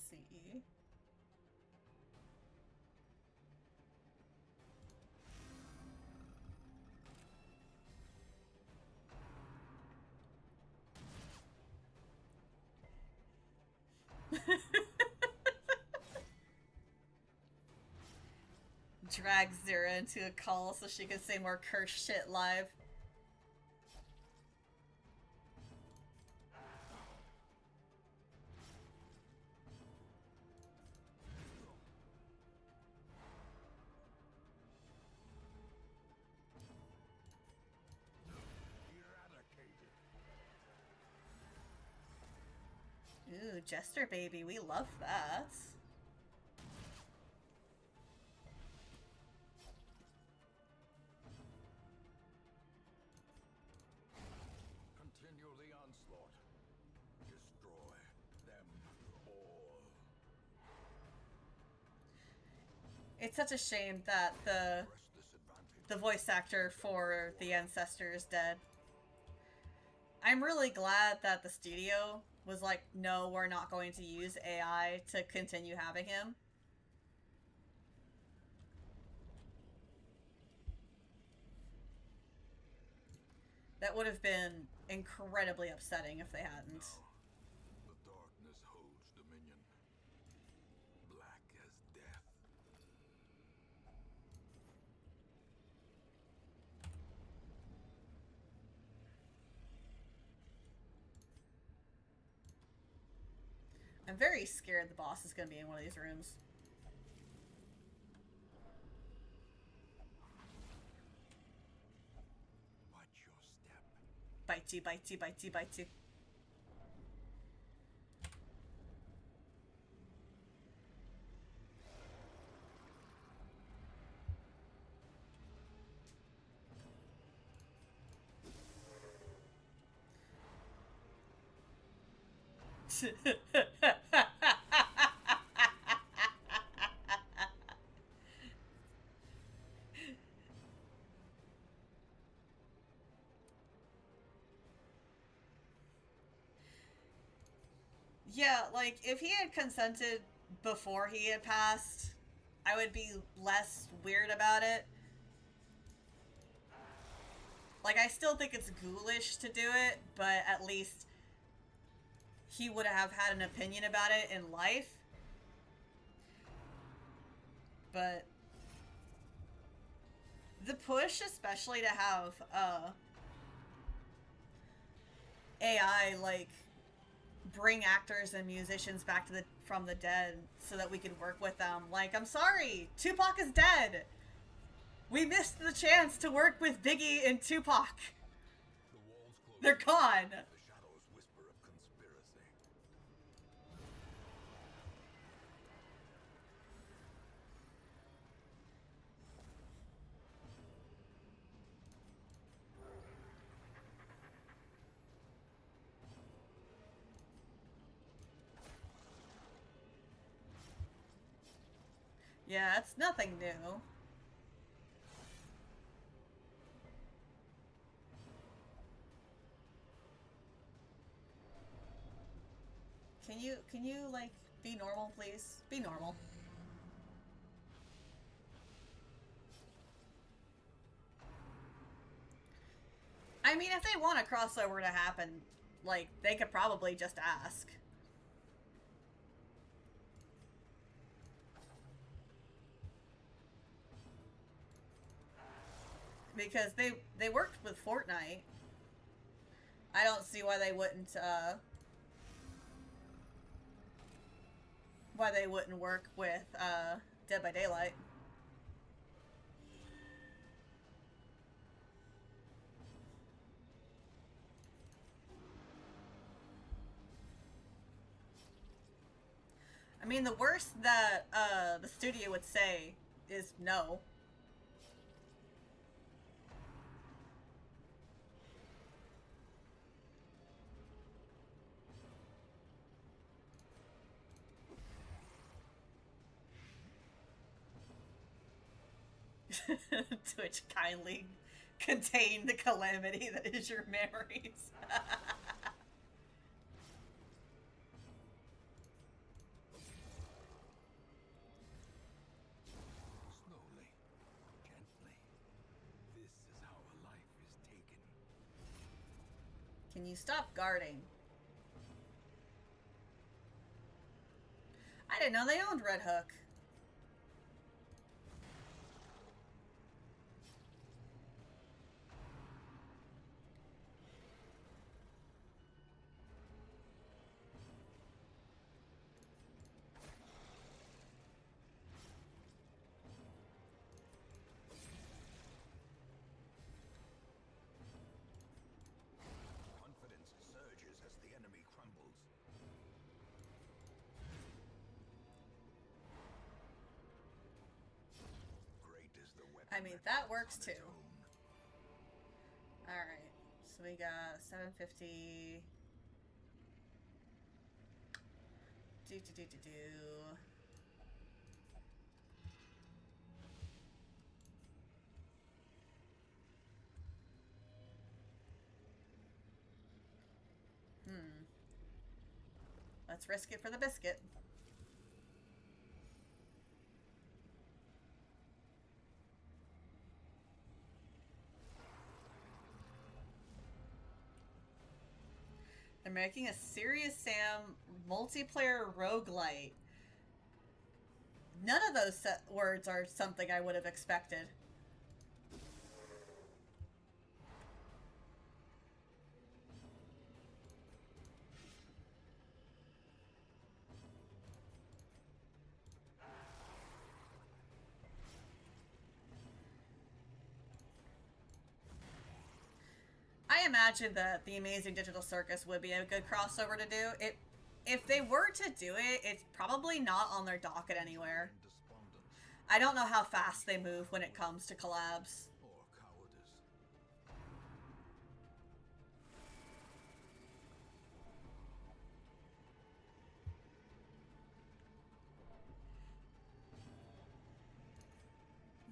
See. drag Zira into a call so she can say more curse shit live. Ooh, Jester baby, we love that. Continue the onslaught. Destroy them all. It's such a shame that the voice actor for the Ancestor is dead. I'm really glad that the studio was like, no, we're not going to use AI to continue having him. That would have been incredibly upsetting if they hadn't. The darkness holds dominion. Black as death. I'm very scared the boss is going to be in one of these rooms. Watch your step. Bite you, bite you, bite you, bite you. Yeah, like, if he had consented before he had passed, I would be less weird about it. Like, I still think it's ghoulish to do it, but at least he would have had an opinion about it in life. But the push, especially to have AI, like, bring actors and musicians back to from the dead so that we could work with them. Like, I'm sorry, Tupac is dead. We missed the chance to work with Biggie and Tupac. The walls close. They're gone. The shadows whisper of conspiracy. Yeah, it's nothing new. Can you, like, be normal, please? Be normal. I mean, if they want a crossover to happen, like, they could probably just ask. Because they worked with Fortnite. I don't see why they wouldn't, work with, Dead by Daylight. I mean, the worst that, the studio would say is no. Twitch, kindly contain the calamity that is your memories. Slowly, gently. This is how a life is taken. Can you stop guarding? I didn't know they owned Red Hook. I mean, that works too. Alright, so we got 750. Do. Let's risk it for the biscuit. They're making a Serious Sam multiplayer roguelite. None of those words are something I would have expected. I imagine that the Amazing Digital Circus would be a good crossover to do. If they were to do it, it's probably not on their docket anywhere. I don't know how fast they move when it comes to collabs. Or cowardice.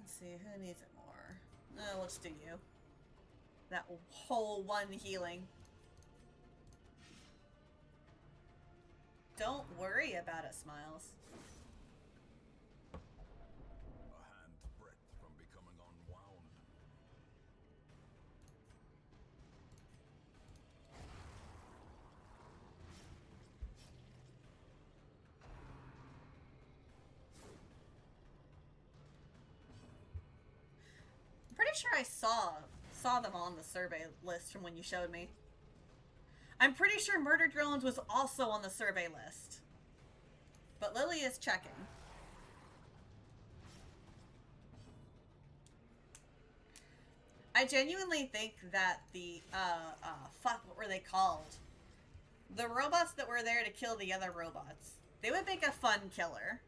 Let's see, who needs it more? We'll just do you. That whole one healing. Don't worry about it, Smiles. A hand's breadth from becoming unwound. I'm pretty sure I saw them on the survey list from when you showed me. I'm pretty sure Murder Drones was also on the survey list. But Lily is checking. I genuinely think that the, fuck, what were they called? The robots that were there to kill the other robots. They would make a fun killer.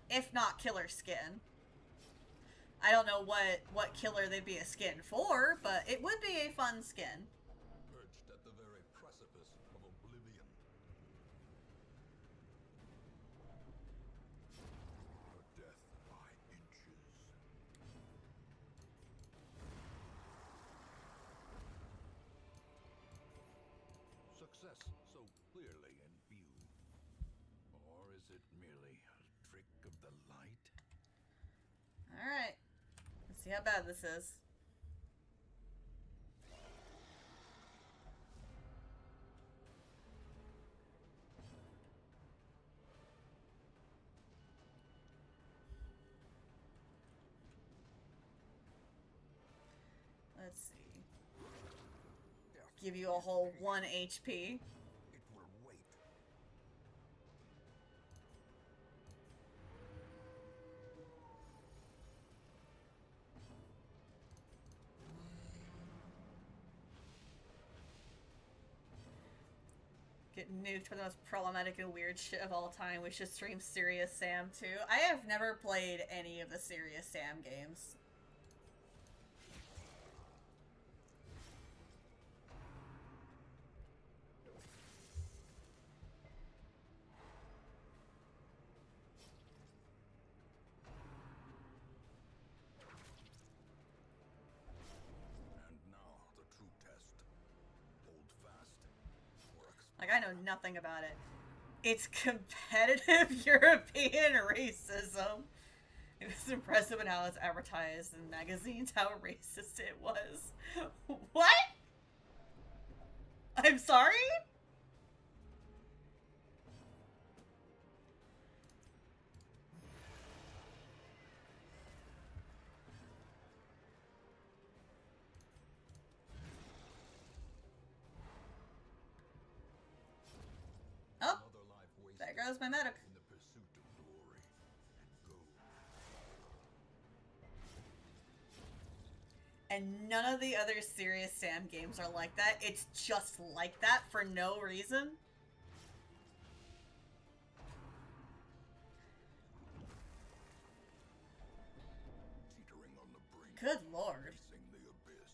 If not killer skin. I don't know what killer they'd be a skin for, but it would be a fun skin. Perched at the very precipice of oblivion. Her death by inches. Success so clearly in view. Or is it merely a trick of the light? Alright. Let's see how bad this is. Let's see. Give you a whole 1 HP. It will wait. Get nuked for the most problematic and weird shit of all time. We should stream Serious Sam too. I have never played any of the Serious Sam games. And now the true test. Hold fast. Or Like, I know nothing about it. It's competitive European racism. It was impressive in how it's advertised in magazines how racist it was. What? I'm sorry? Oh, another life wasted there goes my medic. in the pursuit of glory and gold. And none of the other Serious Sam games are like that. It's just like that for no reason. Teetering on the Good lord. Facing the abyss.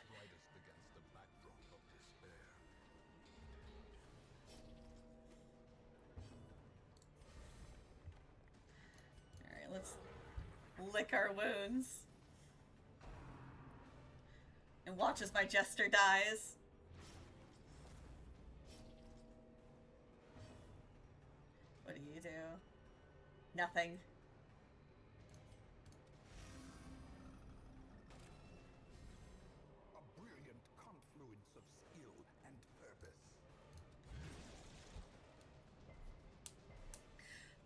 Brightest against the backdrop of despair. Alright, let's lick our wounds. And watch as my jester dies. What do you do? Nothing. A brilliant confluence of skill and purpose.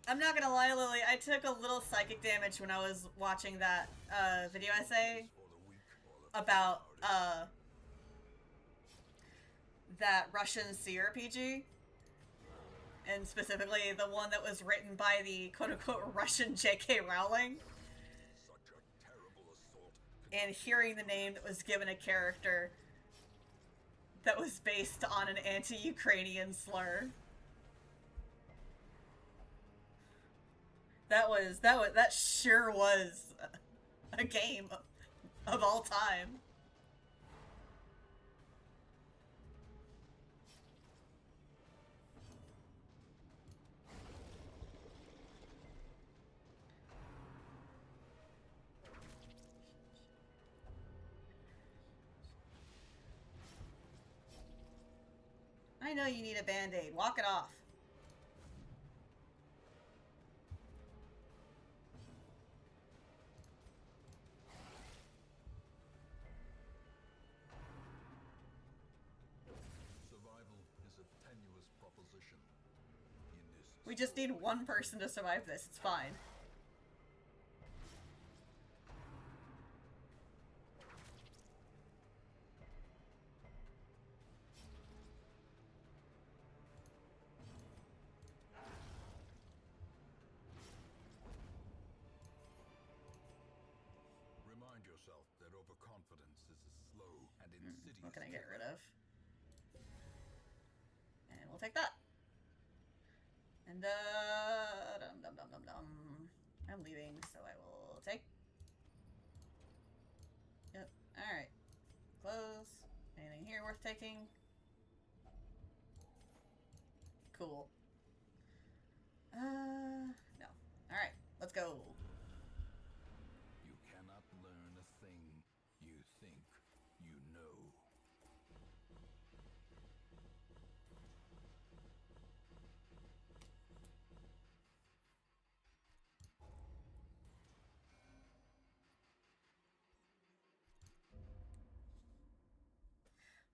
I'm not gonna lie, Lily, I took a little psychic damage when I was watching that video essay For the weak or the about faint-hearted. that Russian CRPG. And specifically the one that was written by the quote-unquote Russian J.K. Rowling. Such a terrible assault. And hearing the name that was given a character that was based on an anti-Ukrainian slur. That sure was a game of all time. I know you need a band-aid. Walk it off. Survival is a tenuous proposition. In this We just need one person to survive this. It's fine. Remind yourself that overconfidence is a slow and insidious. What can I get killer. rid of? And we'll take that. And dum. I'm leaving, so I will take. Yep. Alright. Close. Anything here worth taking? Cool. No. Alright, let's go. You cannot learn a thing you think you know.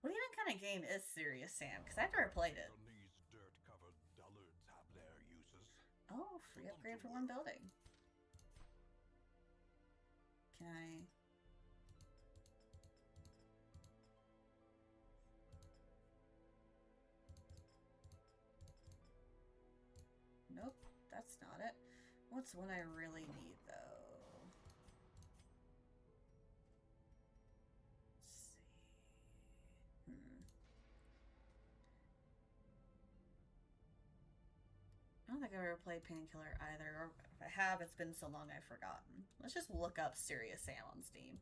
What even kind of game is Serious Sam? Because I've never played it. None of these dirt-covered dullards have their uses. Oh, free upgrade for one building. Can I... Nope, that's not it. What's one I really need, though? Let's see. I don't think I've ever played Painkiller either, or if I have, it's been so long I've forgotten. Let's just look up Serious Sam on Steam.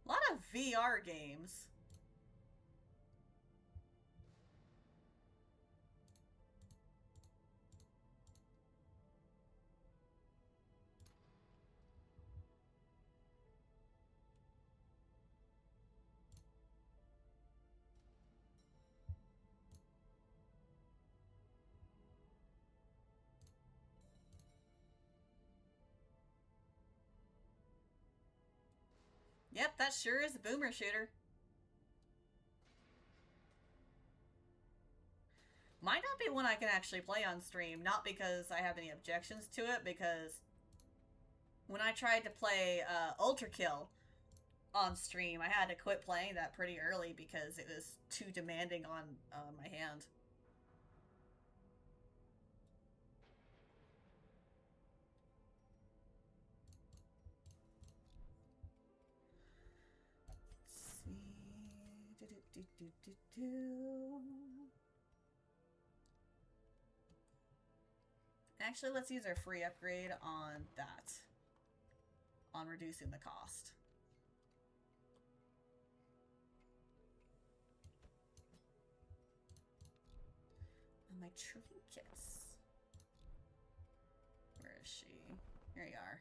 A lot of VR games. Yep, that sure is a boomer shooter. Might not be one I can actually play on stream, not because I have any objections to it, because when I tried to play Ultra Kill on stream. I had to quit playing that pretty early because it was too demanding on my hand. Let's see. Actually, let's use our free upgrade on that. On reducing the cost. On my trinkets. Where is she? Here you are.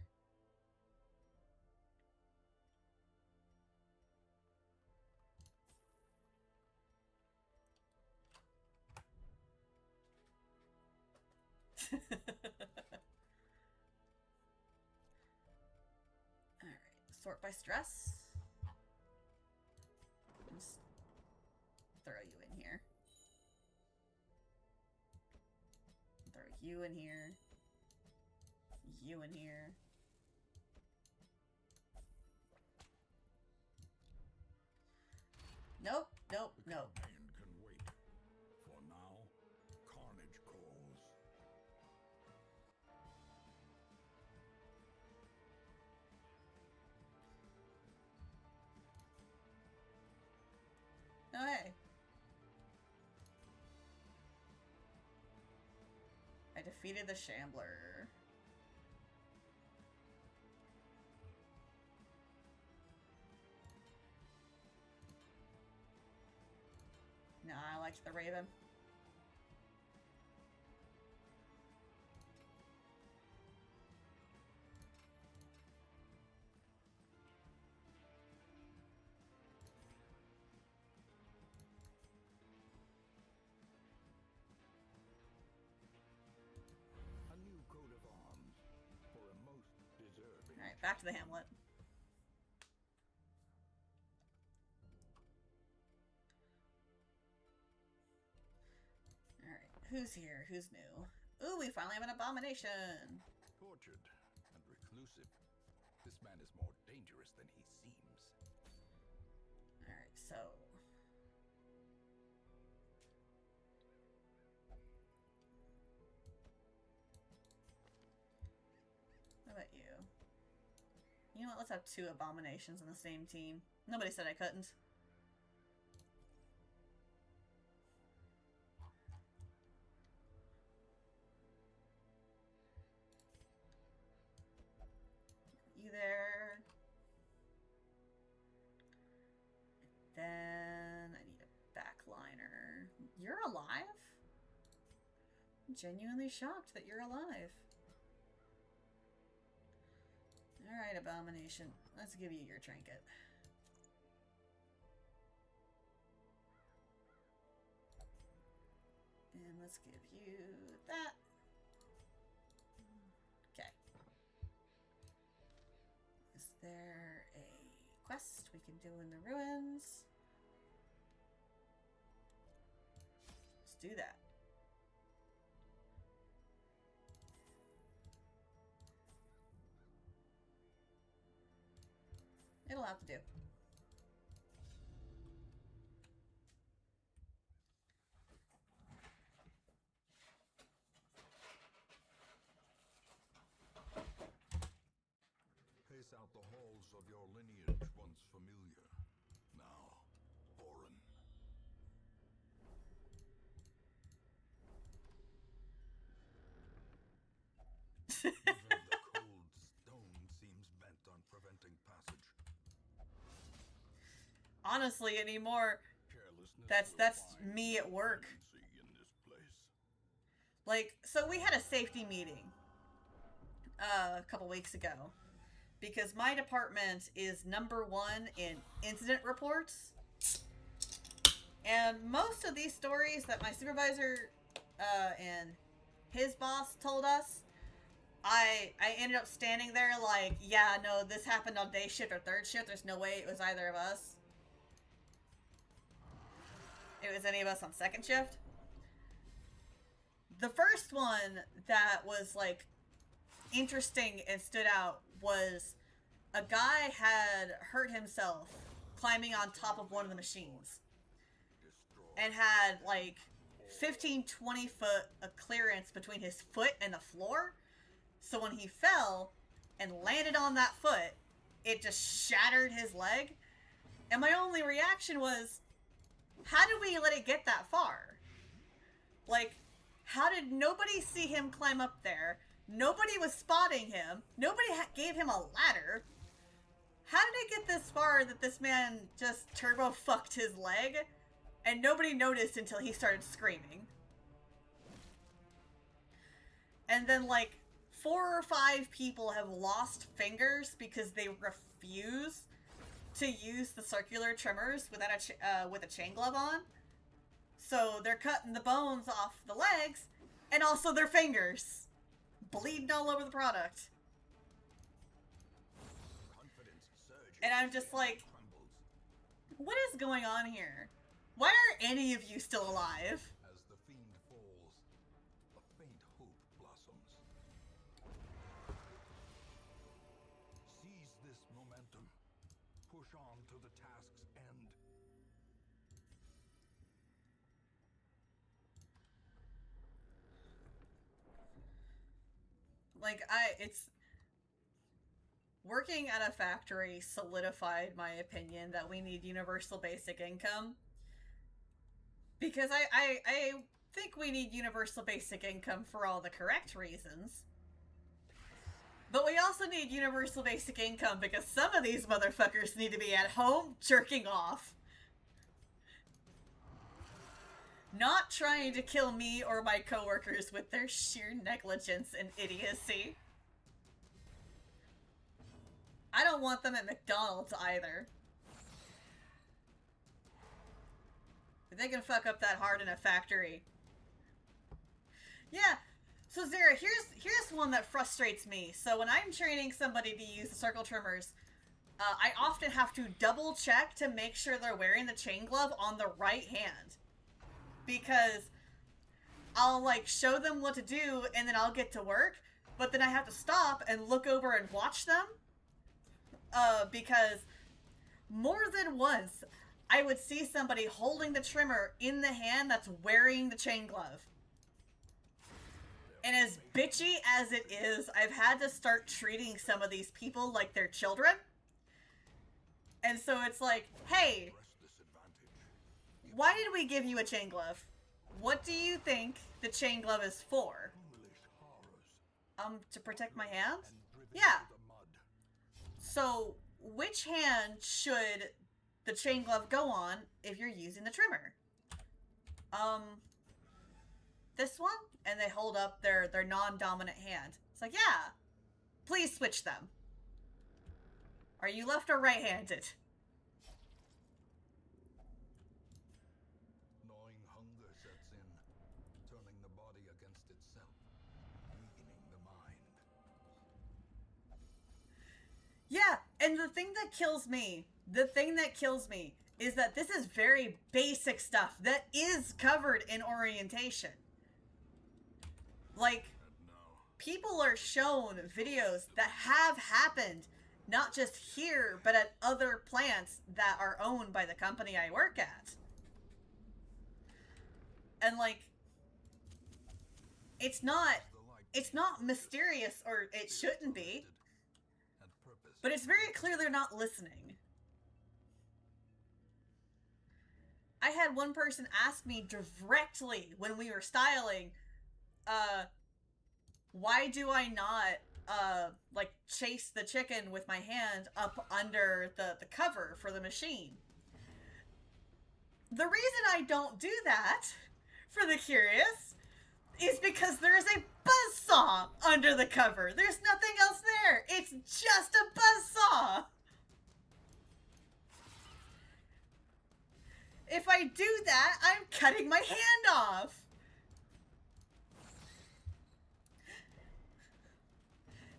Alright, sort by stress. Just throw you in here. Throw you in here. You in here. Nope, nope, nope. Campaign can wait. For now, carnage calls. Oh, hey. I defeated the Shambler. Nah, I liked the Raven. A new coat of arms for a most deserving. Alright, back to the Hamlet. Alright, who's here? Who's new? Ooh, we finally have an abomination! Tortured and reclusive, this man is more dangerous than he seems. Alright, so... What about you? You know what, let's have 2 abominations on the same team. Nobody said I couldn't. You there. Then I need a backliner. You're alive? I'm genuinely shocked that you're alive. Alright, abomination. Let's give you your trinket. And let's give you that. Okay. Is there a quest we can do in the ruins? Let's do that. It'll have to do. Pace out the halls of your lineage once familiar, now foreign. Even the cold stone seems bent on preventing passage. Honestly, anymore, Carelessness that's will find me at work. clemency in this place. Like, so we had a safety meeting a couple weeks ago because my department is #1 in incident reports, and most of these stories that my supervisor and his boss told us, I ended up standing there like, yeah, no, this happened on day shift or third shift. There's no way it was either of us. It was any of us on second shift. The first one that was like interesting and stood out was a guy had hurt himself climbing on top of one of the machines and had like 15-20 foot of clearance between his foot and the floor. So when he fell and landed on that foot, it just shattered his leg. And my only reaction was, how did we let it get that far? Like, how did nobody see him climb up there? Nobody was spotting him. Nobody gave him a ladder. How did it get this far that this man just turbo fucked his leg and nobody noticed until he started screaming? And then like 4 or 5 people have lost fingers because they refuse to use the circular trimmers without with a chain glove on. So they're cutting the bones off the legs and also their fingers, bleeding all over the product. And I'm just like, what is going on here? Why are any of you still alive? As the fiend falls, a faint hope blossoms. Seize this momentum. Push on to the task's end. Like, it's... Working at a factory solidified my opinion that we need universal basic income. Because I think we need universal basic income for all the correct reasons. But we also need universal basic income because some of these motherfuckers need to be at home jerking off. Not trying to kill me or my coworkers with their sheer negligence and idiocy. I don't want them at McDonald's either. If they can fuck up that hard in a factory. Yeah, so Zara, here's one that frustrates me. So when I'm training somebody to use the circle trimmers, I often have to double check to make sure they're wearing the chain glove on the right hand. Because I'll like show them what to do and then I'll get to work, but then I have to stop and look over and watch them. Because more than once, I would see somebody holding the trimmer in the hand that's wearing the chain glove. And as bitchy as it is, I've had to start treating some of these people like they're children. And so it's like, hey, why did we give you a chain glove? What do you think the chain glove is for? To protect my hands? Yeah. So, which hand should the chain glove go on if you're using the trimmer? This one? And they hold up their non-dominant hand. It's like, yeah, please switch them. Are you left or right-handed? Gnawing hunger sets in, turning the body against itself, weakening the mind. Yeah, and the thing that kills me is that this is very basic stuff that is covered in orientation. Like, people are shown videos that have happened, not just here, but at other plants that are owned by the company I work at. And like, it's not mysterious, or it shouldn't be. But it's very clear they're not listening. I had one person ask me directly when we were styling, why do I not, like, chase the chicken with my hand up under the cover for the machine? The reason I don't do that, for the curious, is because there is a buzzsaw under the cover. There's nothing else there. It's just a buzzsaw. If I do that, I'm cutting my hand off.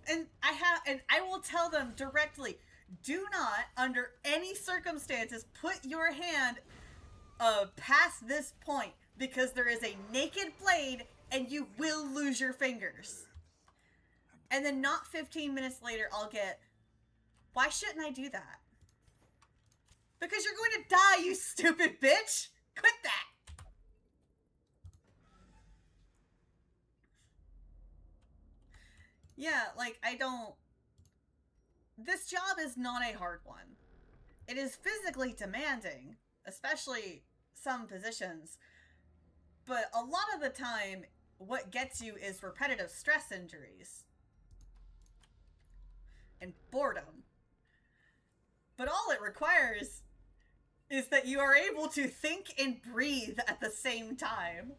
And I will tell them directly, do not, under any circumstances, put your hand past this point, because there is a naked blade and you will lose your fingers. And then not 15 minutes later, I'll get, Why shouldn't I do that? Because you're going to die, you stupid bitch! Quit that! Yeah, like, I don't... This job is not a hard one. It is physically demanding, especially some positions. But a lot of the time, what gets you is repetitive stress injuries. And boredom. But all it requires is that you are able to think and breathe at the same time.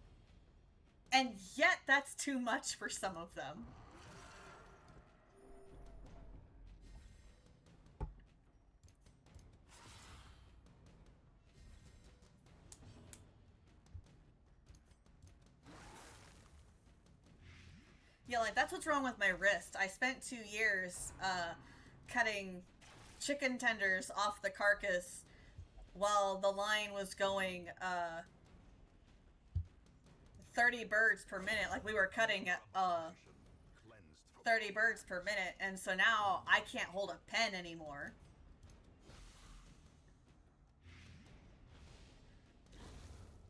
And yet that's too much for some of them. Yeah, like, that's what's wrong with my wrist. I spent 2 years, cutting chicken tenders off the carcass while the line was going, 30 birds per minute. Like, we were cutting at, 30 birds per minute, and so now I can't hold a pen anymore.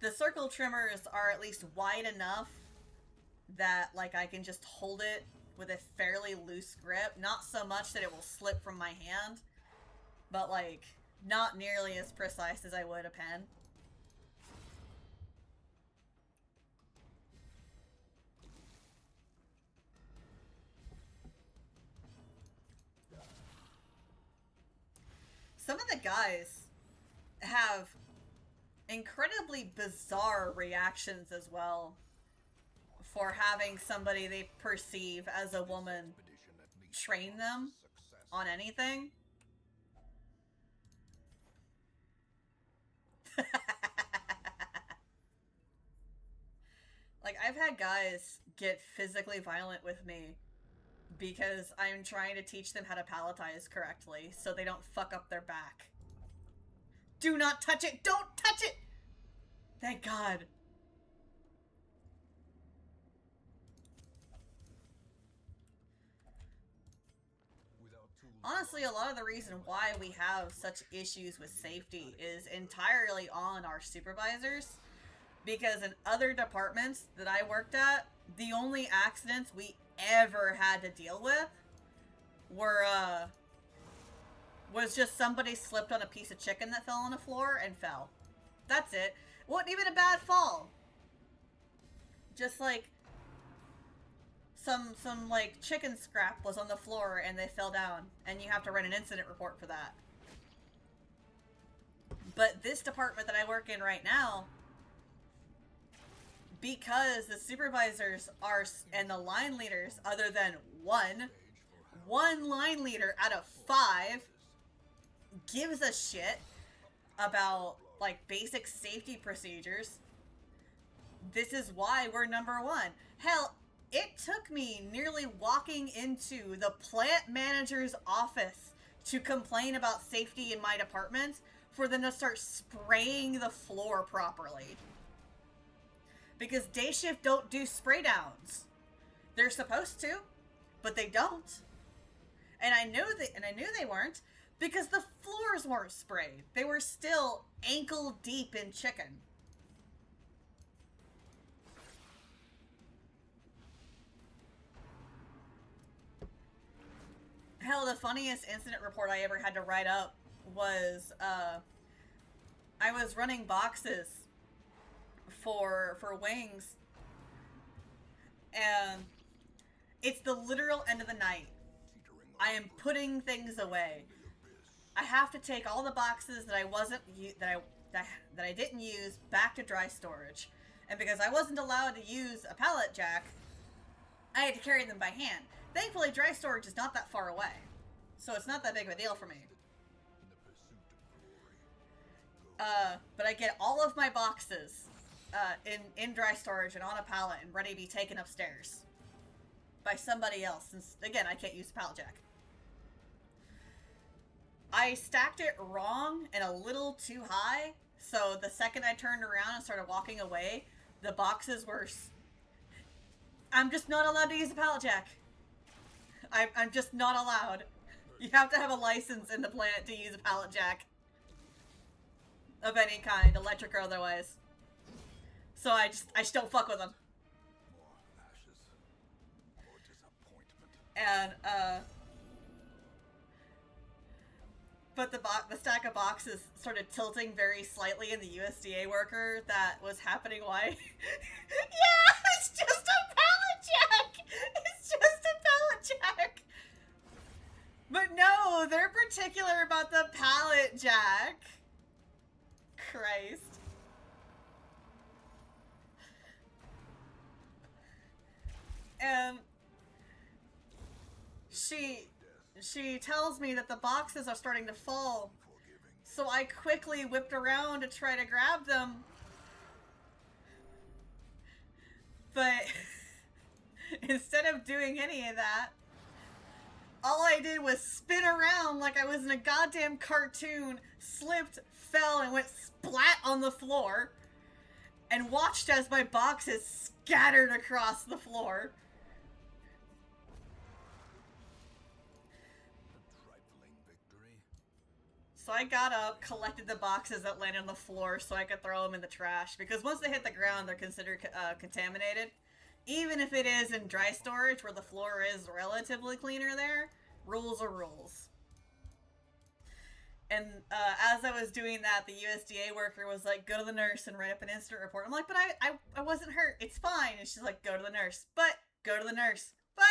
The circle trimmers are at least wide enough that, like, I can just hold it with a fairly loose grip. Not so much that it will slip from my hand, but, like, not nearly as precise as I would a pen. Some of the guys have incredibly bizarre reactions as well for having somebody they perceive as a woman train them on anything. Like, I've had guys get physically violent with me because I'm trying to teach them how to palletize correctly so they don't fuck up their back. Do not touch it! Don't touch it! Thank God. Honestly, a lot of the reason why we have such issues with safety is entirely on our supervisors. Because in other departments that I worked at, the only accidents we ever had to deal with were, was just somebody slipped on a piece of chicken that fell on the floor and fell. That's it. Wasn't even a bad fall. Just like some like chicken scrap was on the floor and they fell down, and you have to write an incident report for that. But this department that I work in right now, because the supervisors are and the line leaders, other than one line leader out of 5 gives a shit about like basic safety procedures. This is why we're number 1. Hell, it took me nearly walking into the plant manager's office to complain about safety in my department for them to start spraying the floor properly. Because day shift don't do spray downs. They're supposed to, but they don't. And I knew they weren't because the floors weren't sprayed. They were still ankle deep in chicken. Hell, the funniest incident report I ever had to write up was, I was running boxes for wings, and it's the literal end of the night. I am putting things away. I have to take all the boxes that I didn't use back to dry storage, and because I wasn't allowed to use a pallet jack, I had to carry them by hand. Thankfully, dry storage is not that far away, so it's not that big of a deal for me. But I get all of my boxes in dry storage and on a pallet and ready to be taken upstairs by somebody else, since, again, I can't use the pallet jack. I stacked it wrong and a little too high, so the second I turned around and started walking away, the boxes were... I'm just not allowed to use a pallet jack. I'm just not allowed. You have to have a license in the plant to use a pallet jack. Of any kind, electric or otherwise. So I just don't fuck with them. More ashes. More disappointment. And, but the stack of boxes started tilting very slightly in the USDA worker that was happening. Why? Yeah, it's just a pallet jack! It's just a pallet jack! But no, they're particular about the pallet jack. Christ. And she tells me that the boxes are starting to fall. So I quickly whipped around to try to grab them. But instead of doing any of that, all I did was spin around like I was in a goddamn cartoon, slipped, fell, and went splat on the floor, and watched as my boxes scattered across the floor. A trifling victory. So I got up, collected the boxes that landed on the floor so I could throw them in the trash, because once they hit the ground, they're considered contaminated. Even if it is in dry storage, where the floor is relatively cleaner there, rules are rules. And as I was doing that, the USDA worker was like, go to the nurse and write up an incident report. I'm like, but I wasn't hurt. It's fine. And she's like, go to the nurse. But go to the nurse. But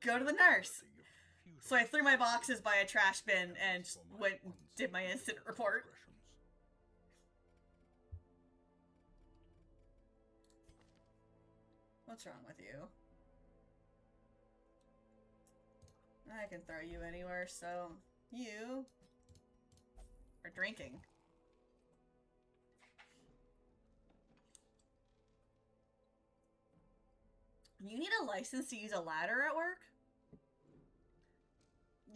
go to the nurse. So I threw my boxes by a trash bin and just went and did my incident report. What's wrong with you? I can throw you anywhere, so you are drinking. You need a license to use a ladder at work?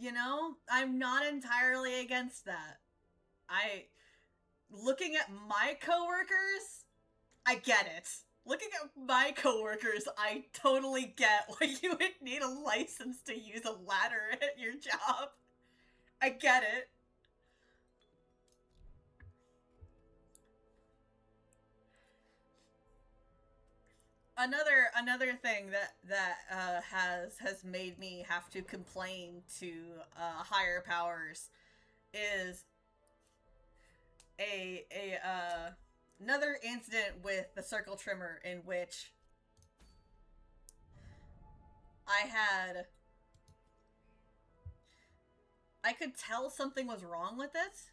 You know, I'm not entirely against that. Looking at my coworkers, I get it. Looking at my coworkers, I totally get why you would need a license to use a ladder at your job. I get it. Another thing that has made me have to complain to higher powers is another incident with the circle trimmer in which I could tell something was wrong with it.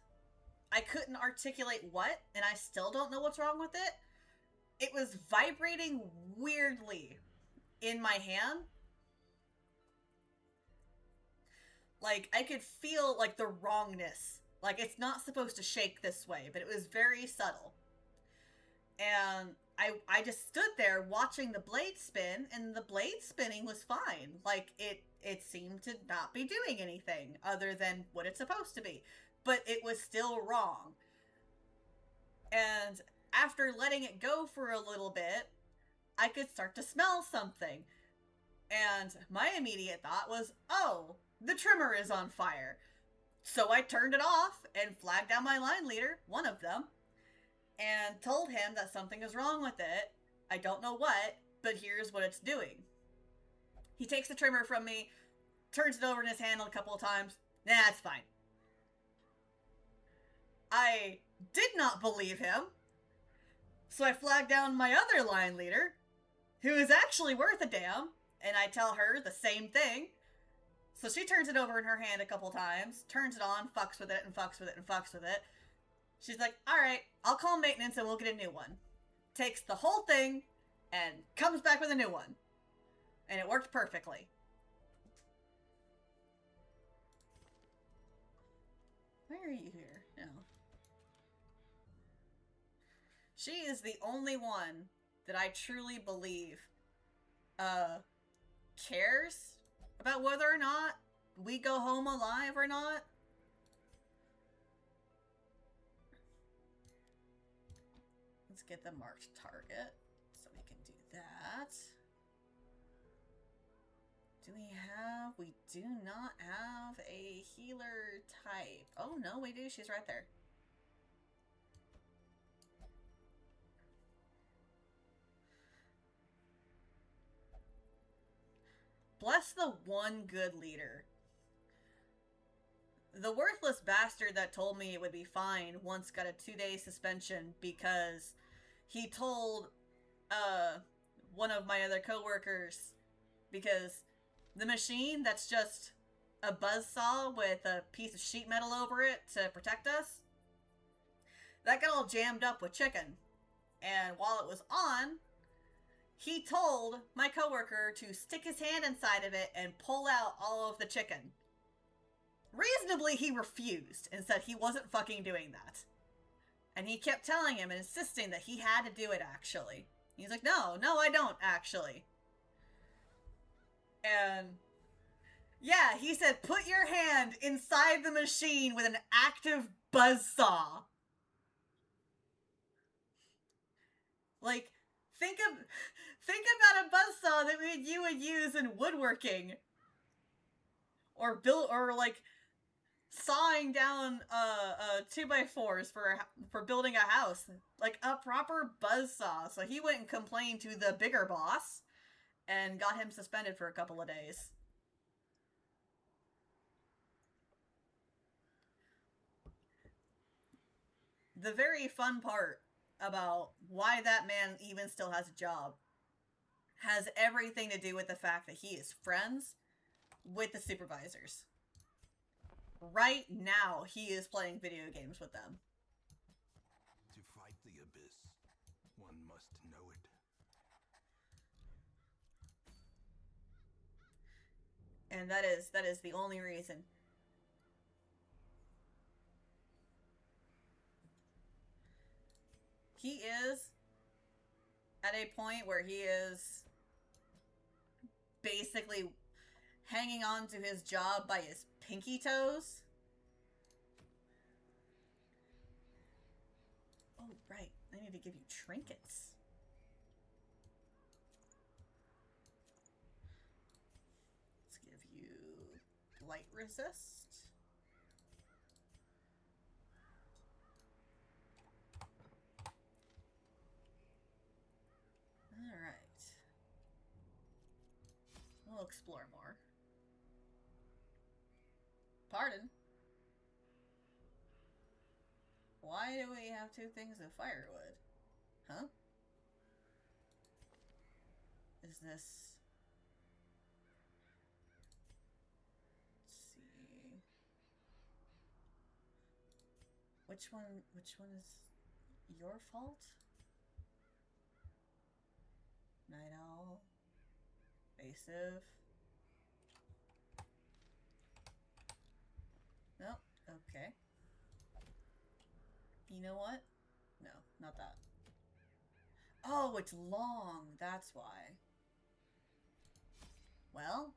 I couldn't articulate what, and I still don't know what's wrong with it. It was vibrating weirdly in my hand. Like, I could feel, like, the wrongness. Like, it's not supposed to shake this way, but it was very subtle. And I just stood there watching the blade spin, and the blade spinning was fine. Like, it seemed to not be doing anything other than what it's supposed to be. But it was still wrong. And after letting it go for a little bit, I could start to smell something. And my immediate thought was, oh, the trimmer is on fire. So I turned it off and flagged down my line leader, one of them, and told him that something is wrong with it. I don't know what, but here's what it's doing. He takes the trimmer from me, turns it over in his hand a couple of times. Nah, it's fine. I did not believe him. So I flag down my other line leader, who is actually worth a damn, and I tell her the same thing. So she turns it over in her hand a couple times, turns it on, fucks with it, and fucks with it, and fucks with it. She's like, alright, I'll call maintenance and we'll get a new one. Takes the whole thing, and comes back with a new one. And it worked perfectly. Why are you here? No. She is the only one that I truly believe cares about whether or not we go home alive or not. Let's get the marked target so we can do that. Do we have... We do not have a healer type. Oh, no, we do. She's right there. Bless the one good leader. The worthless bastard that told me it would be fine once got a 2-day suspension because he told one of my other coworkers, because the machine that's just a buzzsaw with a piece of sheet metal over it to protect us, that got all jammed up with chicken. And while it was on, he told my coworker to stick his hand inside of it and pull out all of the chicken. Reasonably, he refused and said he wasn't fucking doing that. And he kept telling him and insisting that he had to do it, actually. He's like, no, I don't, actually. And yeah, he said, put your hand inside the machine with an active buzzsaw. Like, think about a buzzsaw that you would use in woodworking. Or like, sawing down 2x4s for building a house. Like, a proper buzzsaw. So he went and complained to the bigger boss and got him suspended for a couple of days. The very fun part about why that man even still has a job has everything to do with the fact that he is friends with the supervisors. Right now, he is playing video games with them. To fight the abyss, one must know it. And that is the only reason. He is at a point where he is basically hanging on to his job by his pinky toes. Oh, right. I need to give you trinkets. Let's give you light resist. Alright. We'll explore more. Pardon? Why do we have 2 things of firewood? Huh? Is this... Let's see... Which one is your fault? Night Owl. Evasive. Nope. Okay. You know what? No, not that. Oh, it's long. That's why. Well.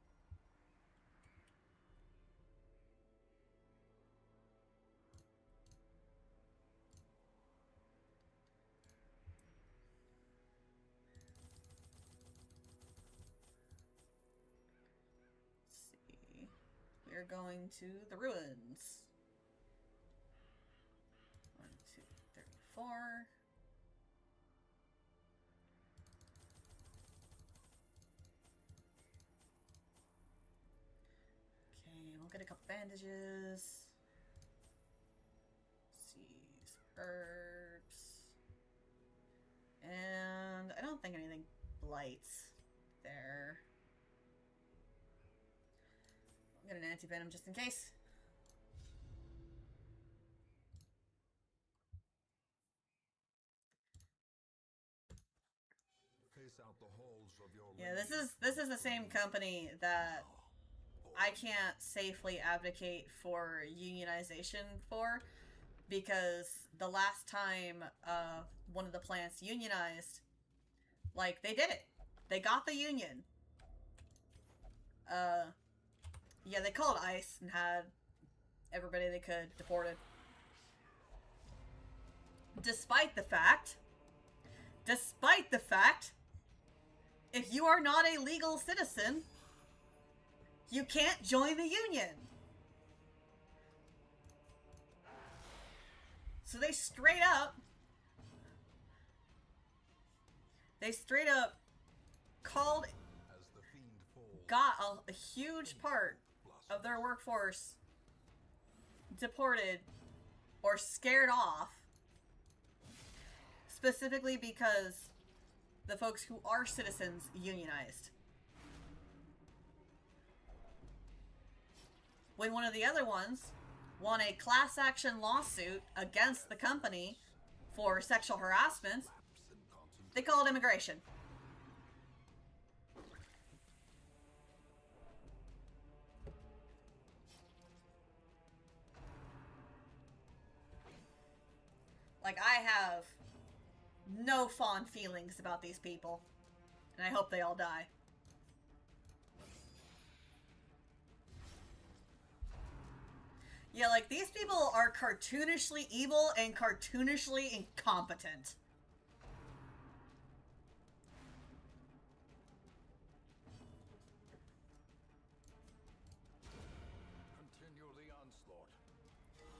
Let's see. We're going to the ruins. 1, 2, 34. Okay, we'll get a couple bandages. Seeds, herbs. And I don't think anything blights there. I'll get an anti-venom just in case. Face out the halls of your Yeah, this is the same company that I can't safely advocate for unionization for, because the last time one of the plants unionized, like, they did it. They got the union. Yeah, they called ICE and had everybody they could deported. Despite the fact, if you are not a legal citizen, You can't join the union. So they straight up called, As the fiend falls, got a huge part of their workforce deported or scared off, specifically because the folks who are citizens unionized. When one of the other ones won a class action lawsuit against the company for sexual harassment, they called immigration. Like, I have no fond feelings about these people, and I hope they all die. Yeah, like, these people are cartoonishly evil and cartoonishly incompetent. continue the onslaught.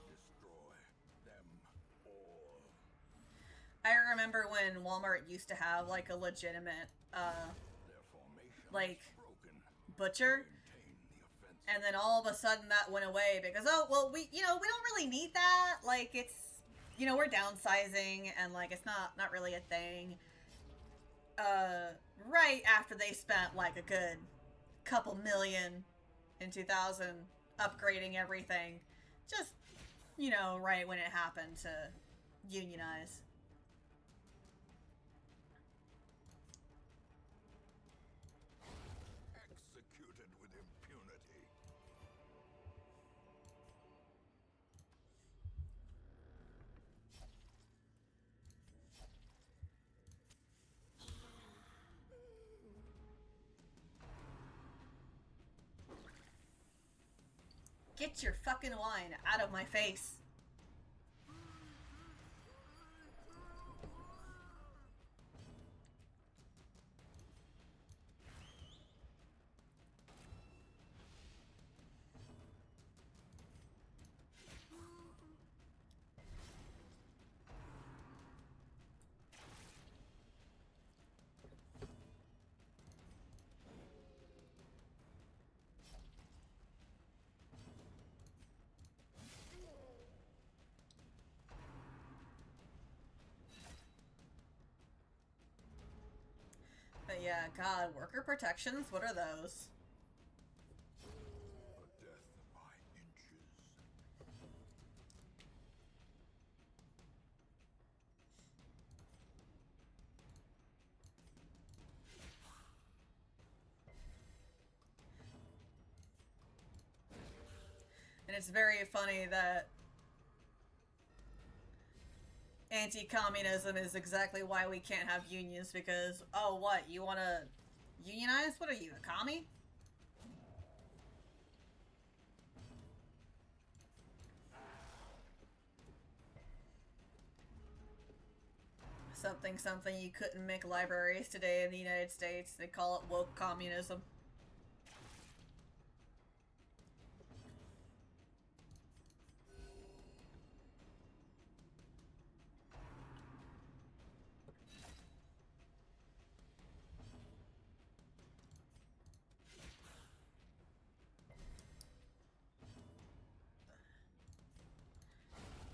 Destroy them all. I remember when Walmart used to have, like, a legitimate, Their formation like, is broken. butcher. Maintain the offensive. And then all of a sudden that went away because, oh, well, we don't really need that. Like, it's, we're downsizing and, like, it's not really a thing. Right after they spent, like, a good couple million in 2000 upgrading everything. Just, right when it happened to unionize. Executed with impunity. Get your fucking wine out of my face. But yeah, God, worker protections, what are those? A death by inches. And it's very funny that anti-communism is exactly why we can't have unions, because, oh, what, you want to unionize? What are you, a commie? Something, you couldn't make libraries today in the United States. They call it woke communism.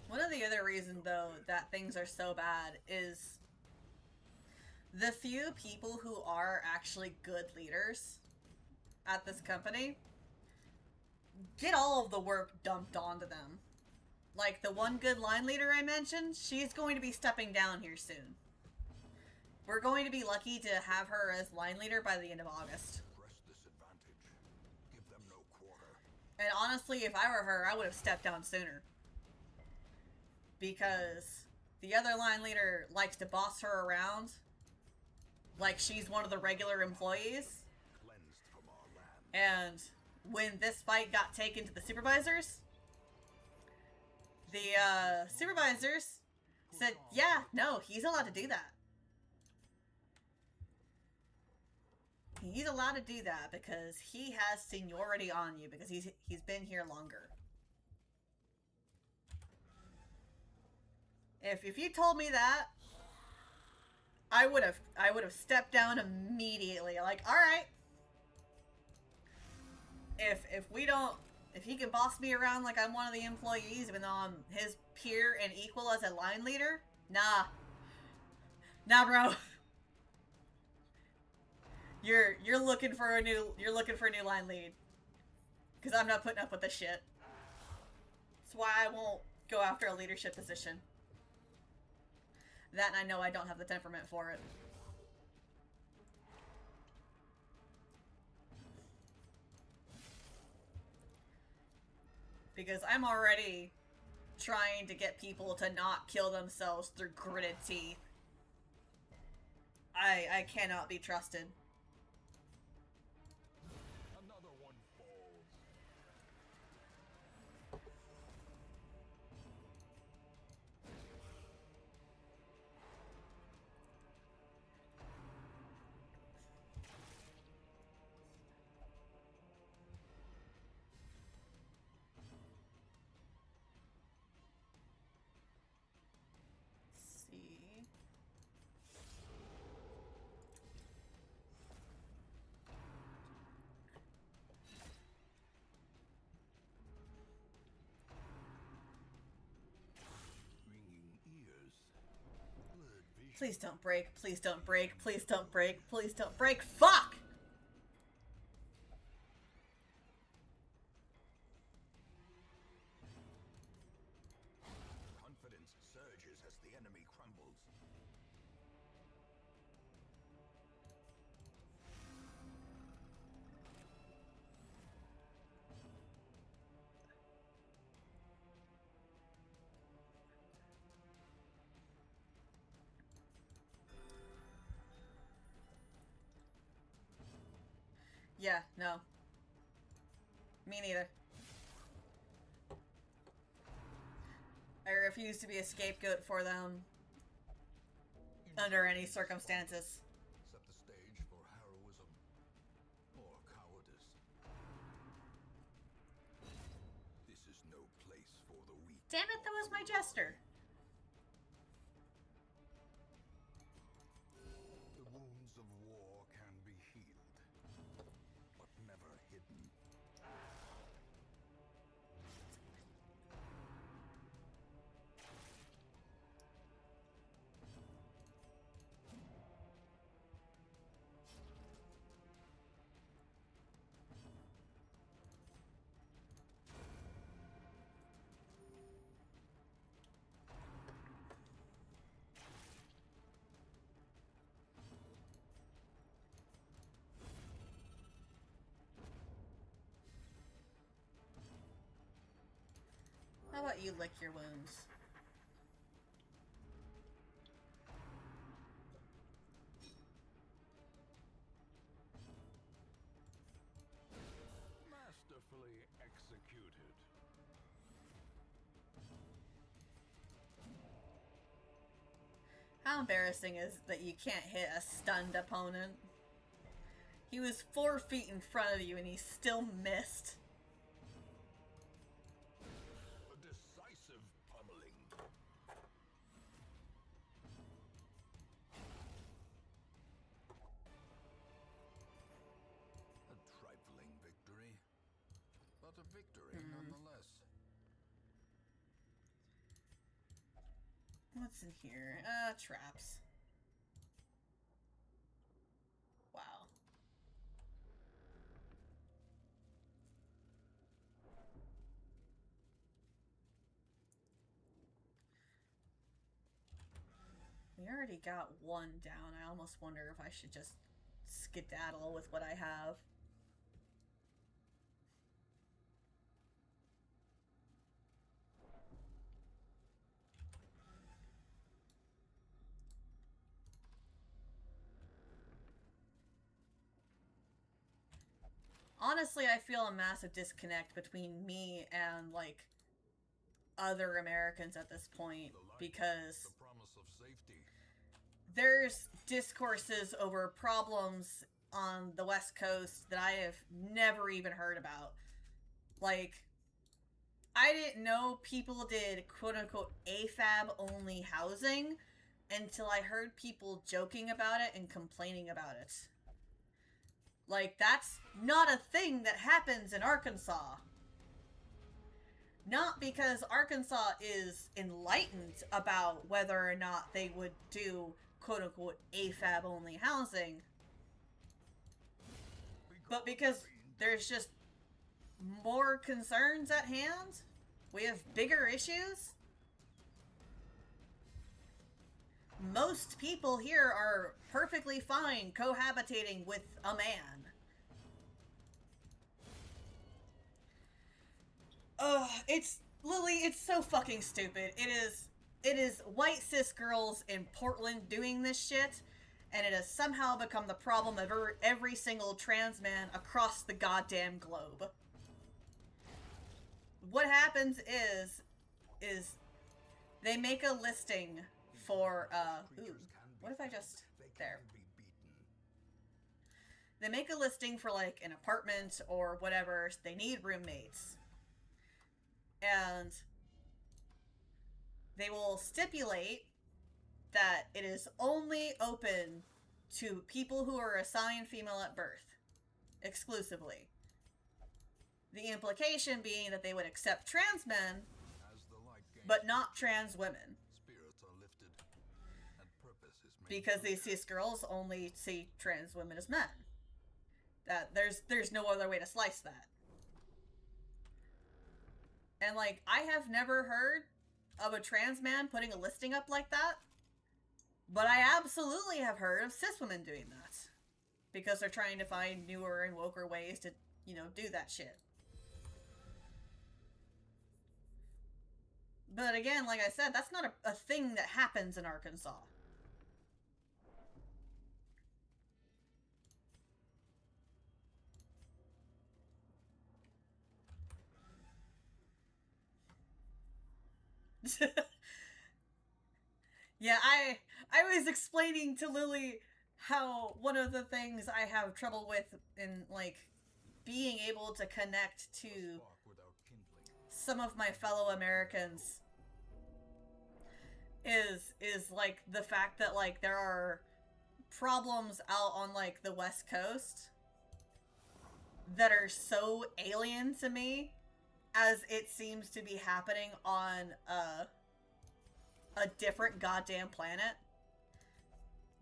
One of the other reasons, though, that things are so bad is the few people who are actually good leaders at this company get all of the work dumped onto them. Like, the one good line leader I mentioned, she's going to be stepping down here soon. We're going to be lucky to have her as line leader by the end of August. Press this advantage. Give them no quarter. And honestly, if I were her, I would have stepped down sooner. Because the other line leader likes to boss her around like she's one of the regular employees. Cleansed from our land. And when this fight got taken to the supervisors, the supervisors said, yeah, no, he's allowed to do that. He's allowed to do that because he has seniority on you because he's been here longer. If you told me that, I would have stepped down immediately. Like, all right. If he can boss me around like I'm one of the employees, even though I'm his peer and equal as a line leader, nah, bro. You're looking for a new line lead, because I'm not putting up with this shit. That's why I won't go after a leadership position. That, and I know I don't have the temperament for it. Because I'm already trying to get people to not kill themselves through gritted teeth. I cannot be trusted. Another one falls. See. Ringing ears. Blurred vision. Please don't break. Please don't break. Please don't break. Please don't break. Fuck! Confidence surges as the enemy crumbles. Yeah, no. Me neither. I refuse to be a scapegoat for them under any circumstances. Set the stage for heroism or cowardice. This is no place for the weak. Damn it, that was my jester. The wounds of war can be healed, but never hidden. How about you lick your wounds? Masterfully executed. How embarrassing is that you can't hit a stunned opponent? He was 4 feet in front of you and he still missed. A decisive pummeling. A trifling victory, but a victory nonetheless. What's in here? Traps. Wow. We already got one down. I almost wonder if I should just skedaddle with what I have. Honestly, I feel a massive disconnect between me and, like, other Americans at this point, because The promise of safety. there's discourses over problems on the West Coast that I have never even heard about. Like, I didn't know people did quote-unquote AFAB only housing until I heard people joking about it and complaining about it. Like, that's not a thing that happens in Arkansas. Not because Arkansas is enlightened about whether or not they would do quote-unquote AFAB only housing, but because there's just more concerns at hand. We have bigger issues. Most people here are perfectly fine cohabitating with a man. It's Lily, it's so fucking stupid. It is white cis girls in Portland doing this shit, and it has somehow become the problem of every single trans man across the goddamn globe. What happens is they make a listing for, ooh, what if I just, there. They make a listing for, like, an apartment or whatever. They need roommates. And they will stipulate that it is only open to people who are assigned female at birth. Exclusively. The implication being that they would accept trans men, but not trans women. Because these cis girls only see trans women as men. That there's no other way to slice that. And, like, I have never heard of a trans man putting a listing up like that, but I absolutely have heard of cis women doing that. Because they're trying to find newer and woker ways to, you know, do that shit. But again, like I said, that's not a thing that happens in Arkansas. Yeah, I was explaining to Lily how one of the things I have trouble with in, like, being able to connect to some of my fellow Americans is like the fact that, like, there are problems out on, like, the West Coast that are so alien to me as it seems to be happening on a different goddamn planet,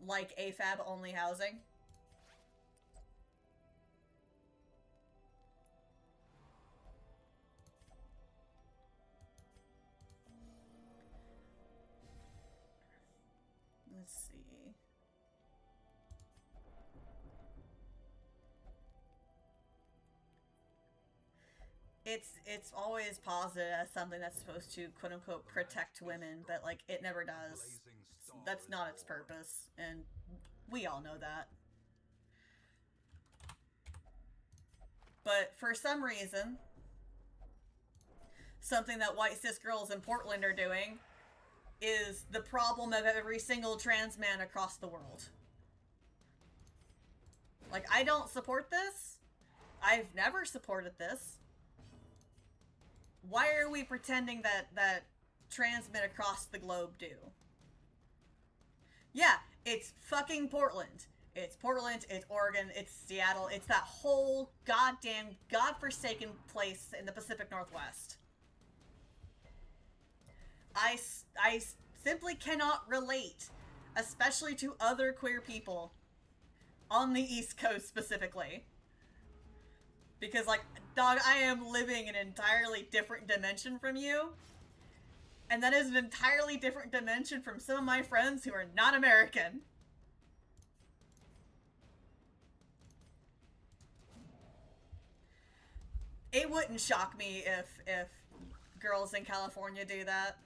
like AFAB only housing. Let's see. It's always posited as something that's supposed to quote unquote protect women, but, like, it never does. That's not its purpose, and we all know that. But for some reason, something that white cis girls in Portland are doing is the problem of every single trans man across the world. Like, I don't support this. I've never supported this. Why are we pretending that trans men across the globe do? Yeah, it's fucking Portland. It's Portland, it's Oregon, it's Seattle, it's that whole goddamn godforsaken place in the Pacific Northwest. I simply cannot relate, especially to other queer people on the East Coast specifically. Because, like, dog, I am living in an entirely different dimension from you. And that is an entirely different dimension from some of my friends who are not American. It wouldn't shock me if girls in California do that.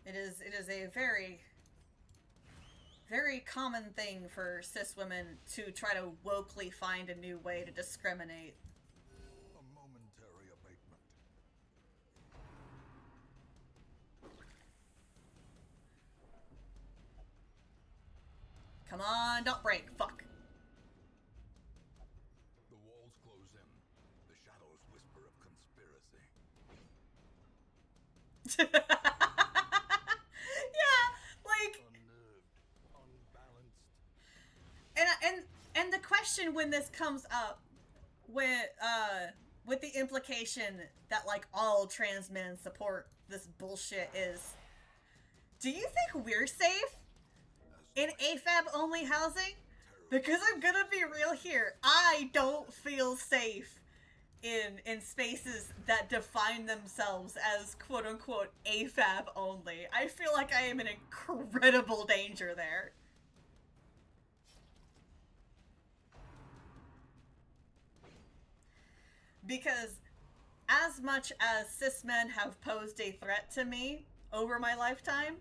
It is a very, very common thing for cis women to try to wokely find a new way to discriminate. A momentary Come on, don't break. Fuck. The walls close in. The shadows whisper of conspiracy. Yeah, like, Unnerved, unbalanced. and the question when this comes up with the implication that like all trans men support this bullshit is, do you think we're safe in AFAB only housing? Because I'm gonna be real here, I don't feel safe in spaces that define themselves as quote unquote AFAB only. I feel like I am in incredible danger there. Because as much as cis men have posed a threat to me over my lifetime,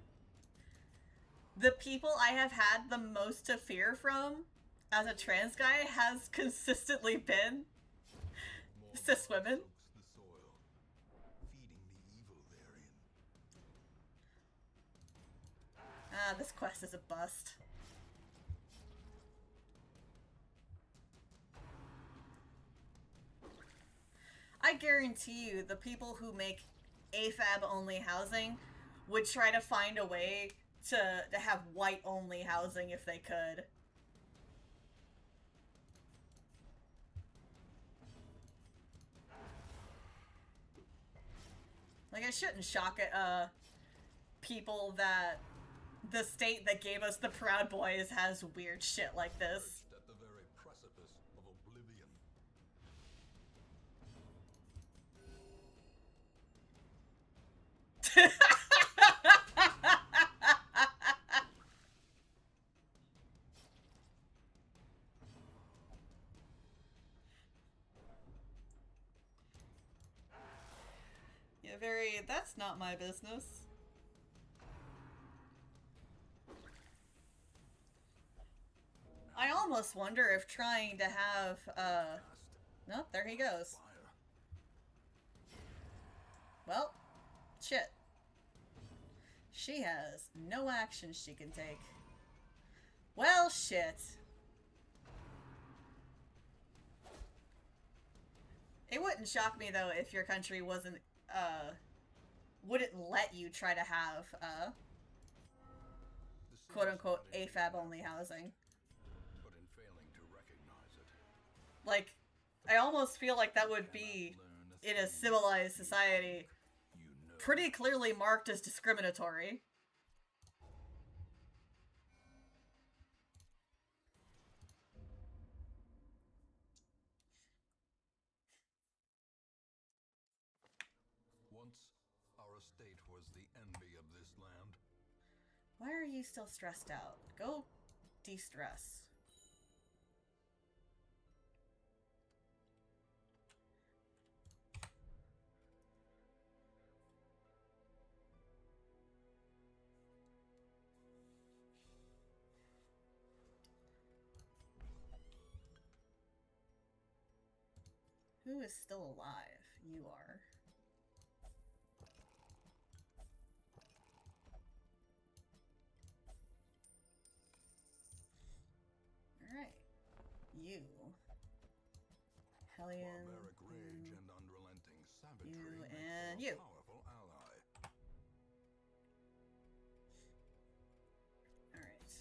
the people I have had the most to fear from as a trans guy has consistently been cis women. Soaks the soil, feeding the evil therein. Ah, this quest is a bust. I guarantee you the people who make AFAB only housing would try to find a way to have white only housing if they could. Like, it shouldn't shock it, people that the state that gave us the Proud Boys has weird shit like this. At the very precipice of oblivion. Yeah, very, that's not my business. I almost wonder if trying to have, nope, there he goes. Fire. Well, shit. She has no action she can take. Well, shit. It wouldn't shock me, though, if your country wasn't, wouldn't let you try to have, The quote-unquote sin is AFAB only housing. but in failing to recognize it, Like, I almost feel like that would be, in a civilized society, you know. pretty clearly marked as discriminatory. Once our estate was the envy of this land. Why are you still stressed out? Go de-stress. Who is still alive? You are. Alright. You. Hellion. Barbaric rage and unrelenting savagery you make and for you. a powerful ally. Alright.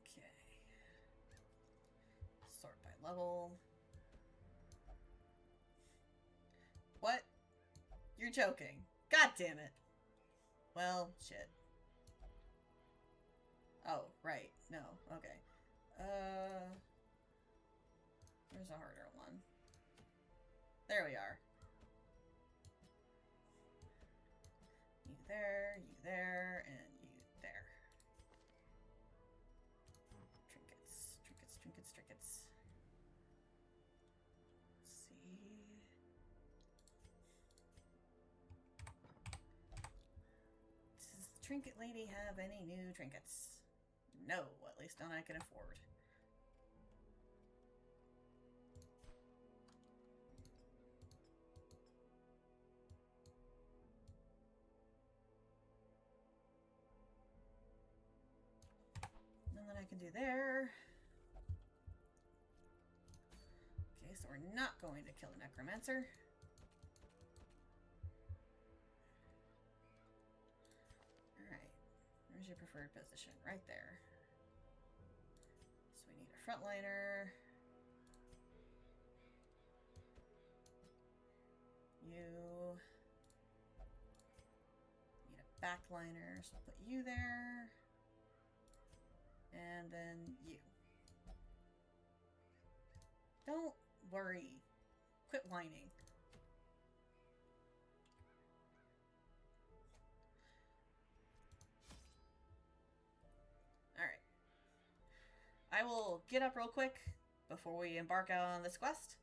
Okay. Sort by level. What? You're joking. God damn it. Well, shit. Oh, right. No. Okay. Where's a harder one? There we are. You there, and you there. Trinkets, trinkets, trinkets, trinkets. Let's see. Does the trinket lady have any new trinkets? No, at least none I can afford. I can do there. Okay, so we're not going to kill the necromancer. Alright. Where's your preferred position? Right there. So we need a frontliner. You need a backliner, so I'll put you there. And then you. Don't worry. Quit whining. Alright. I will get up real quick before we embark out on this quest.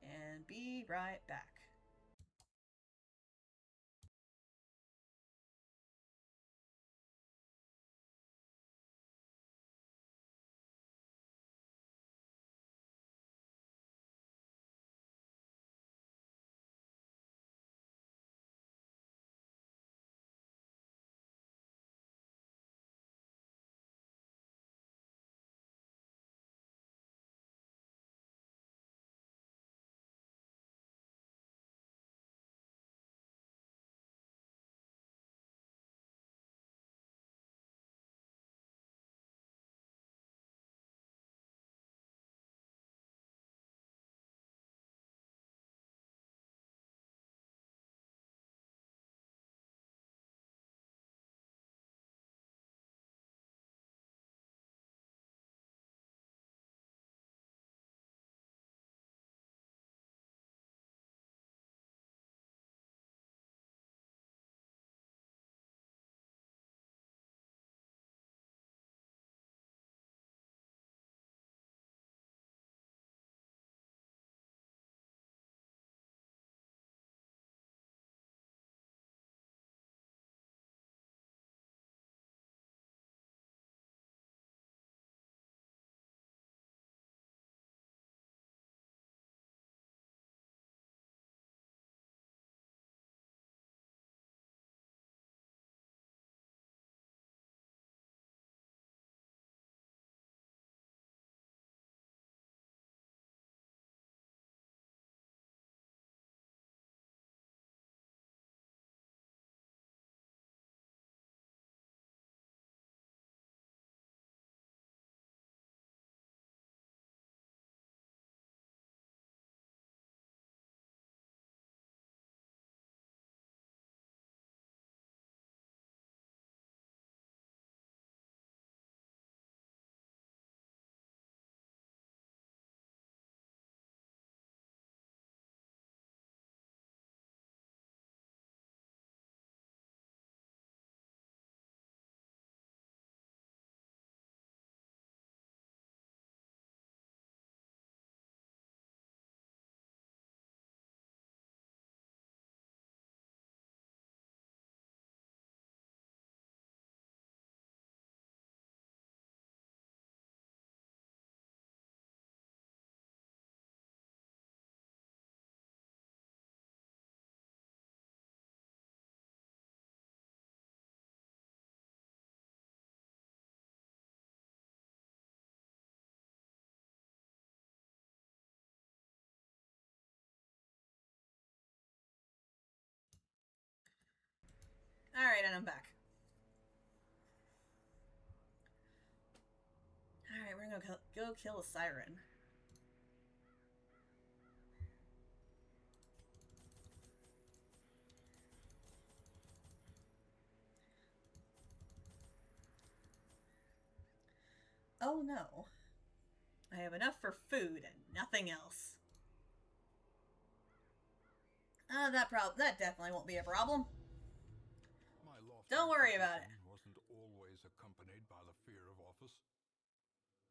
And be right back. Alright, and I'm back. Alright, we're gonna go kill a siren. Oh no. I have enough for food and nothing else. That definitely won't be a problem. My lofty Don't worry about it. position wasn't always accompanied by the fear of office.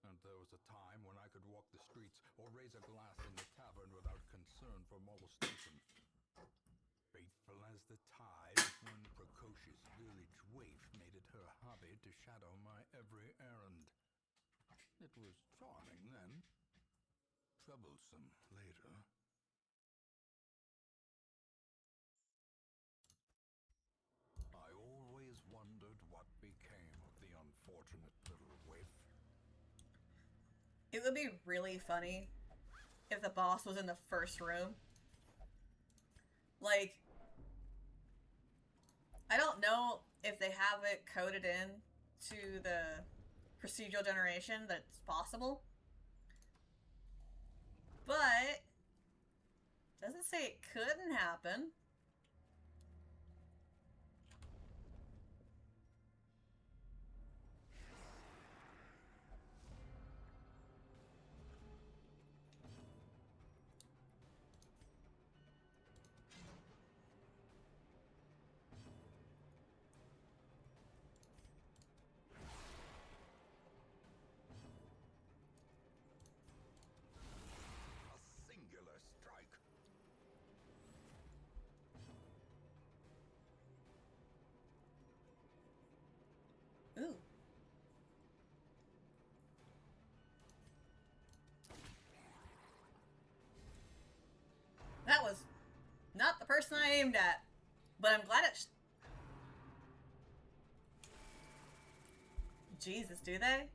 And there was a time when I could walk the streets or raise a glass in the tavern without concern for molestation. Fateful as the tide, one precocious village waif made it her hobby to shadow my every errand. It was charming then, troublesome later. I always wondered what became of the unfortunate unfortunate little waif. It would be really funny if the boss was in the first room. Like, I don't know if they have it coded in to the procedural generation that it's possible. But doesn't say it couldn't happen. A singular strike. Ooh. That was not the person I aimed at, but I'm glad it. Jesus, do they?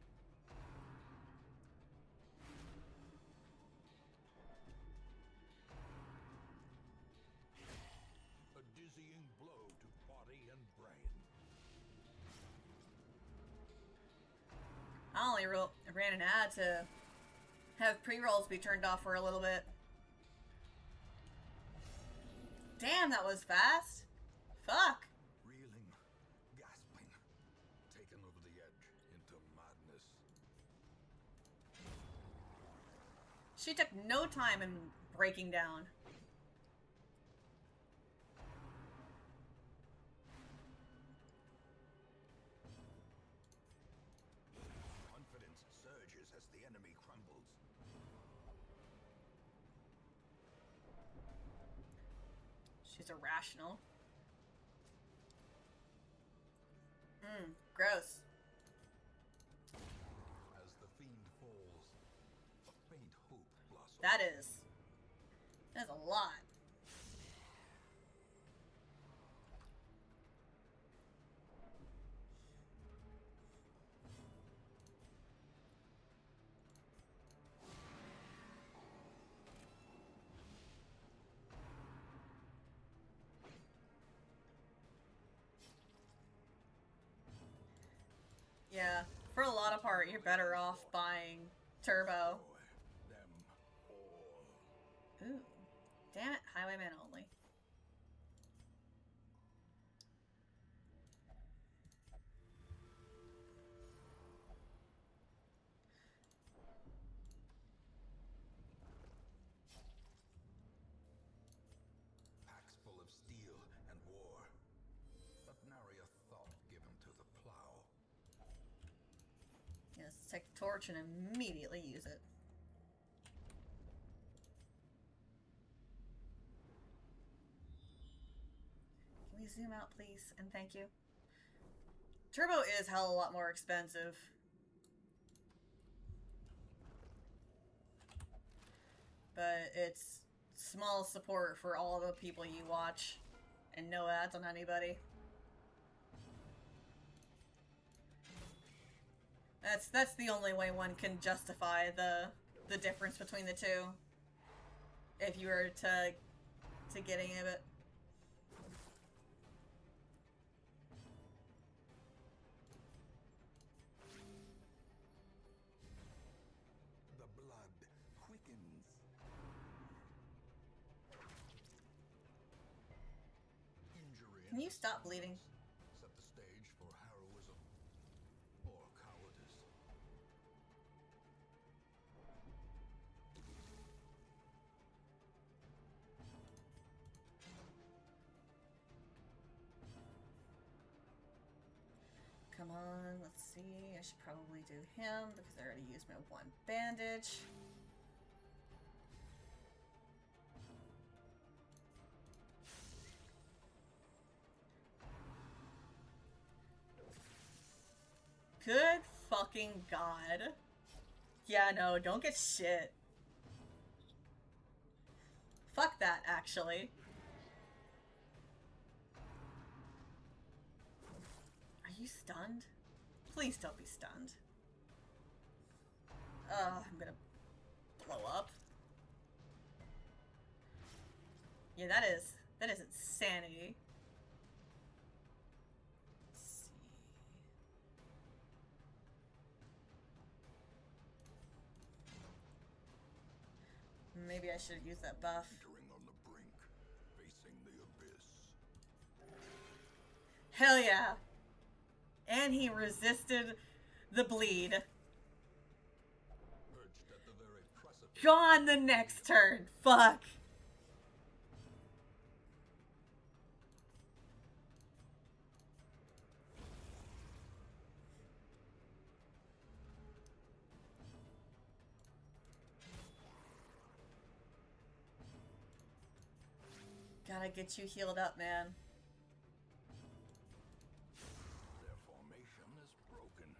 A dizzying blow to body and brain. I only ran an ad to have pre-rolls be turned off for a little bit. Damn, that was fast. Fuck. Reeling, gasping, taken over the edge into madness. She took no time in breaking down. Confidence surges as the enemy crumbles. She's irrational. Gross. As the fiend falls, a faint hope blossoms. That's a lot. Yeah, for a lot of part, you're better off buying Turbo. Them all. Ooh. Damn it, Highwayman only. Packs full of steel and war, but nary a thought given to the plow. Yes, take the torch and immediately use it. Can we zoom out, please? And thank you. Turbo is hell a lot more expensive. But it's small support for all the people you watch and no ads on anybody. That's the only way one can justify the difference between the two. If you were to get any of it. The blood quickens. Injury. Can you stop bleeding? Set the stage for heroism or cowardice. Come on, let's see. I should probably do him because I already used my one bandage. Good fucking god. Yeah, no, don't get shit. Fuck that, actually. Are you stunned? Please don't be stunned. I'm gonna blow up. Yeah, that is insanity. Let's see. Maybe I should have used that buff. Teetering on the brink, facing the abyss. Hell yeah. And he resisted the bleed. Perched at the very precipice. Gone the next turn. Fuck. Gotta get you healed up, man. Their formation is broken.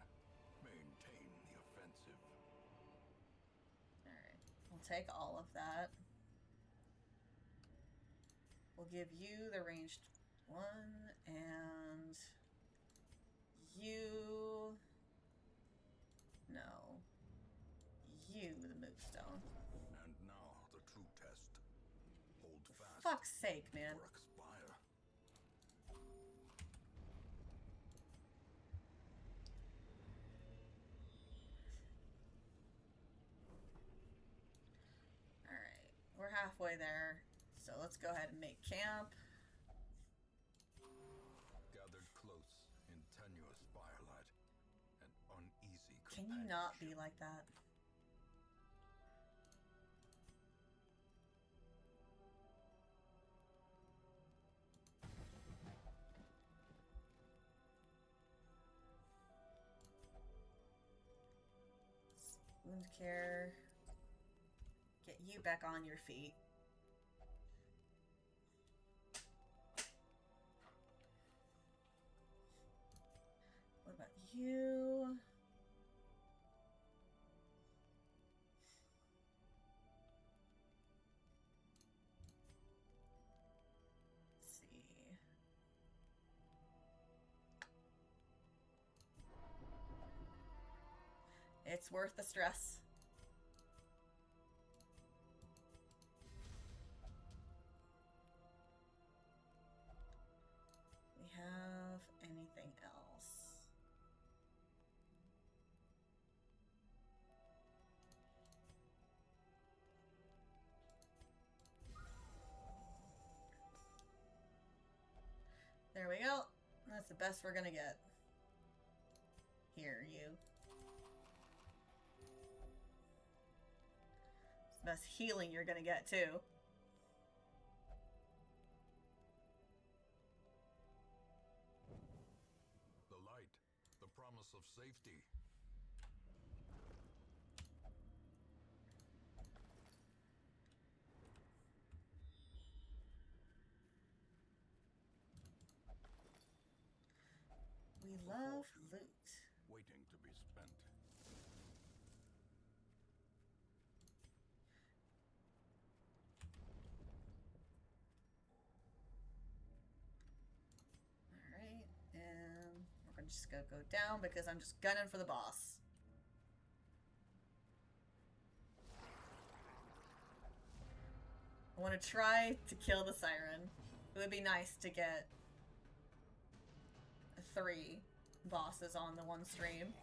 Maintain the offensive. Alright. We'll take all of that. We'll give you the ranged one, and you... No. You, the movestone. And now the true test. Hold fast. Fuck's sake, man. Or expire. Alright. We're halfway there. So let's go ahead and make camp. Gathered close in tenuous firelight. An uneasy Can you not be companionship. like that? Wound care. Get you back on your feet. What about you? Let's see. It's worth the stress. We have anything else? There we go. That's the best we're gonna get. Here, you. It's the best healing you're gonna get, too. The light. The promise of safety. We love loot. Waiting to be spent. Alright, and we're gonna just go down because I'm just gunning for the boss. I want to try to kill the siren. It would be nice to get 3 bosses on the one stream.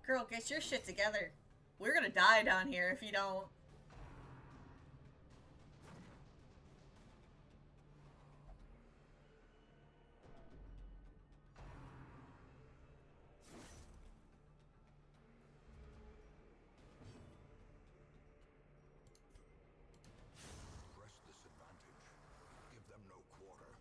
Girl, get your shit together. We're gonna die down here if you don't. Press this advantage. Give them no quarter.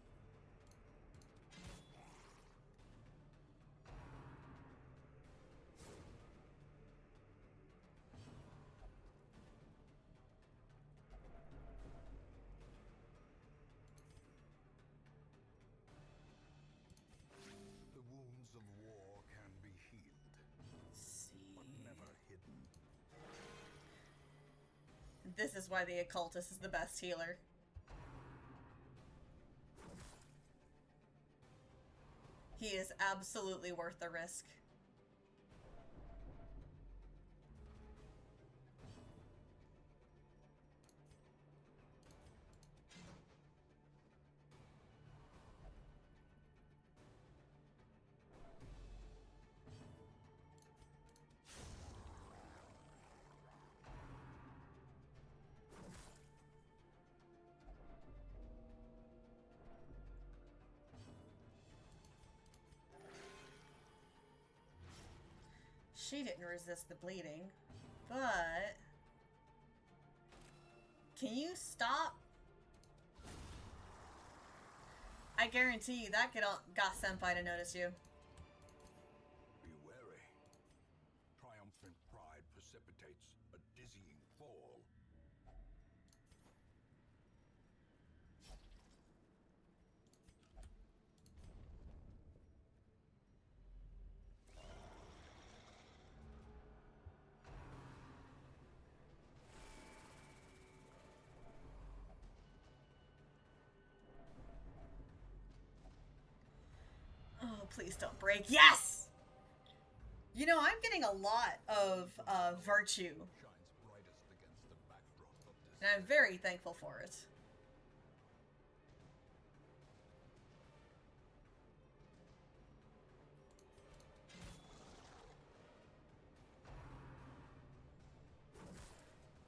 This is why the occultist is the best healer. He is absolutely worth the risk. She didn't resist the bleeding, but... Can you stop? I guarantee you that got Senpai to notice you. Be wary. Triumphant pride precipitates a dizzying fall. Oh, please don't break. Yes! You know, I'm getting a lot of virtue, Shines brightest against the backdrop of and I'm very thankful for it.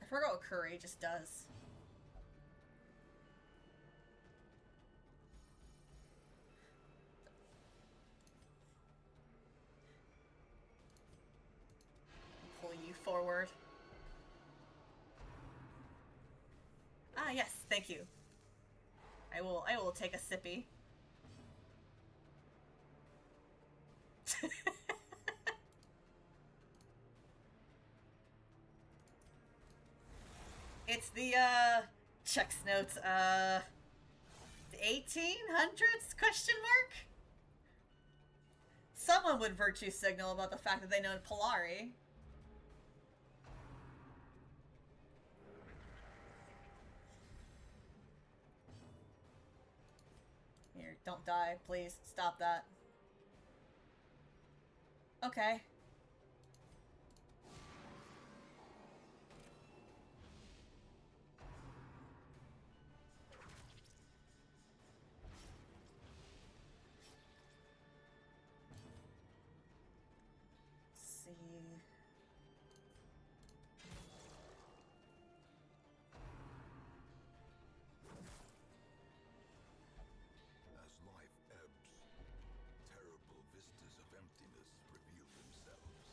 I forgot what courageous does. Pull you forward. Ah, yes, thank you. I will take a sippy. It's the checks notes, the 1800s question mark? Someone would virtue signal about the fact that they know Polari. Here, don't die, please. Stop that. Okay. See. As life ebbs, terrible vistas of emptiness reveal themselves.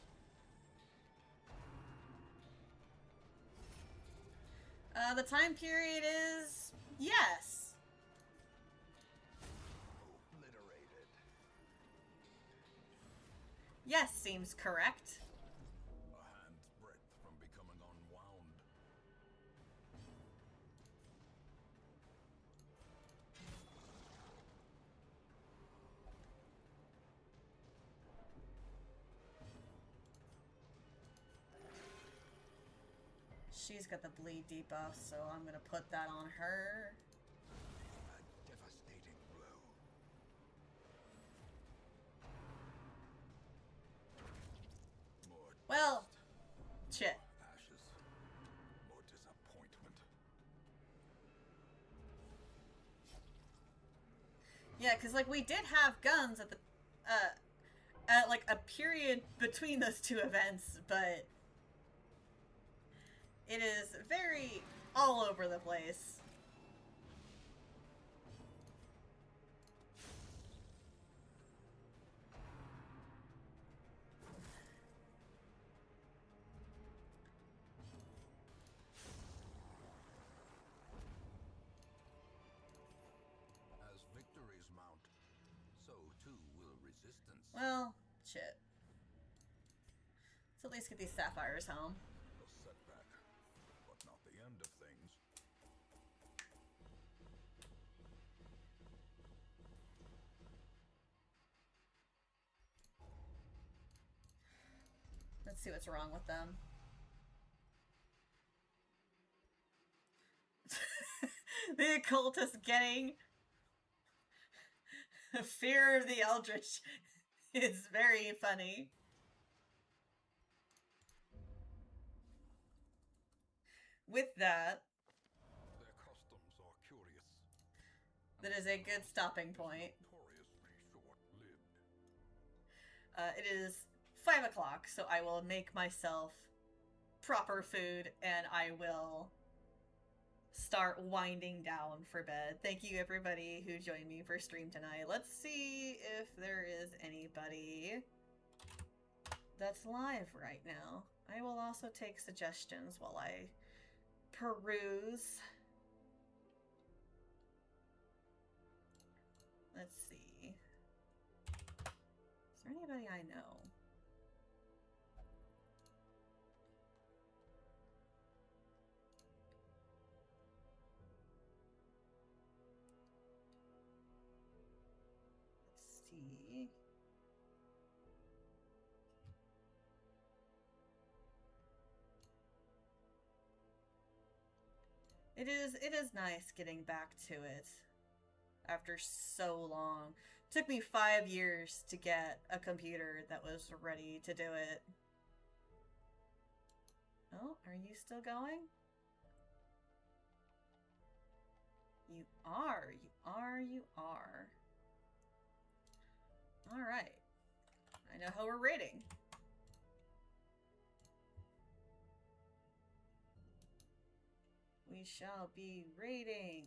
The time period is... yes. Obliterated. Yes seems correct. A hand's breadth from becoming unwound. She's got the bleed debuff, so I'm gonna put that on her. A devastating blow. More Well, shit. ashes. More disappointment. Yeah, because, like, we did have guns at the, at, like, a period between those two events, but it is very all over the place. As victories mount, so too will resistance. Well, shit. Let's at least get these sapphires home. A setback, but not the end of things. Let's see what's wrong with them. The occultist getting fear of the eldritch is very funny. With that, Their customs are curious. that is a good stopping point. Notoriously short-lived. It is 5 o'clock, so I will make myself proper food and I will start winding down for bed. Thank you everybody who joined me for stream tonight. Let's see if there is anybody that's live right now. I will also take suggestions while I peruse. Let's see. Is there anybody I know? Let's see. It is nice getting back to it after so long. Took me 5 years to get a computer that was ready to do it. Oh, are you still going? You are, you are, you are. Alright. I know how we're rating. We shall be rating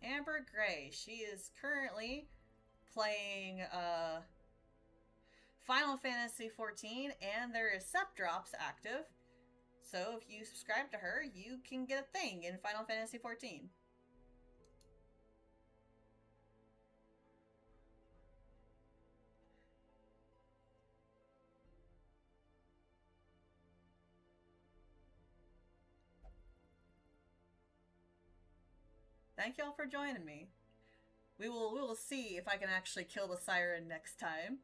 Amber Gray. She is currently playing Final Fantasy XIV, and there is sub drops active. So if you subscribe to her, you can get a thing in Final Fantasy XIV. Thank y'all for joining me. We will see if I can actually kill the siren next time.